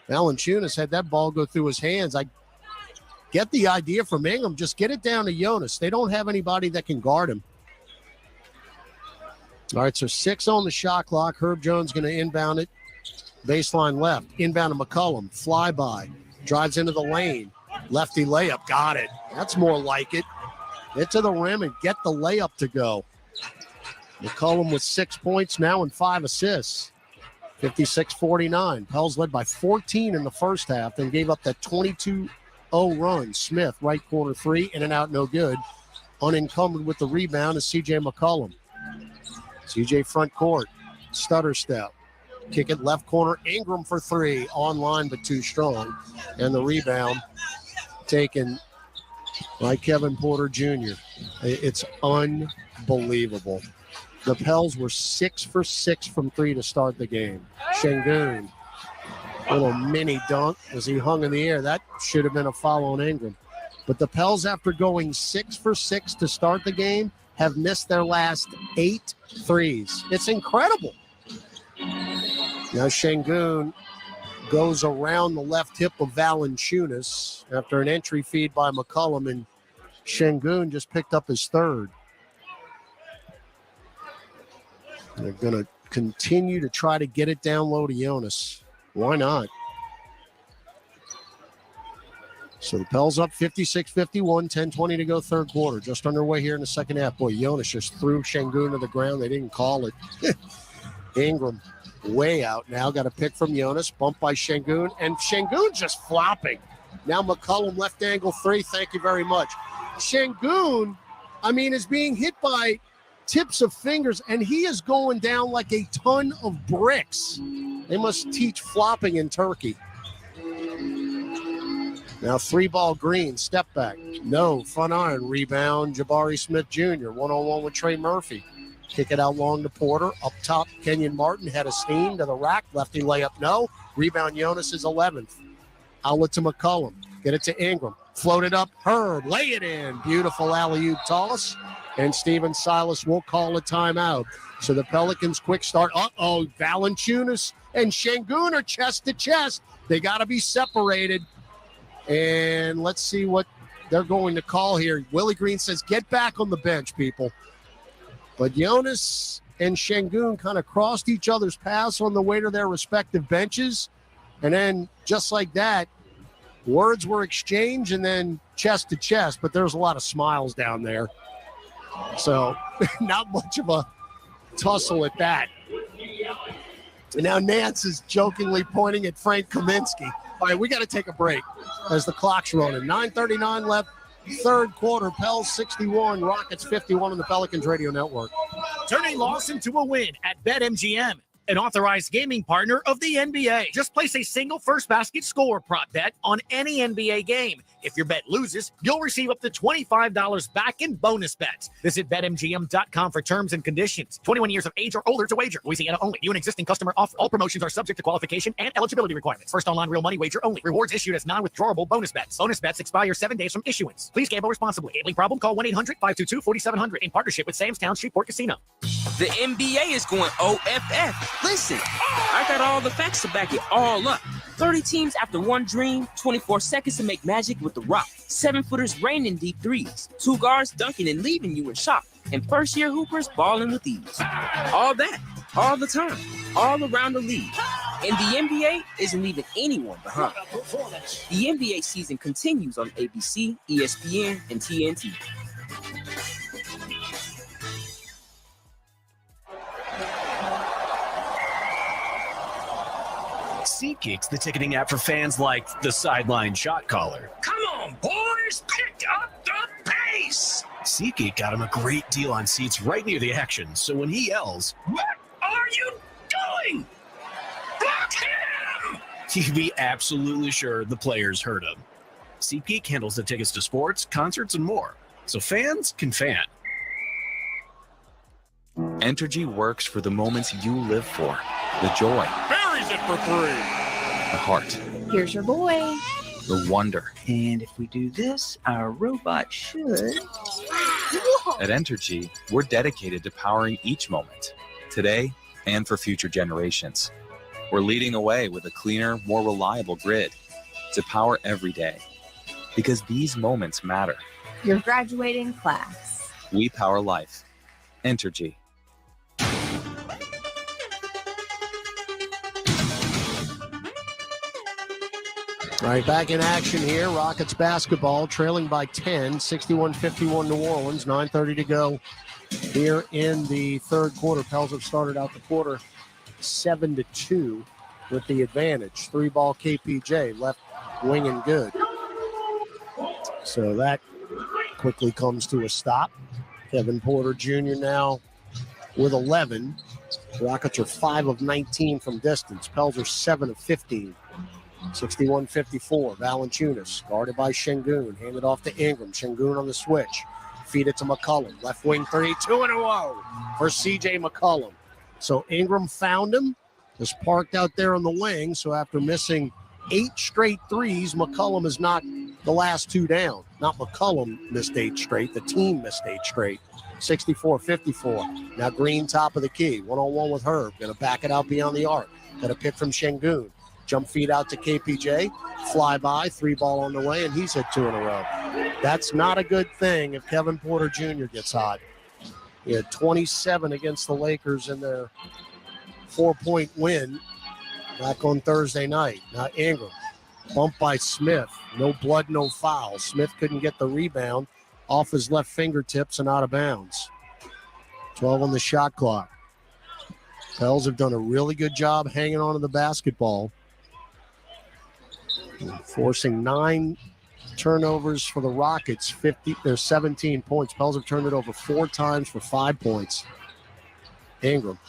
Valanciunas had that ball go through his hands. I get the idea from Ingram, just get it down to Jonas. They don't have anybody that can guard him. All right, so 6 on the shot clock. Herb Jones going to inbound it. Baseline left. Inbound to McCollum. Flyby. Drives into the lane. Lefty layup. Got it. That's more like it. Get to the rim and get the layup to go. McCollum with 6 points now and 5 assists. 56-49. Pels led by 14 in the first half, then gave up that 22-0 run. Smith, right corner 3, in and out, no good. Unencumbered with the rebound is CJ McCollum. CJ front court, stutter step. Kick it left corner, Ingram for 3. Online but too strong. And the rebound taken by Kevin Porter Jr. It's unbelievable. The Pels were 6 for 6 from 3 to start the game. Şengün, little mini dunk as he hung in the air. That should have been a foul on Ingram. But the Pels, after going 6 for 6 to start the game, have missed their last 8 threes. It's incredible. Now Şengün goes around the left hip of Valanciunas after an entry feed by McCollum, and Şengün just picked up his 3rd. They're going to continue to try to get it down low to Jonas. Why not? So the Pels up 56-51, 10-20 to go third quarter. Just underway here in the second half. Boy, Jonas just threw Şengün to the ground. They didn't call it. Ingram way out now. Got a pick from Jonas. Bumped by Şengün. And Şengün just flopping. Now McCollum left angle 3. Thank you very much. Şengün, is being hit by tips of fingers, and he is going down like a ton of bricks. They must teach flopping in Turkey. Now 3-ball Green, step back. No, front iron, rebound, Jabari Smith Jr. One-on-one with Trey Murphy. Kick it out long to Porter. Up top, Kenyon Martin had a steam to the rack. Lefty layup, no. Rebound, Jonas is 11th. Outlet to McCollum. Get it to Ingram. Float it up, Herb. Lay it in. Beautiful alley-oop toss. And Steven Silas will call a timeout. So the Pelicans quick start. Uh-oh, Valanciunas and Şengün are chest to chest. They got to be separated. And let's see what they're going to call here. Willie Green says, get back on the bench, people. But Jonas and Şengün kind of crossed each other's paths on the way to their respective benches. And then just like that, words were exchanged and then chest to chest. But there's a lot of smiles down there. So not much of a tussle at that. And now Nance is jokingly pointing at Frank Kaminsky. All right, we got to take a break as the clock's running. 9:39 left, third quarter. Pels 61, Rockets 51 on the Pelicans Radio Network. Turn a loss into a win at BetMGM. an authorized gaming partner of the NBA. Just place a single first basket score prop bet on any NBA game. If your bet loses, you'll receive up to $25 back in bonus bets. Visit BetMGM.com for terms and conditions. 21 years of age or older to wager. Louisiana only. New and existing customer offer. All promotions are subject to qualification and eligibility requirements. First online real money wager only. Rewards issued as non-withdrawable bonus bets. Bonus bets expire 7 days from issuance. Please gamble responsibly. Gambling problem? Call 1-800-522-4700 in partnership with Sam's Town Shreveport Casino. The NBA is going OFF. Listen, I got all the facts to back it all up. 30 teams after one dream, 24 seconds to make magic with The Rock. 7-footers raining deep threes, 2 guards dunking and leaving you in shock, and first-year hoopers balling with ease. All that, all the time, all around the league. And the NBA isn't leaving anyone behind. The NBA season continues on ABC, ESPN, and TNT. SeatGeek's the ticketing app for fans like the sideline shot caller. Come on, boys, pick up the pace! SeatGeek got him a great deal on seats right near the action, so when he yells, "What are you doing? Block him!" you can be absolutely sure the players heard him. SeatGeek handles the tickets to sports, concerts, and more, so fans can fan. Entergy works for the moments you live for. The joy. Buries it for free. The heart. Here's your boy. The wonder. And if we do this, our robot should. At Entergy, we're dedicated to powering each moment, today and for future generations. We're leading the way with a cleaner, more reliable grid to power every day. Because these moments matter. Your graduating class. We power life. Entergy. All right, back in action here. Rockets basketball trailing by 10, 61-51 New Orleans, 9:30 to go here in the third quarter. Pels have started out the quarter 7-2 with the advantage. 3-ball KPJ, left wing and good. So that quickly comes to a stop. Kevin Porter Jr. now with 11. Rockets are 5 of 19 from distance. Pels are 7 of 15. 61-54, Valanciunas, guarded by Şengün, handed off to Ingram. Şengün on the switch, feed it to McCollum. Left wing 3, 2 in a row for CJ McCollum. So Ingram found him, is parked out there on the wing. So after missing 8 straight threes, McCollum is not the last 2 down. Not McCollum missed 8 straight, the team missed 8 straight. 64-54. Now Green top of the key, one-on-one with Herb. Going to back it out beyond the arc. Got a pick from Şengün. Jump feed out to KPJ, fly by, 3-ball on the way, and he's hit 2 in a row. That's not a good thing if Kevin Porter Jr. gets hot. He had 27 against the Lakers in their 4-point win back on Thursday night. Now Ingram, bumped by Smith. No blood, no foul. Smith couldn't get the rebound off his left fingertips and out of bounds. 12 on the shot clock. Pels have done a really good job hanging on to the basketball. Forcing 9 turnovers for the Rockets. 17 points. Pels have turned it over 4 times for 5 points. Ingram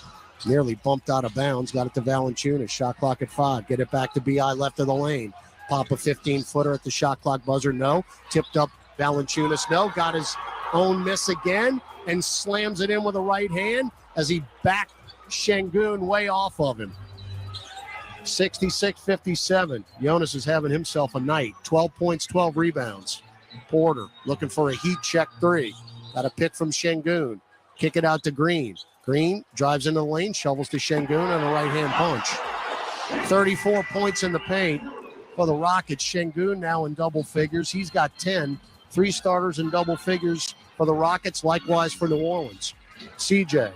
nearly bumped out of bounds. Got it to Valanciunas. Shot clock at 5. Get it back to B.I. left of the lane. Pop a 15-footer at the shot clock buzzer. No. Tipped up Valanciunas. No. Got his own miss again and slams it in with a right hand as he backed Şengün way off of him. 66-57. Jonas is having himself a night. 12 points, 12 rebounds. Porter looking for a heat check 3. Got a pick from Şengün. Kick it out to Green. Green drives into the lane, shovels to Şengün and a right-hand punch. 34 points in the paint for the Rockets. Şengün now in double figures. He's got 10. 3 starters in double figures for the Rockets, likewise for New Orleans. CJ.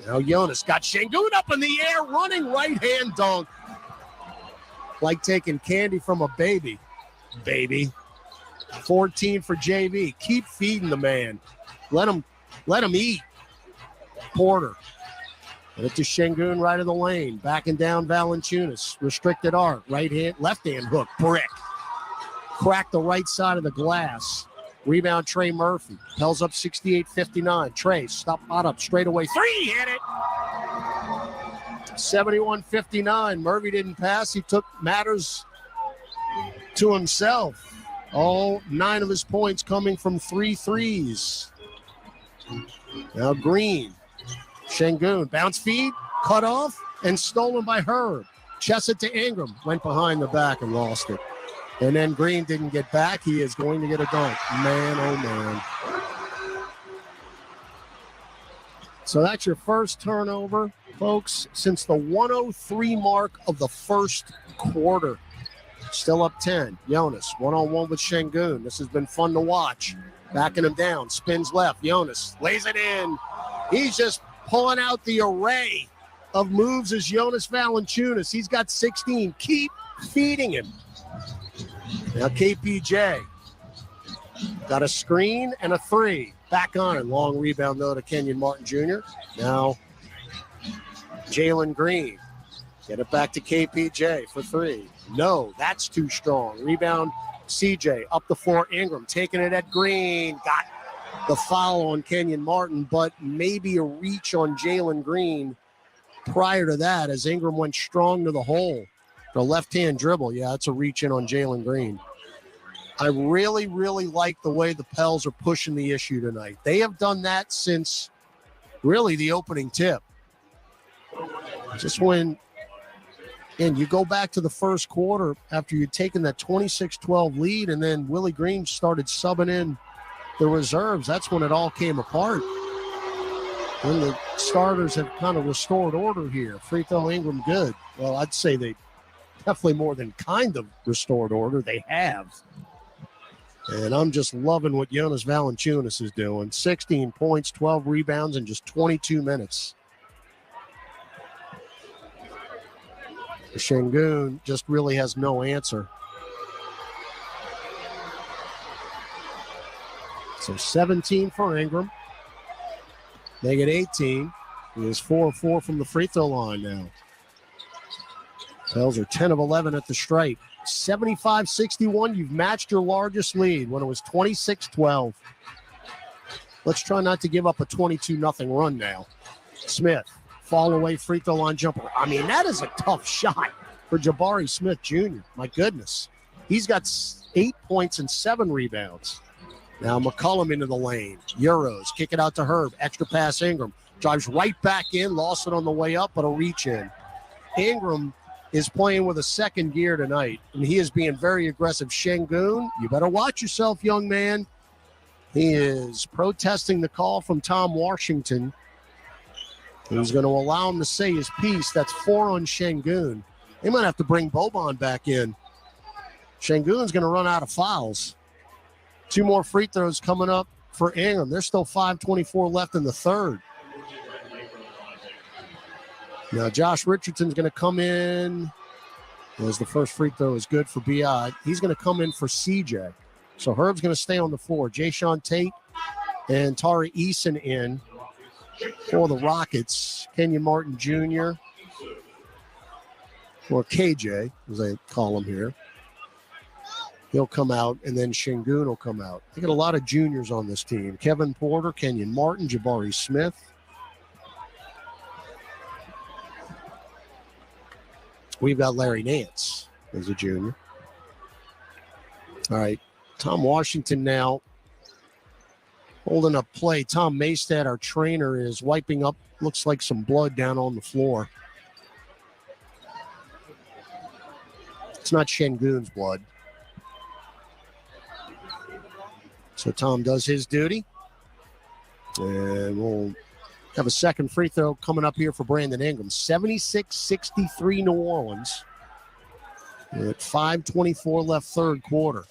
Now Jonas got Şengün up in the air, running right-hand dunk. Like taking candy from a baby. 14 for JV. Keep feeding the man. Let him eat. Porter. Get it to Şengün right of the lane. Backing down Valanciunas. Restricted arc. Left-hand hook. Brick. Cracked the right side of the glass. Rebound, Trey Murphy. Pels up 68-59. Trey, stop, out up, straight away. 3, hit it! 71-59. Murphy didn't pass. He took matters to himself. All 9 of his points coming from 3 threes. Now Green. Şengün. Bounce feed. Cut off. And stolen by Herb. Chest it to Ingram. Went behind the back and lost it. And then Green didn't get back. He is going to get a dunk. Man, oh, man. So that's your first turnover, folks, since the 103 mark of the first quarter. Still up 10. Jonas, one-on-one with Şengün. This has been fun to watch. Backing him down. Spins left. Jonas lays it in. He's just pulling out the array of moves as Jonas Valanciunas. He's got 16. Keep feeding him. Now KPJ got a screen and a 3. Back on it. Long rebound, though, to Kenyon Martin Jr. Now Jalen Green. Get it back to KPJ for 3. No, that's too strong. Rebound, CJ. Up the floor, Ingram. Taking it at Green. Got the foul on Kenyon Martin, but maybe a reach on Jalen Green prior to that as Ingram went strong to the hole. The left-hand dribble. Yeah, it's a reach in on Jalen Green. I really, really like the way the Pels are pushing the issue tonight. They have done that since really the opening tip. Just when, and you go back to the first quarter after you'd taken that 26-12 lead and then Willie Green started subbing in the reserves. That's when it all came apart. When the starters have kind of restored order here. Free throw Ingram good. Well, I'd say they definitely more than kind of restored order. They have. And I'm just loving what Jonas Valanciunas is doing. 16 points, 12 rebounds in just 22 minutes. Şengün just really has no answer. So 17 for Ingram. They get 18. He is 4 of 4 from the free throw line now. Pels are 10 of 11 at the stripe. 75-61. You've matched your largest lead when it was 26-12. Let's try not to give up a 22-0 run now. Smith, fall away free throw line jumper. I mean, that is a tough shot for Jabari Smith Jr. My goodness. He's got 8 points and 7 rebounds. Now McCollum into the lane. Euros, kick it out to Herb. Extra pass Ingram. Drives right back in. Lost it on the way up, but a reach in. Ingram is playing with a second gear tonight, and he is being very aggressive. Şengün, you better watch yourself, young man. He is protesting the call from Tom Washington. He's going to allow him to say his piece. That's 4 on Şengün. They might have to bring Boban back in. Şengün's going to run out of fouls. 2 more free throws coming up for Ingram. There's still 5:24 left in the third. Now, Josh Richardson's going to come in as the first free throw is good for B.I. He's going to come in for CJ. So Herb's going to stay on the floor. Jayshawn Tate and Tari Eason in for the Rockets. Kenyon Martin Jr. or KJ, as they call him here. He'll come out, and then Şengün will come out. They got a lot of juniors on this team. Kevin Porter, Kenyon Martin, Jabari Smith. We've got Larry Nance as a junior. All right, Tom Washington now holding up play. Tom Maystad, our trainer, is wiping up, looks like some blood down on the floor. It's not Şengün's blood. So Tom does his duty. And we'll have a second free throw coming up here for Brandon Ingram. 76-63 New Orleans. At 5:24 left third quarter.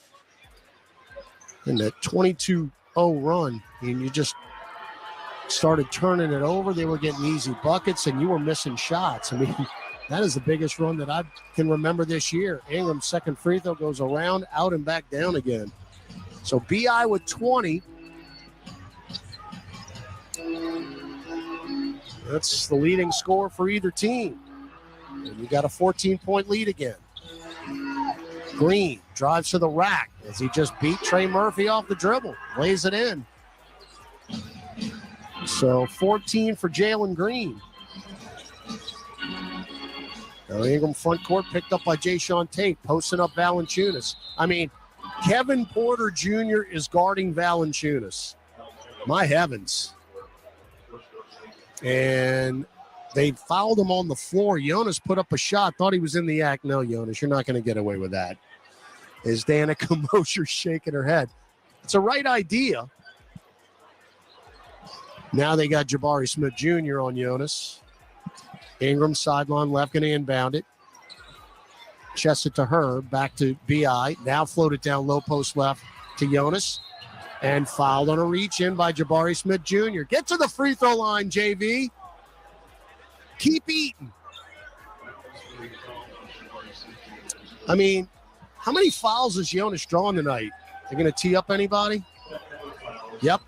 In that 22-0 run, and you just started turning it over. They were getting easy buckets, and you were missing shots. I mean, that is the biggest run that I can remember this year. Ingram's second free throw goes around, out, and back down again. So B.I. with 20. That's the leading scorer for either team. And you got a 14-point lead again. Green drives to the rack as he just beat Trey Murphy off the dribble. Lays it in. So 14 for Jalen Green. Now Ingram front court picked up by Jayshawn Tate, posting up Valanciunas. I mean, Kevin Porter Jr. is guarding Valanciunas. My heavens. And they fouled him on the floor. Jonas put up a shot, thought he was in the act. No, Jonas, you're not going to get away with that. Is Danica Mosher shaking her head? It's a right idea. Now they got Jabari Smith Jr. on Jonas. Ingram sideline left, going to inbound it. Chest it to her, back to B.I. Now floated down low post left to Jonas. And fouled on a reach in by Jabari Smith Jr. Get to the free throw line, JV. Keep eating. I mean, how many fouls is Jonas drawing tonight? They're going to tee up anybody? Yep.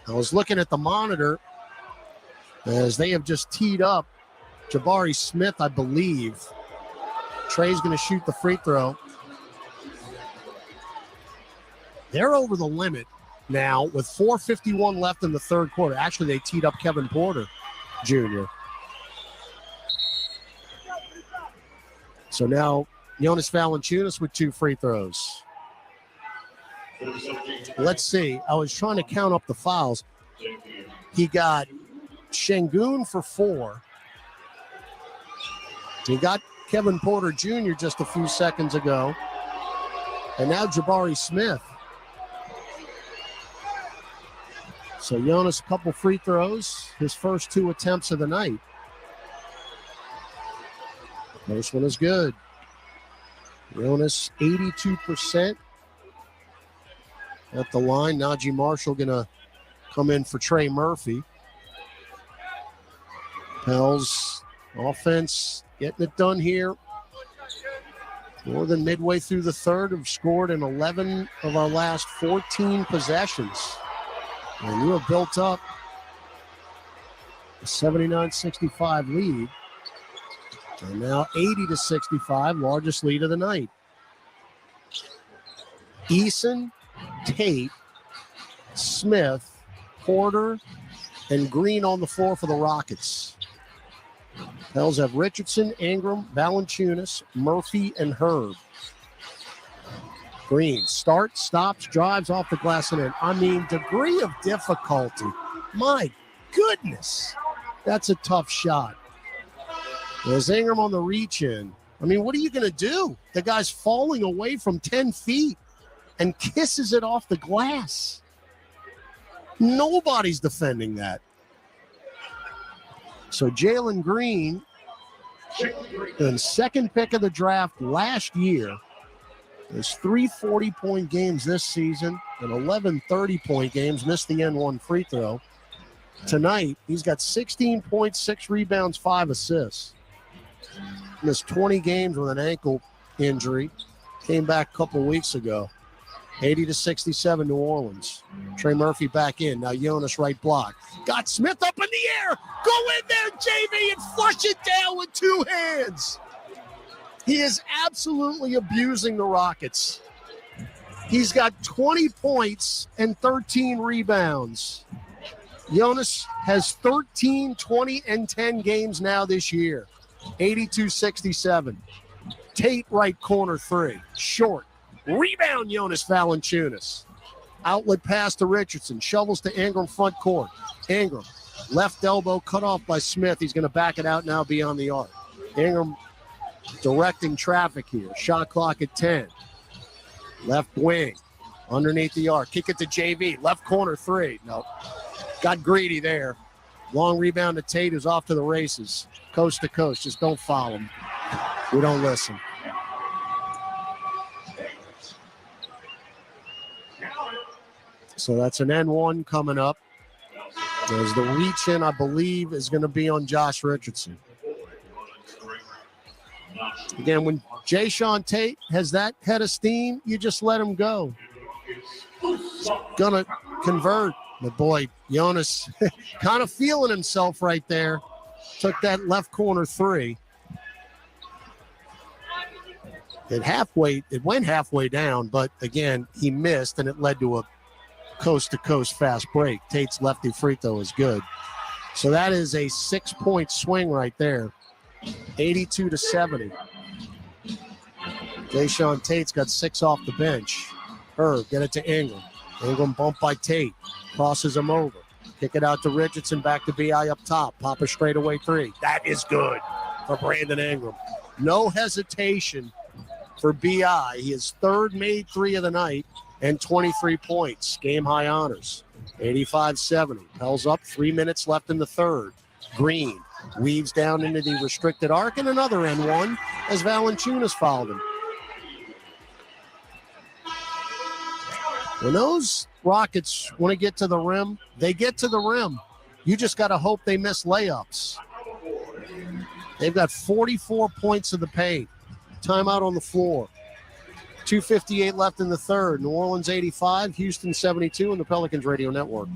I was looking at the monitor as they have just teed up Jabari Smith, I believe. Trey's going to shoot the free throw. They're over the limit now with 4:51 left in the third quarter. Actually, they teed up Kevin Porter Jr. So now Jonas Valanciunas with 2 free throws. Let's see. I was trying to count up the fouls. He got Şengün for 4. He got Kevin Porter Jr. just a few seconds ago. And now Jabari Smith. So Jonas, a couple free throws. His first 2 attempts of the night. First one is good. Jonas, 82% at the line. Najee Marshall going to come in for Trey Murphy. Pels offense getting it done here. More than midway through the third, have scored in 11 of our last 14 possessions. And you have built up a 79-65 lead. And now 80-65, largest lead of the night. Eason, Tate, Smith, Porter, and Green on the floor for the Rockets. Pels have Richardson, Ingram, Valanciunas, Murphy, and Herb. Green starts, stops, drives off the glass and in. I mean, degree of difficulty. My goodness. That's a tough shot. There's Ingram on the reach in. I mean, what are you going to do? The guy's falling away from 10 feet and kisses it off the glass. Nobody's defending that. So Jalen Green, the second pick of the draft last year, has 3 40-point games this season and 11 30-point games, missed the N1 free throw. Tonight, he's got 16 points, 6 rebounds, 5 assists. Missed 20 games with an ankle injury. Came back a couple weeks ago. 80-67 New Orleans. Trey Murphy back in. Now Jonas right block. Got Smith up in the air. Go in there, JV, and flush it down with 2 hands. He is absolutely abusing the Rockets. He's got 20 points and 13 rebounds. Jonas has 13, 20, and 10 games now this year. 82-67. Tate right corner 3. Short. Rebound Jonas Valanciunas. Outlet pass to Richardson. Shovels to Ingram front court. Ingram. Left elbow cut off by Smith. He's going to back it out now beyond the arc. Ingram directing traffic here. Shot clock at 10. Left wing. Underneath the arc. Kick it to JV. Left corner 3. No. Got greedy there. Long rebound to Tate, who's off to the races. Coast to coast. Just don't foul him. We don't listen. So that's an N1 coming up. There's the reach in, I believe, is going to be on Josh Richardson. Again, when Jayshawn Tate has that head of steam, you just let him go. He's going to convert. But boy, Jonas kind of feeling himself right there. Took that left corner 3. It went halfway down, but again, he missed, and it led to a coast-to-coast fast break. Tate's lefty free throw is good. So that is a 6-point swing right there 82-70. Jayshawn Tate's got 6 off the bench. Herb, get it to Ingram. Ingram bumped by Tate. Crosses him over. Kick it out to Richardson, back to B.I. up top. Pop a straightaway 3. That is good for Brandon Ingram. No hesitation for B.I. His third made 3 of the night and 23 points. Game high honors. 85-70. Pels up, 3 minutes left in the third. Green weaves down into the restricted arc and another N1 as Valanciunas fouled him. When those Rockets want to get to the rim, they get to the rim. You just got to hope they miss layups. They've got 44 points of the paint. Timeout on the floor. 2:58 left in the third. New Orleans 85, Houston 72 on the Pelicans Radio Network.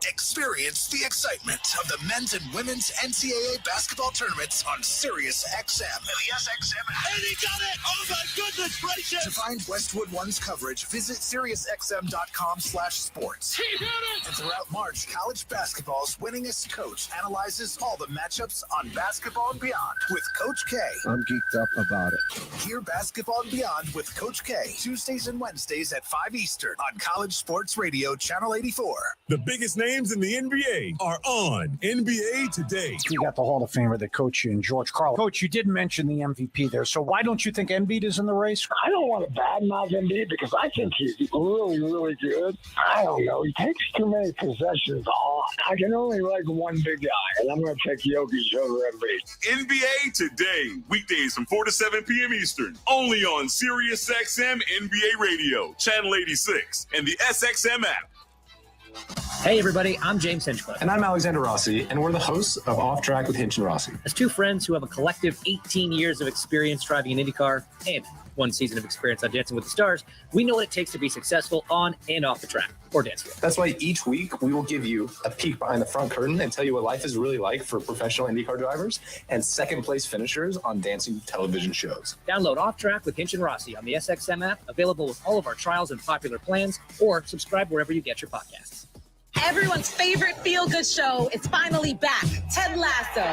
Experience the excitement of the men's and women's NCAA basketball tournaments on SiriusXM. The SXM app. And he got it! Oh my goodness gracious! To find Westwood One's coverage, visit SiriusXM.com/sports. He hit it! And throughout March, college basketball's winningest coach analyzes all the matchups on Basketball and Beyond with Coach K. I'm geeked up about it. Hear Basketball and Beyond with Coach K, Tuesdays and Wednesdays at 5 Eastern on College Sports Radio, Channel 84. The biggest names in the NBA are on NBA Today. You got the Hall of Famer that coached you in George Karl. Coach, you did mention the MVP there, so why don't you think Embiid is in the race? I don't want to badmouth Embiid because I think he's really, really good. I don't know. He takes too many possessions off. I can only like one big guy, and I'm going to take Jokic over Embiid. NBA Today, weekdays from 4 to 7 p.m. Eastern, only on SiriusXM NBA Radio, Channel 86, and the SXM app. Hey, everybody, I'm James Hinchcliffe. And I'm Alexander Rossi, and we're the hosts of Off Track with Hinch and Rossi. As two friends who have a collective 18 years of experience driving an IndyCar and 1 season of experience on Dancing with the Stars, we know what it takes to be successful on and off the track, or dance field. That's why each week we will give you a peek behind the front curtain and tell you what life is really like for professional IndyCar drivers and second-place finishers on dancing television shows. Download Off Track with Hinch and Rossi on the SXM app, available with all of our trials and popular plans, or subscribe wherever you get your podcasts. Everyone's favorite feel-good show is finally back, Ted Lasso.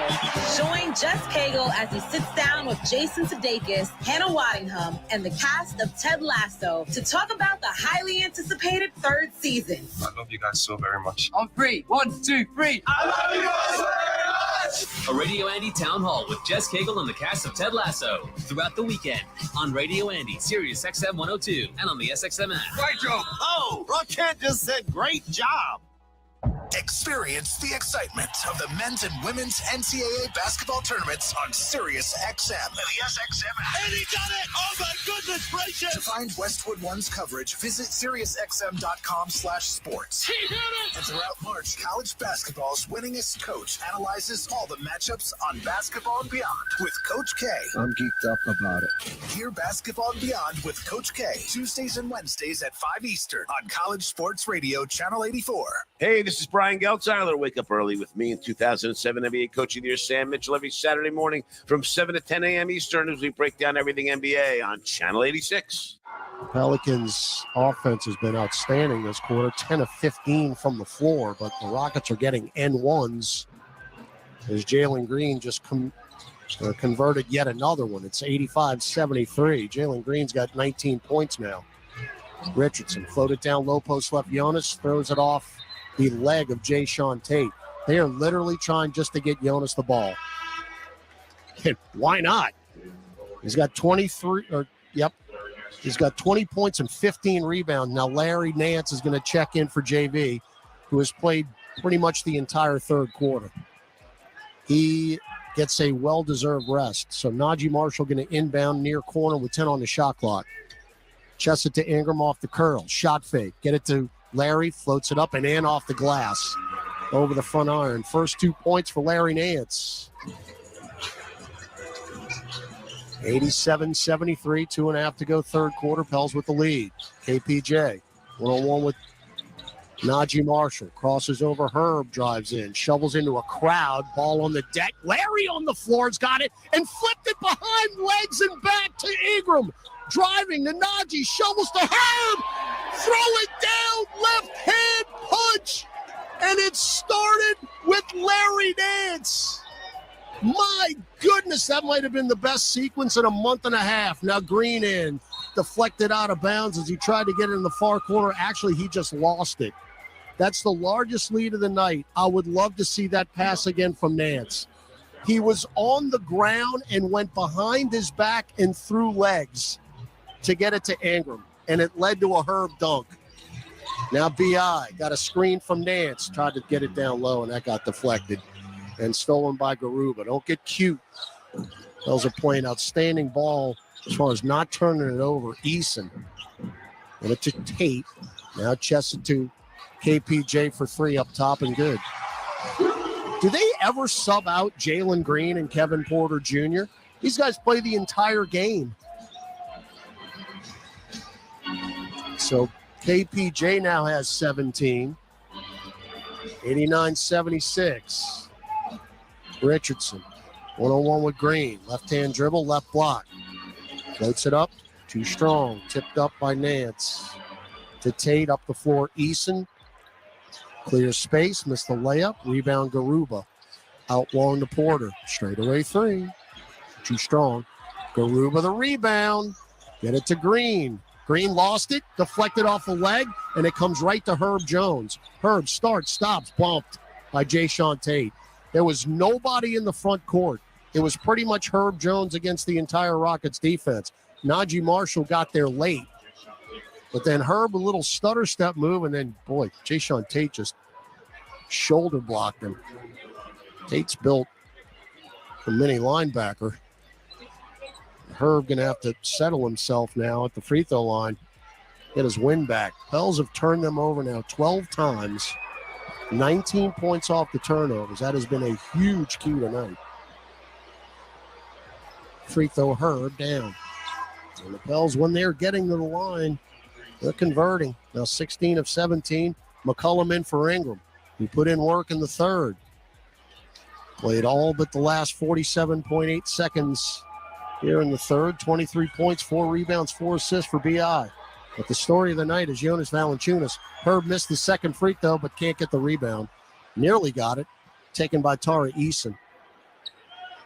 Join Jess Cagle as he sits down with Jason Sudeikis, Hannah Waddingham, and the cast of Ted Lasso to talk about the highly anticipated 3rd season. I love you guys so very much. On 3, 1, 2, 3. I love you guys very much! A Radio Andy Town Hall with Jess Cagle and the cast of Ted Lasso throughout the weekend on Radio Andy, SiriusXM 102, and on the SXM app. Right, Joe. Oh, Rocket just said great job. Experience the excitement of the men's and women's NCAA basketball tournaments on SiriusXM. The SXM app. And he got it! Oh my goodness gracious! To find Westwood One's coverage, visit SiriusXM.com/sports. He hit it! And throughout March, college basketball's winningest coach analyzes all the matchups on Basketball and Beyond with Coach K. I'm geeked up about it. Hear Basketball and Beyond with Coach K, Tuesdays and Wednesdays at 5 Eastern on College Sports Radio, Channel 84. Hey, this is Brian Geltzeiler. Wake up early with me in 2007 NBA Coach of the Year, Sam Mitchell, every Saturday morning from 7 to 10 a.m. Eastern as we break down everything NBA on Channel 86. Pelicans' offense has been outstanding this quarter, 10 of 15 from the floor, but the Rockets are getting N1s as Jalen Green just converted yet another one. It's 85-73. Jalen Green's got 19 points now. Richardson floated down low post left. Jonas throws it off the leg of Jayshawn Tate. They are literally trying just to get Jonas the ball. And why not? He's got 20 points and 15 rebounds. Now Larry Nance is going to check in for JV, who has played pretty much the entire third quarter. He gets a well-deserved rest. So Najee Marshall going to inbound near corner with 10 on the shot clock. Chest it to Ingram off the curl. Shot fake. Get it to Larry. Floats it up and in off the glass. Over the front iron. First 2 points for Larry Nance. 87-73. 2.5 to go third quarter. Pels with the lead. KPJ. 1-on-1 with Najee Marshall. Crosses over Herb. Drives in. Shovels into a crowd. Ball on the deck. Larry on the floor has got it. And flipped it behind legs and back to Ingram. Driving to Najee, shovels to Herb, throw it down, left hand punch, and it started with Larry Nance. My goodness, that might have been the best sequence in a month and a half. Now Green in, deflected out of bounds as he tried to get it in the far corner. Actually, he just lost it. That's the largest lead of the night. I would love to see that pass again from Nance. He was on the ground and went behind his back and threw legs to get it to Ingram, and it led to a Herb dunk. Now B.I. got a screen from Nance, tried to get it down low, and that got deflected and stolen by Garuba. Don't get cute. Those are playing outstanding ball as far as not turning it over. Eason. And it to Tate. Now Chesed to KPJ for three up top and good. Do they ever sub out Jalen Green and Kevin Porter Jr.? These guys play the entire game. So KPJ now has 17. 89-76. Richardson, one-on-one with Green. Left-hand dribble, left block. Floats it up, too strong. Tipped up by Nance. To Tate, up the floor, Eason. Clear space, missed the layup. Rebound, Garuba. Out long to Porter. Straightaway three. Too strong. Garuba the rebound. Get it to Green. Green lost it, deflected off a leg, and it comes right to Herb Jones. Herb starts, stops, bumped by Jayshawn Tate. There was nobody in the front court. It was pretty much Herb Jones against the entire Rockets defense. Najee Marshall got there late. But then Herb, a little stutter step move, and then, boy, Jayshawn Tate just shoulder blocked him. Tate's built a mini linebacker. Herb going to have to settle himself now at the free throw line. Get his win back. Pels have turned them over now 12 times. 19 points off the turnovers. That has been a huge key tonight. Free throw Herb down. And the Pels, when they're getting to the line, they're converting. Now 16 of 17. McCollum in for Ingram. He put in work in the third. Played all but the last 47.8 seconds here in the third. 23 points, 4 rebounds, 4 assists for B.I. But the story of the night is Jonas Valanciunas. Herb missed the second free throw, but can't get the rebound. Nearly got it. Taken by Tari Eason.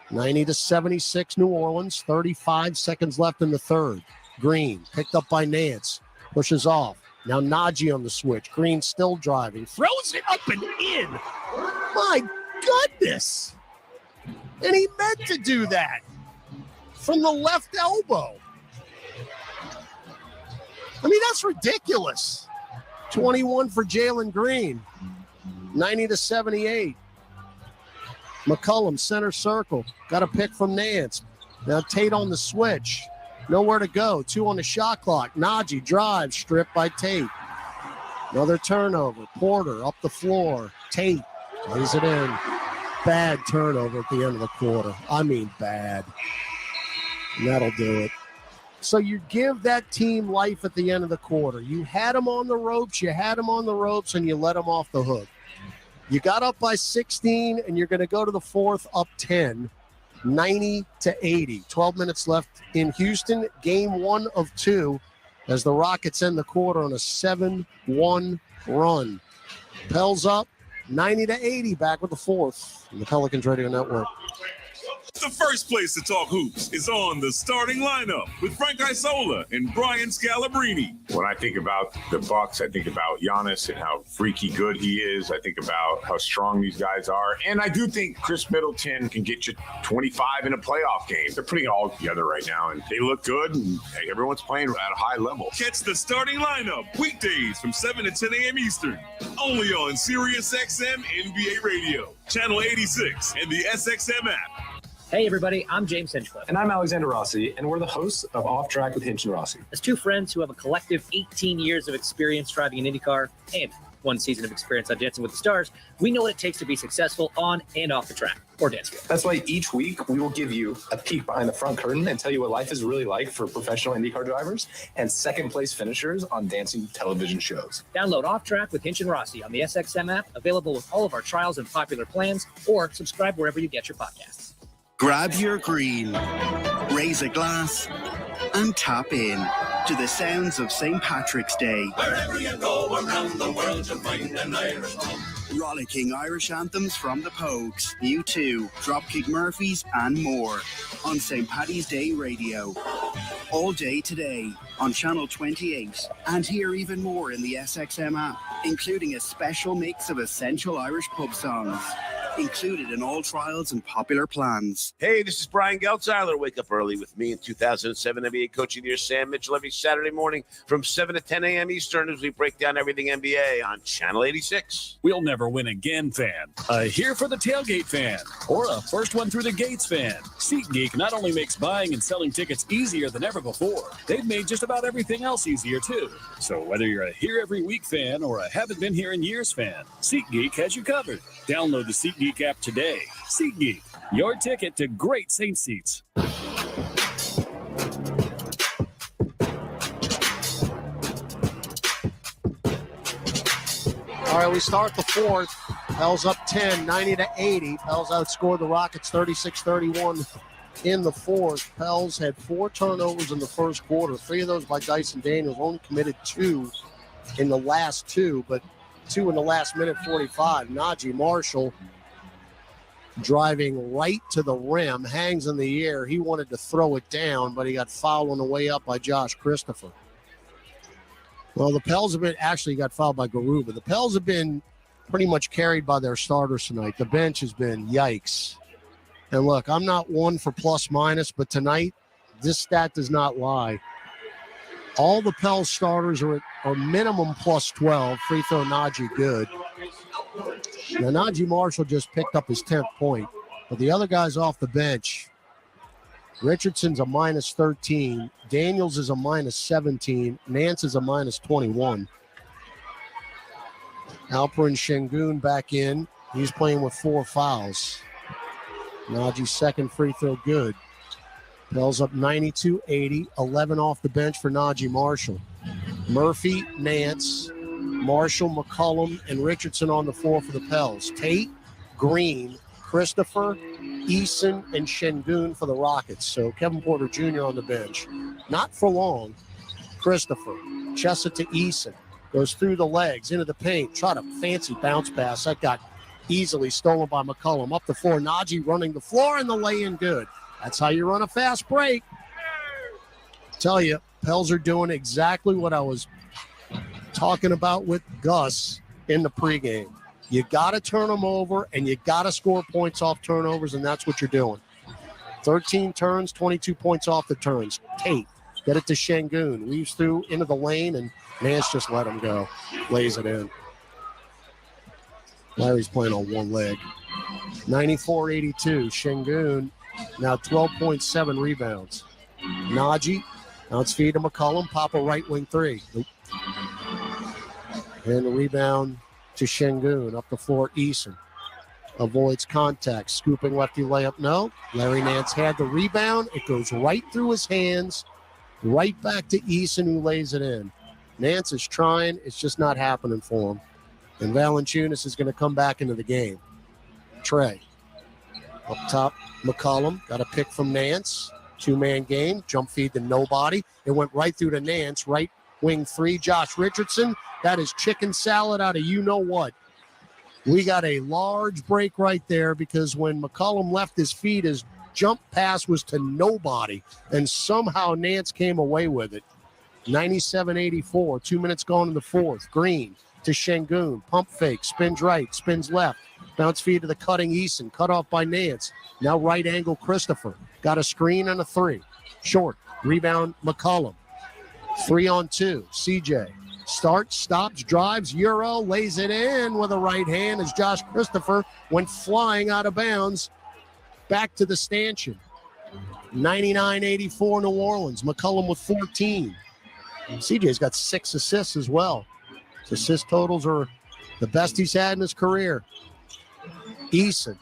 90-76 New Orleans. 35 seconds left in the third. Green picked up by Nance. Pushes off. Now Najee on the switch. Green still driving. Throws it up and in. My goodness. And he meant to do that. From the left elbow. I mean, that's ridiculous. 21 for Jalen Green. 90-78. McCollum, center circle. Got a pick from Nance. Now Tate on the switch. Nowhere to go. 2 on the shot clock. Najee drives, stripped by Tate. Another turnover. Porter up the floor. Tate lays it in. Bad turnover at the end of the quarter. I mean, bad. And that'll do it. So you give that team life at the end of the quarter. You had them on the ropes, and you let them off the hook. You got up by 16, and you're going to go to the fourth up 10, 90-80. 12 minutes left in Houston. Game 1 of 2 as the Rockets end the quarter on a 7-1 run. Pels up 90-80, back with the fourth in the Pelicans Radio Network. The first place to talk hoops is on the starting lineup with Frank Isola and Brian Scalabrine. When I think about the Bucks, I think about Giannis and how freaky good he is. I think about how strong these guys are. And I do think Chris Middleton can get you 25 in a playoff game. They're putting it all together right now, and they look good, and everyone's playing at a high level. Catch the starting lineup weekdays from 7 to 10 a.m. Eastern, only on SiriusXM NBA Radio, Channel 86, and the SXM app. Hey, everybody, I'm James Hinchcliffe. And I'm Alexander Rossi, and we're the hosts of Off Track with Hinch and Rossi. As two friends who have a collective 18 years of experience driving an IndyCar and 1 season of experience on Dancing with the Stars, we know what it takes to be successful on and off the track or dance floor. That's why each week we will give you a peek behind the front curtain and tell you what life is really like for professional IndyCar drivers and second-place finishers on dancing television shows. Download Off Track with Hinch and Rossi on the SXM app, available with all of our trials and popular plans, or subscribe wherever you get your podcasts. Grab your green, raise a glass, and tap in to the sounds of St. Patrick's Day. Wherever you go around the world, you'll find an Irish pub. Rollicking Irish anthems from the Pogues, U2, Dropkick Murphys, and more on St. Paddy's Day Radio. All day today on Channel 28, and hear even more in the SXM app, including a special mix of essential Irish pub songs, included in all trials and popular plans. Hey, this is Brian Geltzeiler. Wake up early with me in 2007 NBA Coach of the Year, Sam Mitchell, every Saturday morning from 7 to 10 a.m. Eastern as we break down everything NBA on Channel 86. We'll never win again fan, a here for the tailgate fan, or a first one through the gates fan. SeatGeek not only makes buying and selling tickets easier than ever before, they've made just about everything else easier too. So whether you're a here every week fan or a haven't been here in years fan, SeatGeek has you covered. Download the SeatGeek app today. SeatGeek, your ticket to great Saint seats. All right, we start the fourth. Pels up 10, 90-80. Pels outscored the Rockets 36-31 in the fourth. Pels had 4 turnovers in the first quarter. 3 of those by Dyson Daniels. Only committed 2 in the last 2, but 2 in the last minute 45. Najee Marshall driving right to the rim, hangs in the air. He wanted to throw it down, but he got fouled on the way up by Josh Christopher. Well, the Pels have been actually got fouled by Garuba. The Pels have been pretty much carried by their starters tonight. The bench has been yikes. And look, I'm not one for plus minus, but tonight this stat does not lie. All the Pels starters are minimum plus 12. Free throw Najee good. Now, Najee Marshall just picked up his 10th point, but the other guys off the bench, Richardson's a minus 13, Daniels is a minus 17, Nance is a minus 21. Alperen Şengün back in. He's playing with 4 fouls. Najee's second free throw good. Pels up 92-80, 11 off the bench for Najee Marshall. Murphy, Nance, Marshall, McCollum, and Richardson on the floor for the Pels. Tate, Green, Christopher, Eason, and Şengün for the Rockets. So Kevin Porter Jr. on the bench. Not for long. Christopher, chest it to Eason. Goes through the legs, into the paint. Try a fancy bounce pass. That got easily stolen by McCollum. Up the floor, Najee running the floor, and the lay-in good. That's how you run a fast break. Tell you, Pels are doing exactly what I was talking about with Gus in the pregame. You got to turn them over, and you got to score points off turnovers, and that's what you're doing. 13 turns, 22 points off the turns. Tate, get it to Şengün. Weaves through into the lane, and Nance just let him go. Lays it in. Larry's playing on one leg. 94-82. Şengün, now 12.7 rebounds. Najee, bounce feed to McCollum. Pop a right wing 3. Nope. And the rebound to Şengün. Up the floor, Eason. Avoids contact. Scooping lefty layup, no. Larry Nance had the rebound. It goes right through his hands. Right back to Eason, who lays it in. Nance is trying. It's just not happening for him. And Valanciunas is going to come back into the game. Trey. Up top, McCollum. Got a pick from Nance. 2-man game. Jump feed to nobody. It went right through to Nance. Right wing 3. Josh Richardson. That is chicken salad out of you-know-what. We got a large break right there because when McCollum left his feet, his jump pass was to nobody. And somehow Nance came away with it. 97-84. 2 minutes gone in the fourth. Green to Şengün. Pump fake. Spins right. Spins left. Bounce feed to the cutting Eason. Cut off by Nance. Now right angle Christopher. Got a screen and a 3. Short. Rebound McCollum. 3-on-2. CJ. Starts, stops, drives. Euro. Lays it in with a right hand as Josh Christopher went flying out of bounds. Back to the stanchion. 99-84 New Orleans. McCollum with 14. CJ's got 6 assists as well. His assist totals are the best he's had in his career. Eason.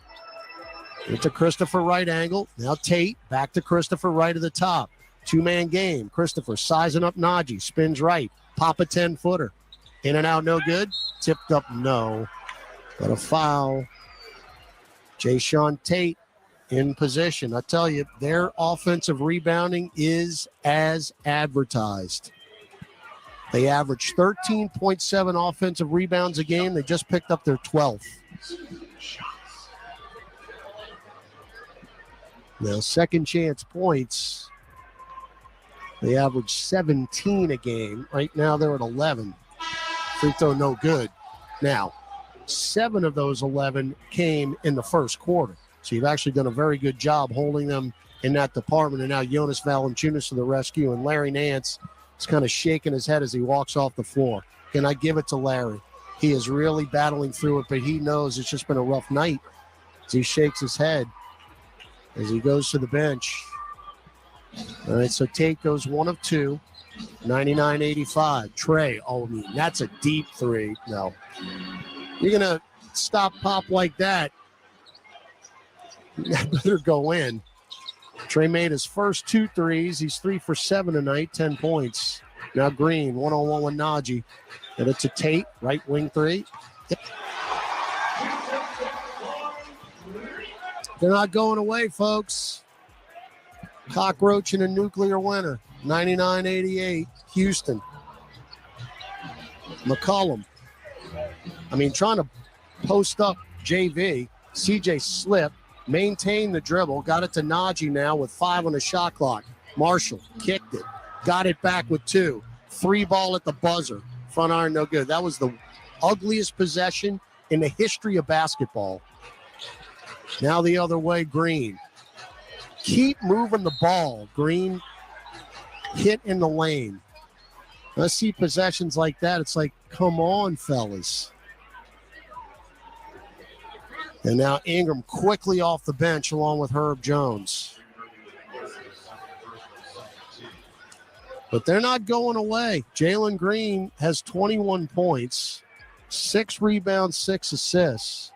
Into Christopher right angle. Now Tate. Back to Christopher right at the top. 2-man game. Christopher sizing up Najee. Spins right. Pop a 10-footer. In and out, no good. Tipped up, no. Got a foul. Jayshawn Tate in position. I tell you, their offensive rebounding is as advertised. They average 13.7 offensive rebounds a game. They just picked up their 12th. Now, second chance points, they average 17 a game. Right now, they're at 11. Free throw, no good. Now, 7 of those 11 came in the first quarter. So you've actually done a very good job holding them in that department. And now Jonas Valanciunas to the rescue, and Larry Nance is kind of shaking his head as he walks off the floor. Can I give it to Larry? He is really battling through it, but he knows it's just been a rough night as he shakes his head as he goes to the bench. All right, so Tate goes 1 of 2, 99-85. Trey, that's a deep three. No. You're going to stop pop like that. That better go in. Trey made his first 2 threes. He's 3 for 7 tonight, 10 points. Now Green, 1-on-1 with Najee. And it's a Tate, right wing 3. Yep. They're not going away, folks. Cockroach in a nuclear winter, 99-88, Houston. McCollum. Trying to post up JV. CJ slipped, maintained the dribble, got it to Najee now with 5 on the shot clock. Marshall kicked it, got it back with 2. 3 ball at the buzzer. Front iron, no good. That was the ugliest possession in the history of basketball. Now the other way, Green. Keep moving the ball. Green hit in the lane. I see possessions like that. It's like, come on, fellas. And now Ingram quickly off the bench along with Herb Jones. But they're not going away. Jalen Green has 21 points, 6 rebounds, 6 assists.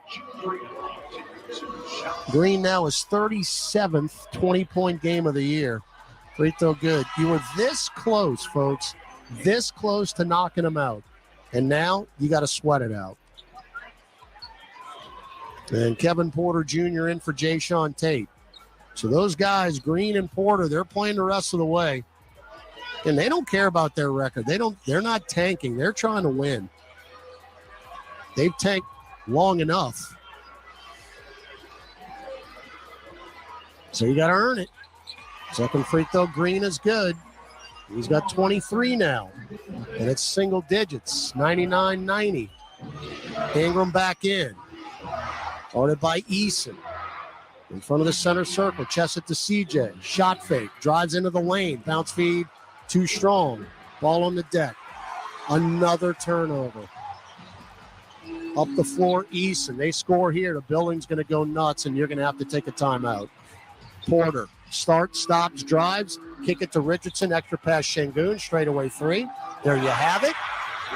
Green now is 37th 20-point game of the year. Free throw good. You were this close, folks, this close to knocking him out. And now you got to sweat it out. And Kevin Porter Jr. in for Jayshawn Tate. So those guys, Green and Porter, they're playing the rest of the way. And they don't care about their record. They're not tanking. They're trying to win. They've tanked long enough. So you got to earn it. Second free throw, Green is good. He's got 23 now. And it's single digits, 99-90. Ingram back in. Guarded by Eason. In front of the center circle, chest it to CJ. Shot fake, drives into the lane. Bounce feed, too strong. Ball on the deck. Another turnover. Up the floor, Eason. They score here. The building's going to go nuts, and you're going to have to take a timeout. Porter starts, stops, drives, kick it to Richardson, extra pass Şengün, straightaway 3. There you have it.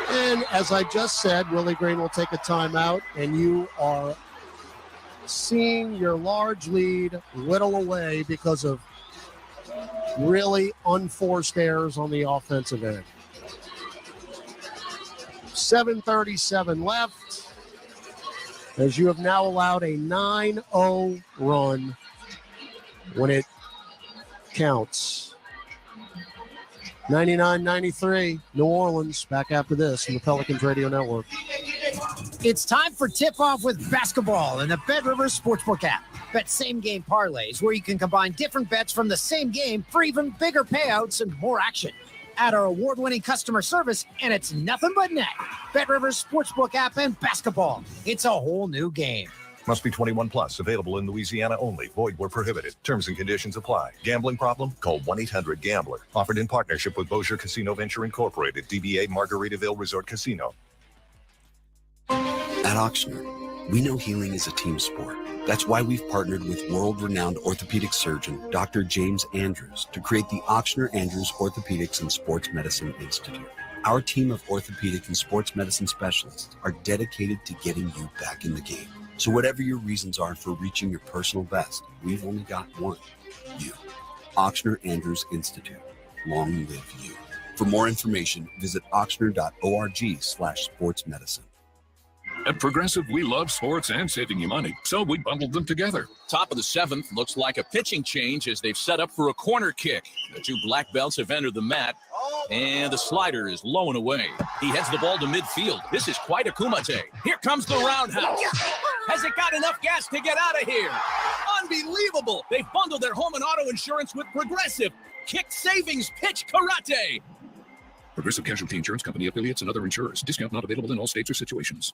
And as I just said, Willie Green will take a timeout, and you are seeing your large lead whittle away because of really unforced errors on the offensive end. 7:37 left, as you have now allowed a 9-0 run when it counts. 99-93, New Orleans, back after this on the Pelicans Radio Network. It's time for tip-off with basketball in the BetRivers Sportsbook app. Bet same-game parlays where you can combine different bets from the same game for even bigger payouts and more action. Add our award-winning customer service, and it's nothing but net. BetRivers Sportsbook app and basketball. It's a whole new game. Must be 21 plus. Available in Louisiana only. Void where prohibited. Terms and conditions apply. Gambling problem? Call 1-800-GAMBLER. Offered in partnership with Bossier Casino Venture Incorporated. DBA Margaritaville Resort Casino. At Ochsner, we know healing is a team sport. That's why we've partnered with world-renowned orthopedic surgeon Dr. James Andrews to create the Ochsner Andrews Orthopedics and Sports Medicine Institute. Our team of orthopedic and sports medicine specialists are dedicated to getting you back in the game. So whatever your reasons are for reaching your personal best, we've only got one: you. Ochsner Andrews Institute. Long live you. For more information, visit ochsner.org/sportsmedicine. At Progressive, we love sports and saving you money, so we bundled them together. Top of the 7th looks like a pitching change as they've set up for a corner kick. The 2 black belts have entered the mat. And the slider is low and away. He heads the ball to midfield. This is quite a kumite. Here comes the roundhouse. Has it got enough gas to get out of here? Unbelievable. They've bundled their home and auto insurance with Progressive. Kick savings pitch karate. Progressive Casualty Insurance Company, affiliates, and other insurers. Discount not available in all states or situations.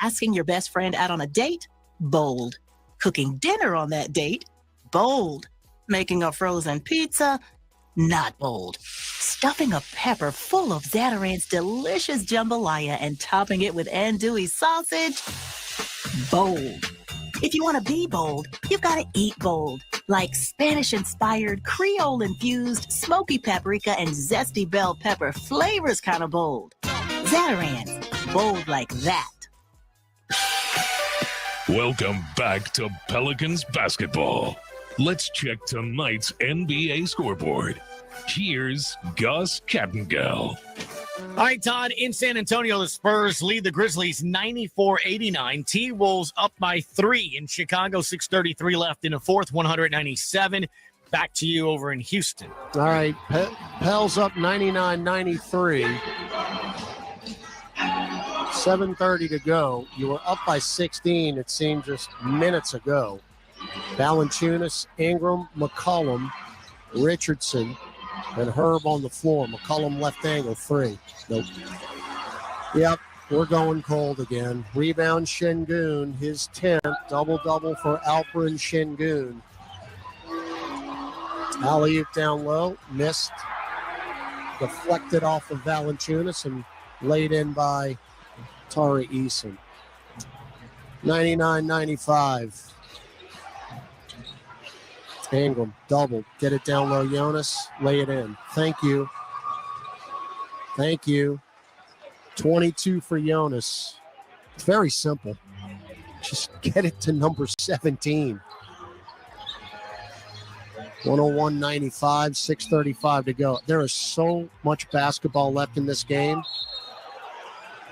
Asking your best friend out on a date? Bold. Cooking dinner on that date? Bold. Making a frozen pizza? Not bold. Stuffing a pepper full of Zatarain's delicious jambalaya and topping it with andouille sausage? Bold. If you want to be bold, you've got to eat bold. Like Spanish-inspired, Creole-infused, smoky paprika and zesty bell pepper flavors kind of bold. Zatarain's. Bold like that. Welcome back to Pelicans basketball. Let's check tonight's NBA scoreboard. Here's Gus Kattengell. All right, Todd, in San Antonio, the Spurs lead the Grizzlies 94-89. T-Wolves up by 3 in Chicago, 6:33 left in the fourth, 197. Back to you over in Houston. All right, Pels up 99-93. 7:30 to go. You were up by 16, it seemed just minutes ago. Valanciunas, Ingram, McCollum, Richardson, and Herb on the floor. McCollum left angle 3. Nope. Yep, we're going cold again. Rebound Şengün, his 10th. Double-double for Alperen Şengün. Alley-oop down low, missed. Deflected off of Valanciunas and laid in by Tari Eason. 99-95. Ingram, double. Get it down low, Jonas. Lay it in. Thank you. Thank you. 22 for Jonas. It's very simple. Just get it to number 17. 101-95, 6:35 to go. There is so much basketball left in this game.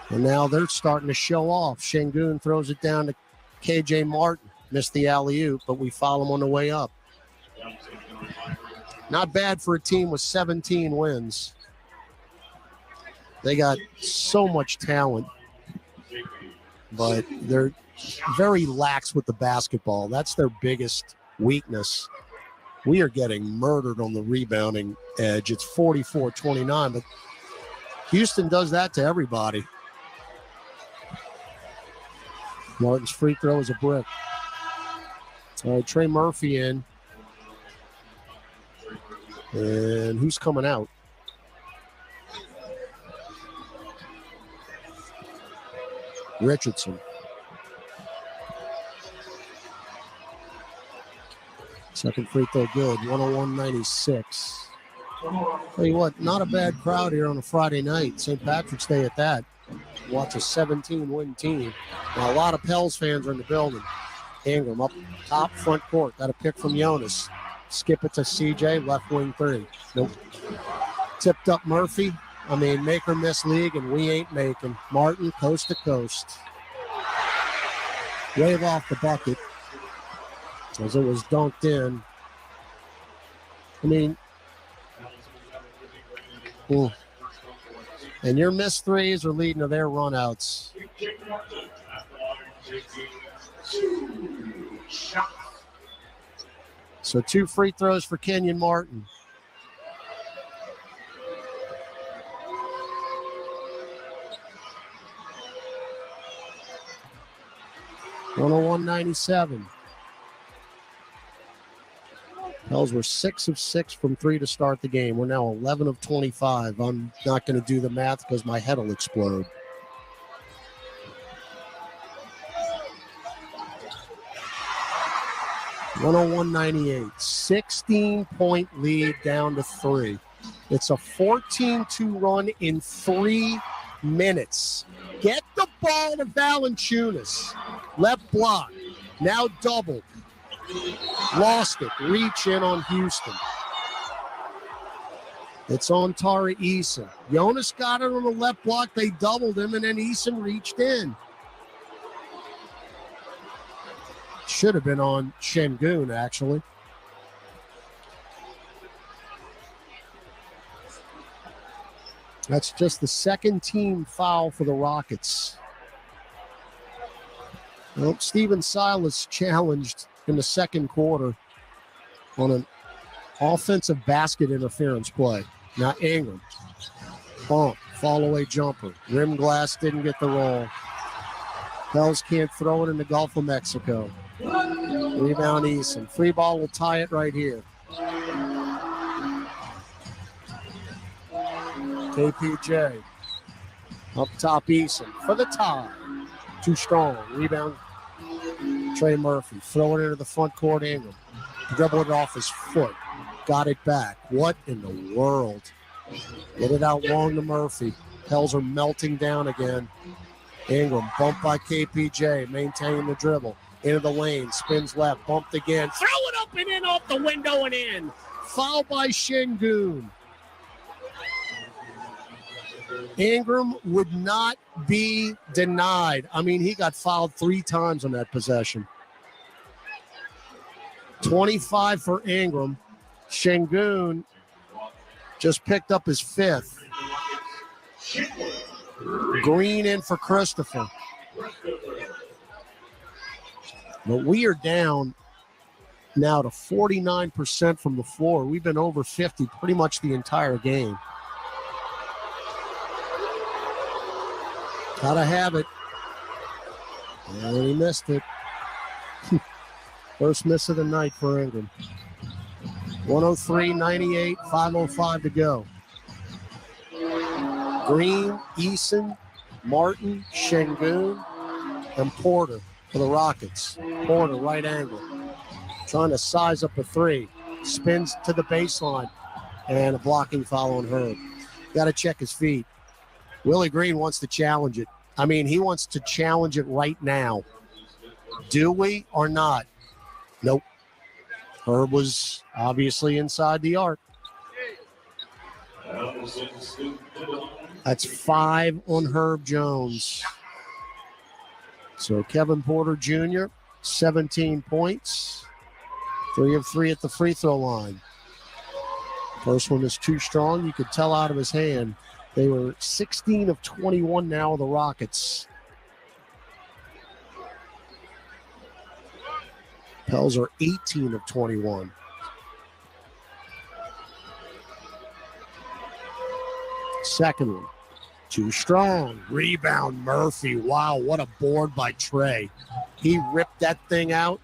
And now they're starting to show off. Şengün throws it down to KJ Martin. Missed the alley-oop, but we follow him on the way up. Not bad for a team with 17 wins. They got so much talent, but they're very lax with the basketball. That's their biggest weakness. We are getting murdered on the rebounding edge. It's 44-29, but Houston does that to everybody. Martin's free throw is a brick. All right, Trey Murphy in. And who's coming out? Richardson. Second free throw good, 101-96. Tell you what, not a bad crowd here on a Friday night. St. Patrick's Day at that. Watch a 17-win team. Now, a lot of Pels fans are in the building. Ingram up top front court. Got a pick from Jonas. Skip it to CJ, left wing 3. Nope. Tipped up Murphy. Make or miss league, and we ain't making. Martin, coast to coast. Wave off the bucket as it was dunked in. And your missed threes are leading to their runouts. So 2 free throws for Kenyon Martin. (101-97). Pels were 6 of 6 from 3 to start the game. We're now 11 of 25. I'm not going to do the math because my head will explode. (101-98). 16-point lead down to 3. It's a 14-2 run in 3 minutes. Get the ball to Valanciunas. Left block. Now doubled. Lost it. Reach in on Houston. It's on Tari Eason. Jonas got it on the left block. They doubled him, and then Eason reached in. Should have been on Şengün, actually. That's just the second team foul for the Rockets. Well, Steven Silas challenged in the second quarter on an offensive basket interference play. Now Ingram. Bump, fall away jumper. Rim glass didn't get the roll. Pels can't throw it in the Gulf of Mexico. Rebound Eason. Free ball will tie it right here. KPJ. Up top Eason for the tie. Too strong. Rebound Trey Murphy. Throw it into the front court. Ingram. Dribble it off his foot. Got it back. What in the world? Get it out long to Murphy. Pels are melting down again. Ingram bumped by KPJ. Maintaining the dribble. Into the lane. Spins left. Bumped again. Throw it up and in off the window and in. Foul by Şengün. Ingram would not be denied. I mean, he got fouled 3 times on that possession. 25 for Ingram. Şengün just picked up his 5th. Green in for Christopher. But we are down now to 49% from the floor. We've been over 50 pretty much the entire game. Gotta have it. And he missed it. First miss of the night for Ingram. 103-98, 5:05 to go. Green, Eason, Martin, Şengün, and Porter for the Rockets. Porter, right angle. Trying to size up a 3. Spins to the baseline. And a blocking foul on Herb. Got to check his feet. Willie Green wants to challenge it. I mean, he wants to challenge it right now. Do we or not? Nope. Herb was obviously inside the arc. That's 5 on Herb Jones. So Kevin Porter Jr., 17 points. 3 of 3 at the free throw line. First one is too strong. You could tell out of his hand. They were 16 of 21 now, the Rockets. Pels are 18 of 21. Second one, too strong. Rebound Murphy. Wow, what a board by Trey. He ripped that thing out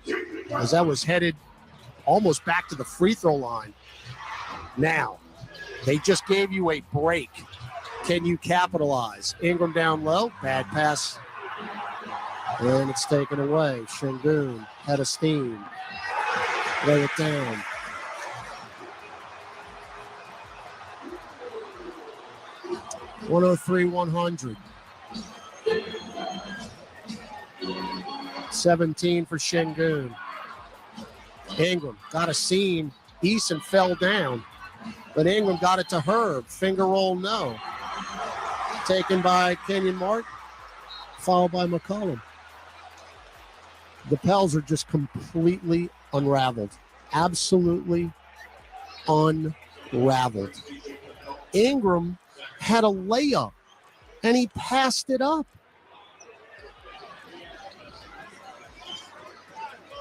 as that was headed almost back to the free throw line. Now, they just gave you a break. Can you capitalize? Ingram down low, bad pass. And it's taken away. Şengün had a steam. Lay it down. $103-100. 17 for Şengün. Ingram got a seam. Eason fell down. But Ingram got it to Herb. Finger roll, no. Taken by Kenyon Martin. Followed by McCollum. The Pels are just completely unraveled. Absolutely unraveled. Ingram had a layup, and he passed it up.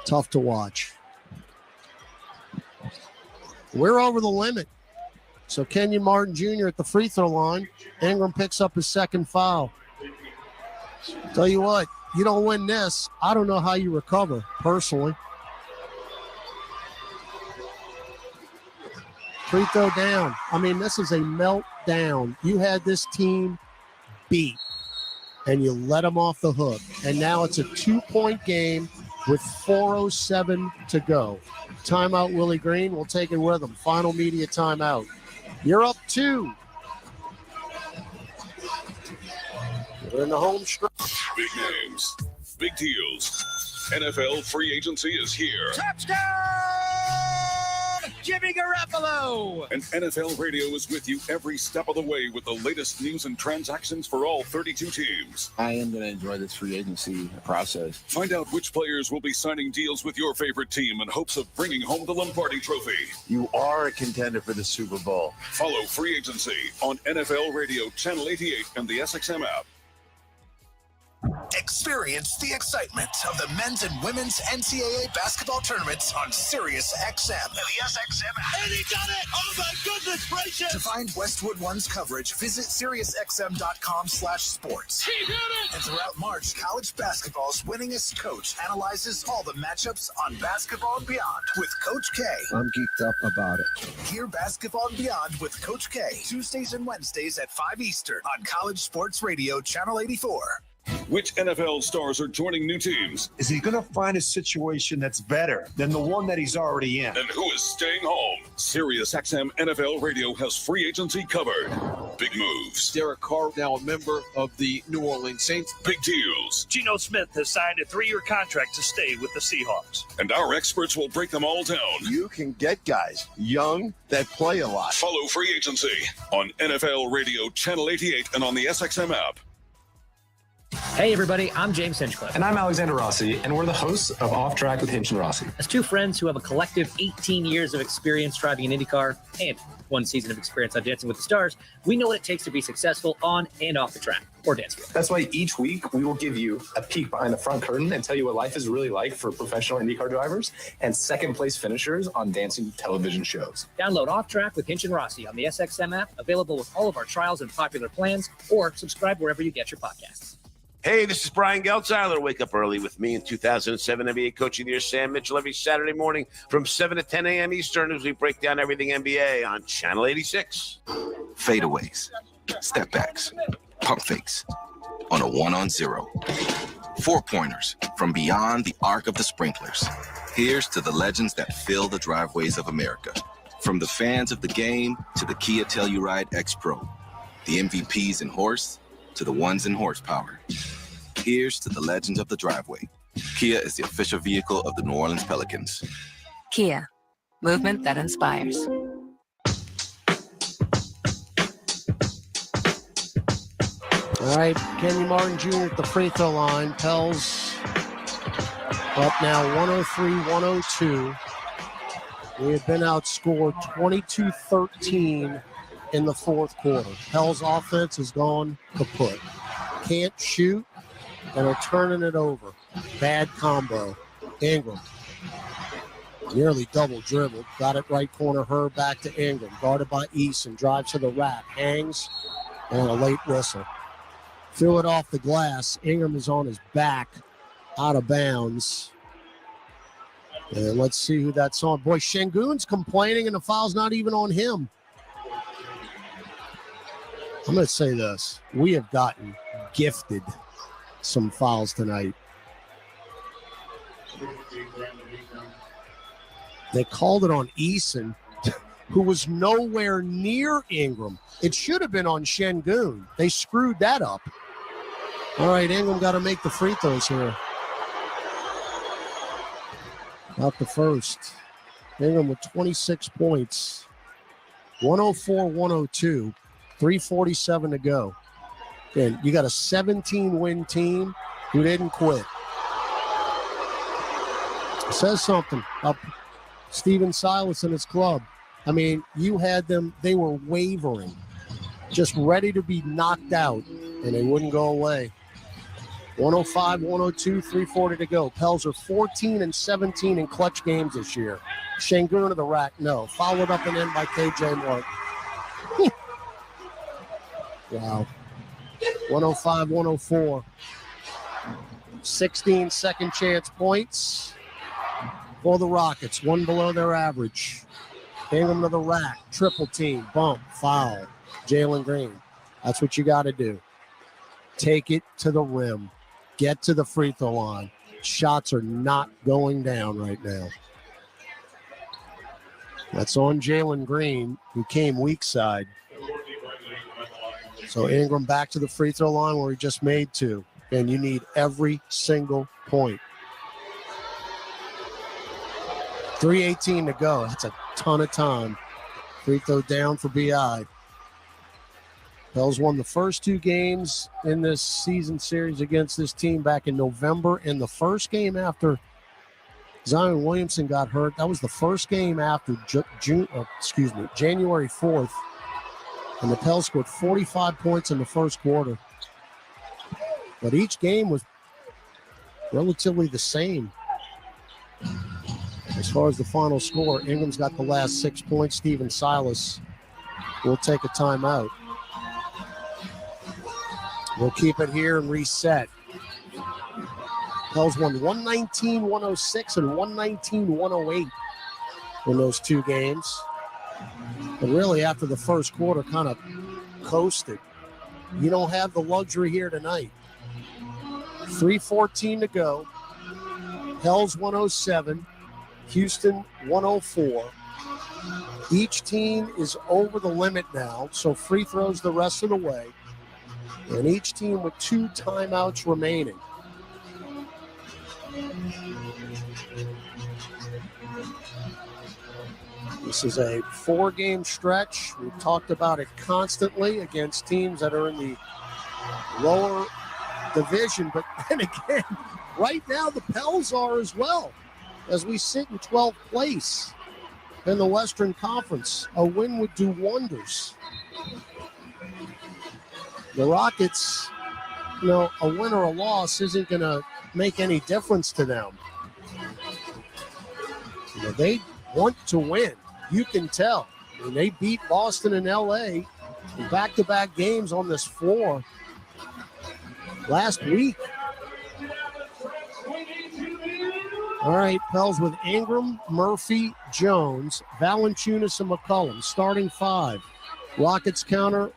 Tough to watch. We're over the limit. So Kenyon Martin Jr. at the free throw line. Ingram picks up his second foul. Tell you what, you don't win this, I don't know how you recover, personally. Free throw down. I mean, this is a meltdown. You had this team beat, and you let them off the hook. And now it's a 2-point game with 4:07 to go. Timeout, Willie Green. We'll take it with him. Final media timeout. You're up 2. We're in the home stretch. Big names, big deals. NFL free agency is here. Touchdown! Jimmy Garoppolo. And NFL Radio is with you every step of the way with the latest news and transactions for all 32 teams. I am going to enjoy this free agency process. Find out which players will be signing deals with your favorite team in hopes of bringing home the Lombardi Trophy. You are a contender for the Super Bowl. Follow free agency on NFL Radio, Channel 88, and the SXM app. Experience the excitement of the men's and women's NCAA basketball tournaments on SiriusXM and the SXM app. And he got it! Oh my goodness gracious! To find Westwood One's coverage, visit SiriusXM.com/sports. He did it! And throughout March, college basketball's winningest coach analyzes all the matchups on Basketball and Beyond with Coach K. I'm geeked up about it. Hear Basketball and Beyond with Coach K, Tuesdays and Wednesdays at 5 Eastern on College Sports Radio, Channel 84. Which NFL stars are joining new teams? Is he going to find a situation that's better than the one that he's already in? And who is staying home? SiriusXM NFL Radio has free agency covered. Big moves. Derek Carr, now a member of the New Orleans Saints. Big deals. Geno Smith has signed a 3-year contract to stay with the Seahawks. And our experts will break them all down. You can get guys young that play a lot. Follow free agency on NFL Radio, Channel 88, and on the SXM app. Hey, everybody, I'm James Hinchcliffe. And I'm Alexander Rossi, and we're the hosts of Off Track with Hinch and Rossi. As two friends who have a collective 18 years of experience driving an IndyCar and 1 season of experience on Dancing with the Stars, we know what it takes to be successful on and off the track or dance field. That's why each week we will give you a peek behind the front curtain and tell you what life is really like for professional IndyCar drivers and second-place finishers on dancing television shows. Download Off Track with Hinch and Rossi on the SXM app, available with all of our trials and popular plans, or subscribe wherever you get your podcasts. Hey, this is Brian Geltzeiler. Wake up early with me in 2007 NBA Coach of the Year, Sam Mitchell, every Saturday morning from 7 to 10 a.m. Eastern as we break down everything NBA on Channel 86. Fadeaways, step backs, pump fakes on a 1-on-0. 4-pointers from beyond the arc of the sprinklers. Here's to the legends that fill the driveways of America. From the fans of the game to the Kia Telluride X Pro, the MVPs in horse to the ones in horsepower. Here's to the legends of the driveway. Kia is the official vehicle of the New Orleans Pelicans. Kia, movement that inspires. All right, Kenyon Martin Jr. at the free throw line. Pels up now 103-102. We have been outscored 22-13 in the fourth quarter. Pels offense has gone kaput. Can't shoot and are turning it over. Bad combo. Ingram. Nearly double dribbled. Got it right corner. Herb back to Ingram. Guarded by Eason. Drives to the rack. Hangs. And a late whistle. Threw it off the glass. Ingram is on his back. Out of bounds. And let's see who that's on. Boy, Şengün's complaining and the foul's not even on him. I'm going to say this. We have gotten gifted some fouls tonight. They called it on Eason, who was nowhere near Ingram. It should have been on Şengün. They screwed that up. All right, Ingram got to make the free throws here. Not the first. Ingram with 26 points. 104-102. 3:47 to go. And you got a 17-win team who didn't quit. It says something about Steven Silas and his club. I mean, you had them, they were wavering, just ready to be knocked out, and they wouldn't go away. 105-102, 3:40 to go. Pels are 14-17 in clutch games this year. Şengün to the rack, no. Followed up and in by KJ Mark. Wow. 105-104. 16 second chance points for the Rockets. One below their average. Ingram to the rack. Triple team. Bump. Foul. Jalen Green. That's what you got to do. Take it to the rim. Get to the free throw line. Shots are not going down right now. That's on Jalen Green, who came weak side. So Ingram back to the free throw line where he just made two. And you need every single point. 3:18 to go. That's a ton of time. Free throw down for BI. Pels won the first 2 games in this season series against this team back in November. And the first game after Zion Williamson got hurt, that was the first game after January 4th. And the Pels scored 45 points in the first quarter. But each game was relatively the same. As far as the final score, Ingram's got the last 6 points. Steven Silas will take a timeout. We'll keep it here and reset. Pels won 119-106 and 119-108 in those 2 games. But really, after the first quarter, kind of coasted. You don't have the luxury here tonight. 3:14 to go. Pels 107, Houston 104. Each team is over the limit now, so free throws the rest of the way. And each team with 2 timeouts remaining. This is a 4-game stretch. We've talked about it constantly against teams that are in the lower division. But then again, right now the Pels are as well, as we sit in 12th place in the Western Conference. A win would do wonders. The Rockets, a win or a loss isn't going to make any difference to them. They want to win. You can tell. They beat Boston and LA in back-to-back games on this floor last week. All right, Pels with Ingram, Murphy, Jones, Valanciunas, and McCollum, starting 5. Rockets counter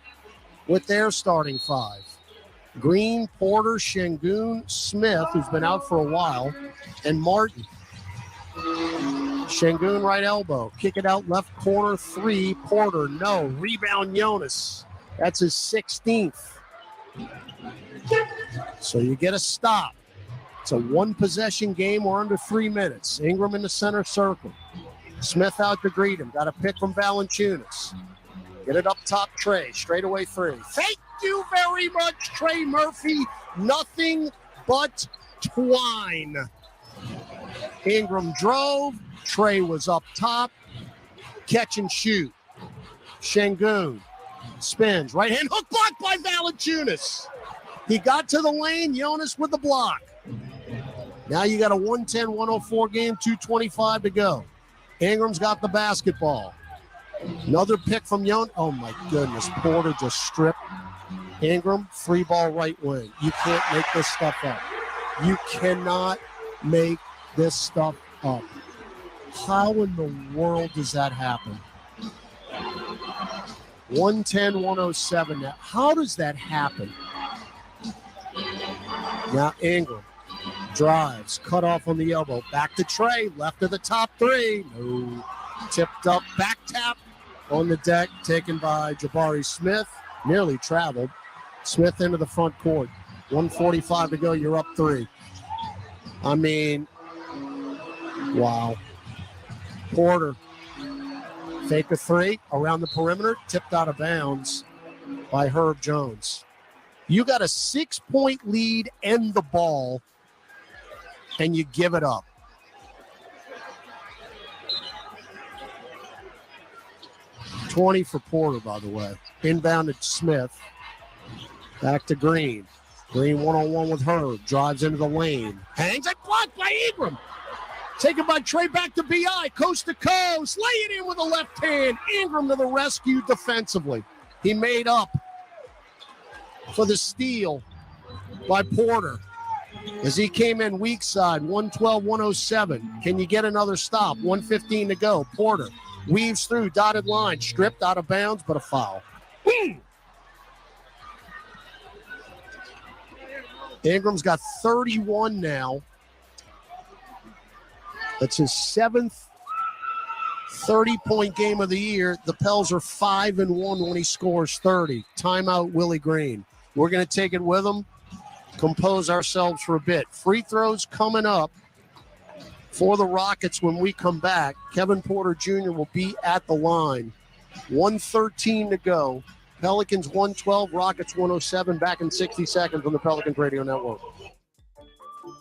with their starting 5. Green, Porter, Şengün, Smith, who's been out for a while, and Martin. Şengün right elbow. Kick it out left corner 3. Porter, no. Rebound Jonas. That's his 16th. So you get a stop. It's a 1-possession game. We're under 3 minutes. Ingram in the center circle. Smith out to greet him. Got a pick from Valanciunas. Get it up top, Trey. Straightaway 3. Thank you very much, Trey Murphy. Nothing but twine. Ingram drove. Trey was up top. Catch and shoot. Şengün spins. Right hand hook blocked by Valanciunas. He got to the lane. Jonas with the block. Now you got a 110-104 game, 2:25 to go. Ingram's got the basketball. Another pick from Jonas. Oh, my goodness. Porter just stripped Ingram. 3-ball right wing. You can't make this stuff up. You cannot make this stuff up. How in the world does that happen? 110-107 now. How does that happen? Now Ingram drives, cut off on the elbow. Back to Trey, left of the top 3. No. Tipped up, back tap on the deck, taken by Jabari Smith. Nearly traveled. Smith into the front court. 1:45 to go, you're up 3. I mean, wow. Porter, fake a 3, around the perimeter, tipped out of bounds by Herb Jones. You got a 6-point lead and the ball, and you give it up. $20 for Porter, by the way. Inbounded Smith. Back to Green. Green one-on-one with Herb. Drives into the lane. Hangs it, blocked by Ingram. Taken by Trey, back to BI. Coast to coast. Lay it in with the left hand. Ingram to the rescue defensively. He made up for the steal by Porter as he came in weak side. 112-107. Can you get another stop? 1:15 to go. Porter weaves through, dotted line, stripped out of bounds, but a foul. Ingram's got 31 now. That's his 7th 30-point game of the year. The Pels are 5-1 when he scores 30. Timeout, Willie Green. We're going to take it with him, compose ourselves for a bit. Free throws coming up for the Rockets when we come back. Kevin Porter Jr. will be at the line. 1:13 to go. Pelicans 112, Rockets 107. Back in 60 seconds on the Pelicans Radio Network.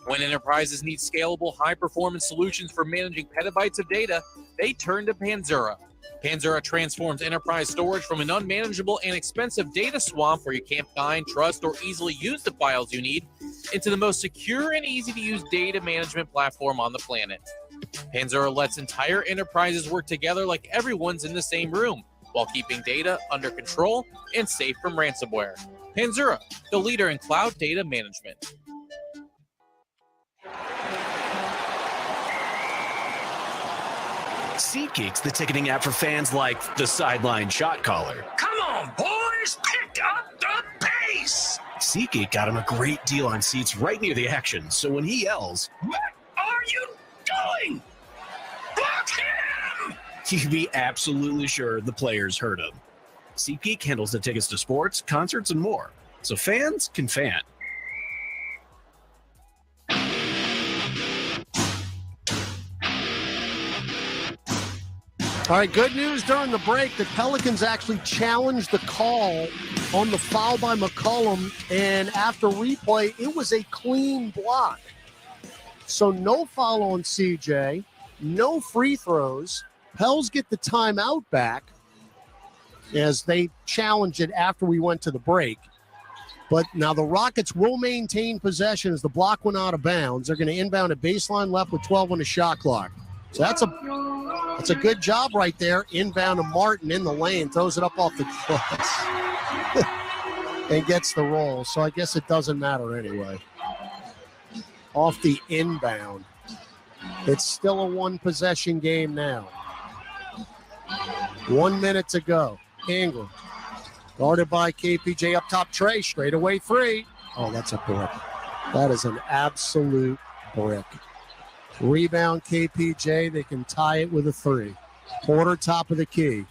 When enterprises need scalable, high-performance solutions for managing petabytes of data, they turn to Panzura. Panzura transforms enterprise storage from an unmanageable and expensive data swamp where you can't find, trust, or easily use the files you need into the most secure and easy-to-use data management platform on the planet. Panzura lets entire enterprises work together like everyone's in the same room while keeping data under control and safe from ransomware. Panzura, the leader in cloud data management. SeatGeek's the ticketing app for fans like the sideline shot caller. Come on, boys, pick up the pace. SeatGeek got him a great deal on seats right near the action, so when he yells, "What are you doing? Block him!" you can be absolutely sure the players heard him. SeatGeek handles the tickets to sports, concerts, and more, so fans can fan. All right, good news during the break. The Pelicans actually challenged the call on the foul by McCollum, and after replay, it was a clean block. So no foul on CJ, no free throws. Pels get the timeout back as they challenged it after we went to the break. But now the Rockets will maintain possession as the block went out of bounds. They're going to inbound at baseline left with 12 on the shot clock. So that's a good job right there. Inbound to Martin in the lane, throws it up off the glass and gets the roll. So I guess it doesn't matter anyway. Off the inbound. It's still a one-possession game now. 1 minute to go. Ingram. Guarded by KPJ up top. Trey, straight away three. Oh, that's a brick. That is an absolute brick. Rebound KPJ. They can tie it with a three. Porter top of the key.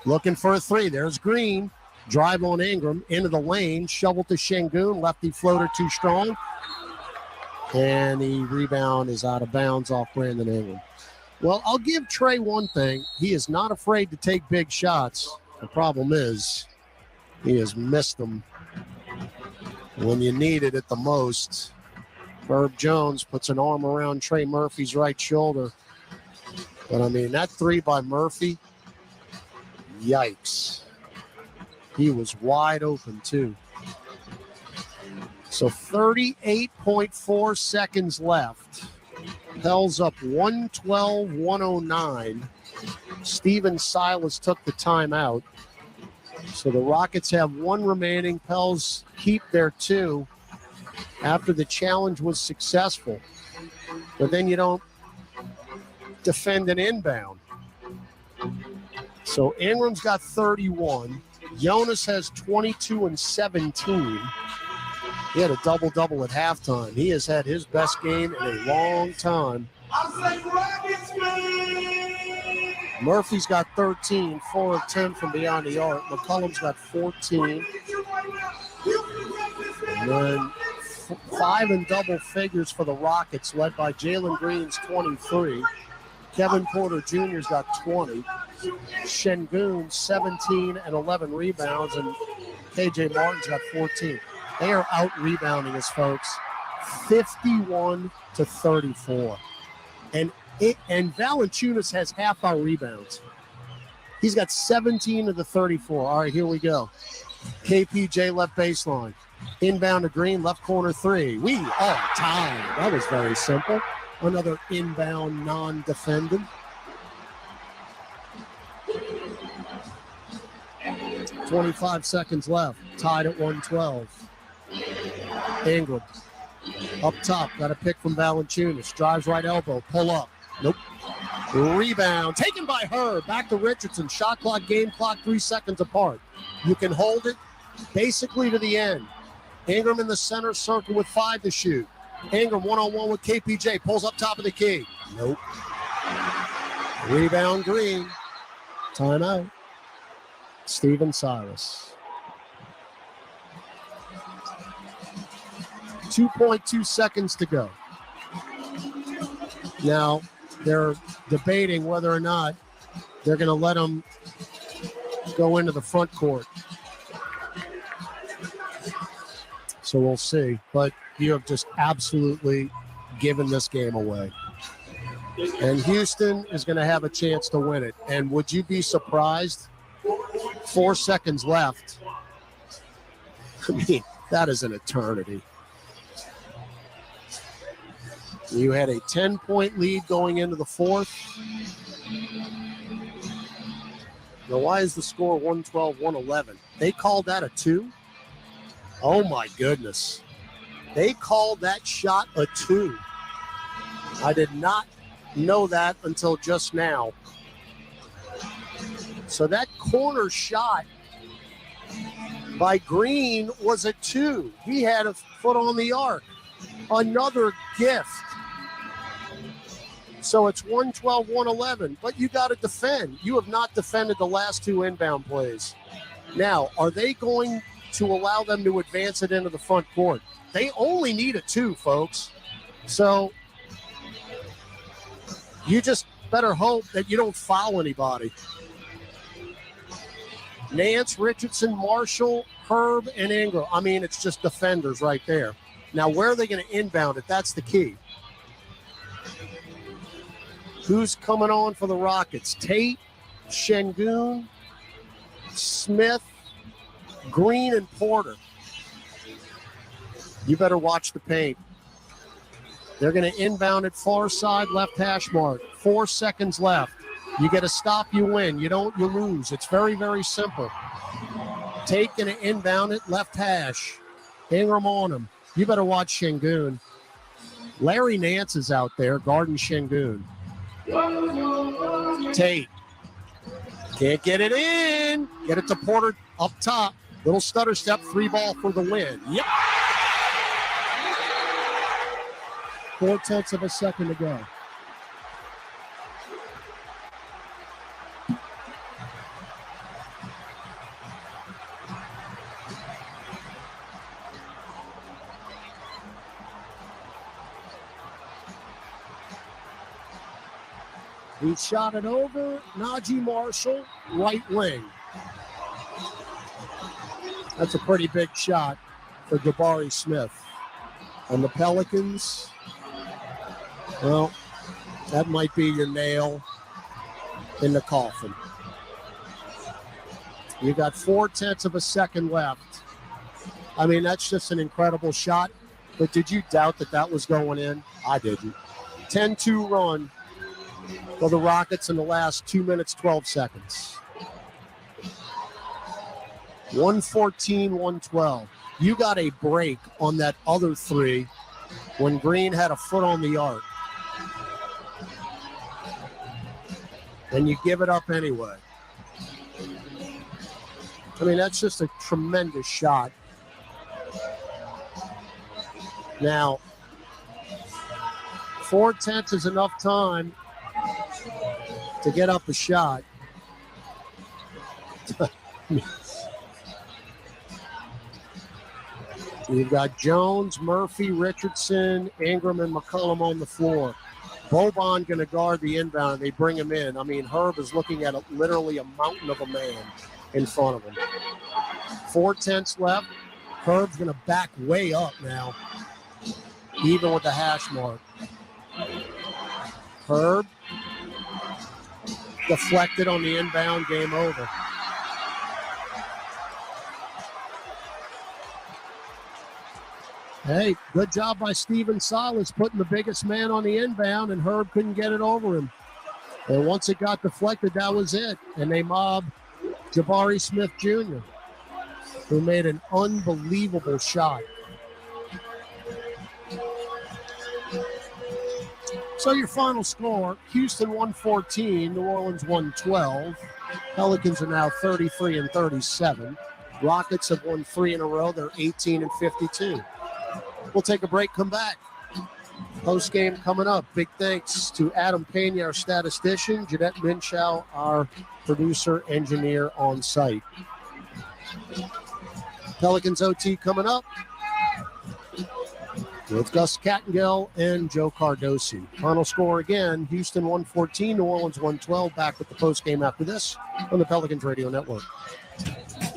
Looking for a three. There's Green. Drive on Ingram. Into the lane. Shovel to Şengün. Lefty floater too strong. And the rebound is out of bounds off Brandon Ingram. Well, I'll give Trey one thing. He is not afraid to take big shots. The problem is he has missed them when you need it at the most. Herb Jones puts an arm around Trey Murphy's right shoulder. But, I mean, that three by Murphy, yikes. He was wide open, too. So 38.4 seconds left. Pels up 112-109. Steven Silas took the timeout. So the Rockets have one remaining. Pels keep their two after the challenge was successful. But then you don't defend an inbound. So Ingram's got 31. Jonas has 22 and 17. He had a double-double at halftime. He has had his best game in a long time. Murphy's got 13, 4 of 10 from beyond the arc. McCollum's got 14. And then 5 in double figures for the Rockets, led by Jalen Green's 23. Kevin Porter Jr.'s got 20. Şengün, 17 and 11 rebounds, and KJ Martin's got 14. They are out-rebounding us, folks, 51-34. And Valanciunas has half our rebounds. He's got 17 of the 34. All right, here we go. KPJ left baseline. Inbound to Green, left corner three. We are tied. That was very simple. Another inbound non-defended. 25 seconds left. Tied at 112. Ingram. Up top. Got a pick from Valanciunas. Drives right elbow. Pull up. Nope. Rebound. Taken by her. Back to Richardson. Shot clock, game clock, 3 seconds apart. You can hold it basically to the end. Ingram in the center circle with 5 to shoot. Ingram one-on-one with KPJ. Pulls up top of the key. Nope. Rebound Green. Timeout. Steven Silas. 2.2 seconds to go. Now, they're debating whether or not they're going to let him go into the front court. So we'll see. But you have just absolutely given this game away. And Houston is going to have a chance to win it. And would you be surprised? 4 seconds left. I mean, that is an eternity. You had a 10-point lead going into the fourth. Now, why is the score 112-111? They called that a 2? Oh, my goodness. They called that shot a 2. I did not know that until just now. So that corner shot by Green was a 2. He had a foot on the arc. Another gift. So it's 112-111, but you got to defend. You have not defended the last 2 inbound plays. Now, are they going to allow them to advance it into the front court? They only need a 2, folks. So you just better hope that you don't foul anybody. Nance, Richardson, Marshall, Herb, and Ingram. I mean, it's just defenders right there. Now, where are they going to inbound it? That's the key. Who's coming on for the Rockets? Tate, Şengün, Smith, Green, and Porter. You better watch the paint. They're going to inbound it far side, left hash mark. 4 seconds left. You get a stop, you win. You don't, you lose. It's very, very simple. Tate going to inbound it, left hash. Ingram on him. You better watch Şengün. Larry Nance is out there guarding Şengün. Tate. Can't get it in. Get it to Porter up top. Little stutter step, 3-ball for the win. Yep. 0.4 seconds to go. He shot it over. Najee Marshall, right wing. That's a pretty big shot for Jabari Smith. And the Pelicans, well, that might be your nail in the coffin. You got 0.4 seconds left. I mean, that's just an incredible shot. But did you doubt that that was going in? I didn't. 10-2 run for the Rockets in the last 2 minutes, 12 seconds. 114-112. You got a break on that other 3 when Green had a foot on the arc. And you give it up anyway. I mean, that's just a tremendous shot. Now, 0.4 is enough time to get up a shot. You've got Jones, Murphy, Richardson, Ingram, and McCollum on the floor. Boban going to guard the inbound. They bring him in. I mean, Herb is looking at literally a mountain of a man in front of him. 0.4 left. Herb's going to back way up now, even with the hash mark. Herb deflected on the inbound, game over. Hey, good job by Steven Silas putting the biggest man on the inbound, and Herb couldn't get it over him. And once it got deflected, that was it. And they mobbed Jabari Smith Jr., who made an unbelievable shot. So your final score, Houston 114, New Orleans 112. Pelicans are now 33-37. Rockets have won 3 in a row. They're 18-52. We'll take a break, come back. Post game coming up. Big thanks to Adam Pena, our statistician, Jeanette Minshew, our producer, engineer on site. Pelicans OT coming up. with Gus Kattengell and Joe Cardosi. Final score again, Houston 114, New Orleans 112. Back with the postgame after this on the Pelicans Radio Network.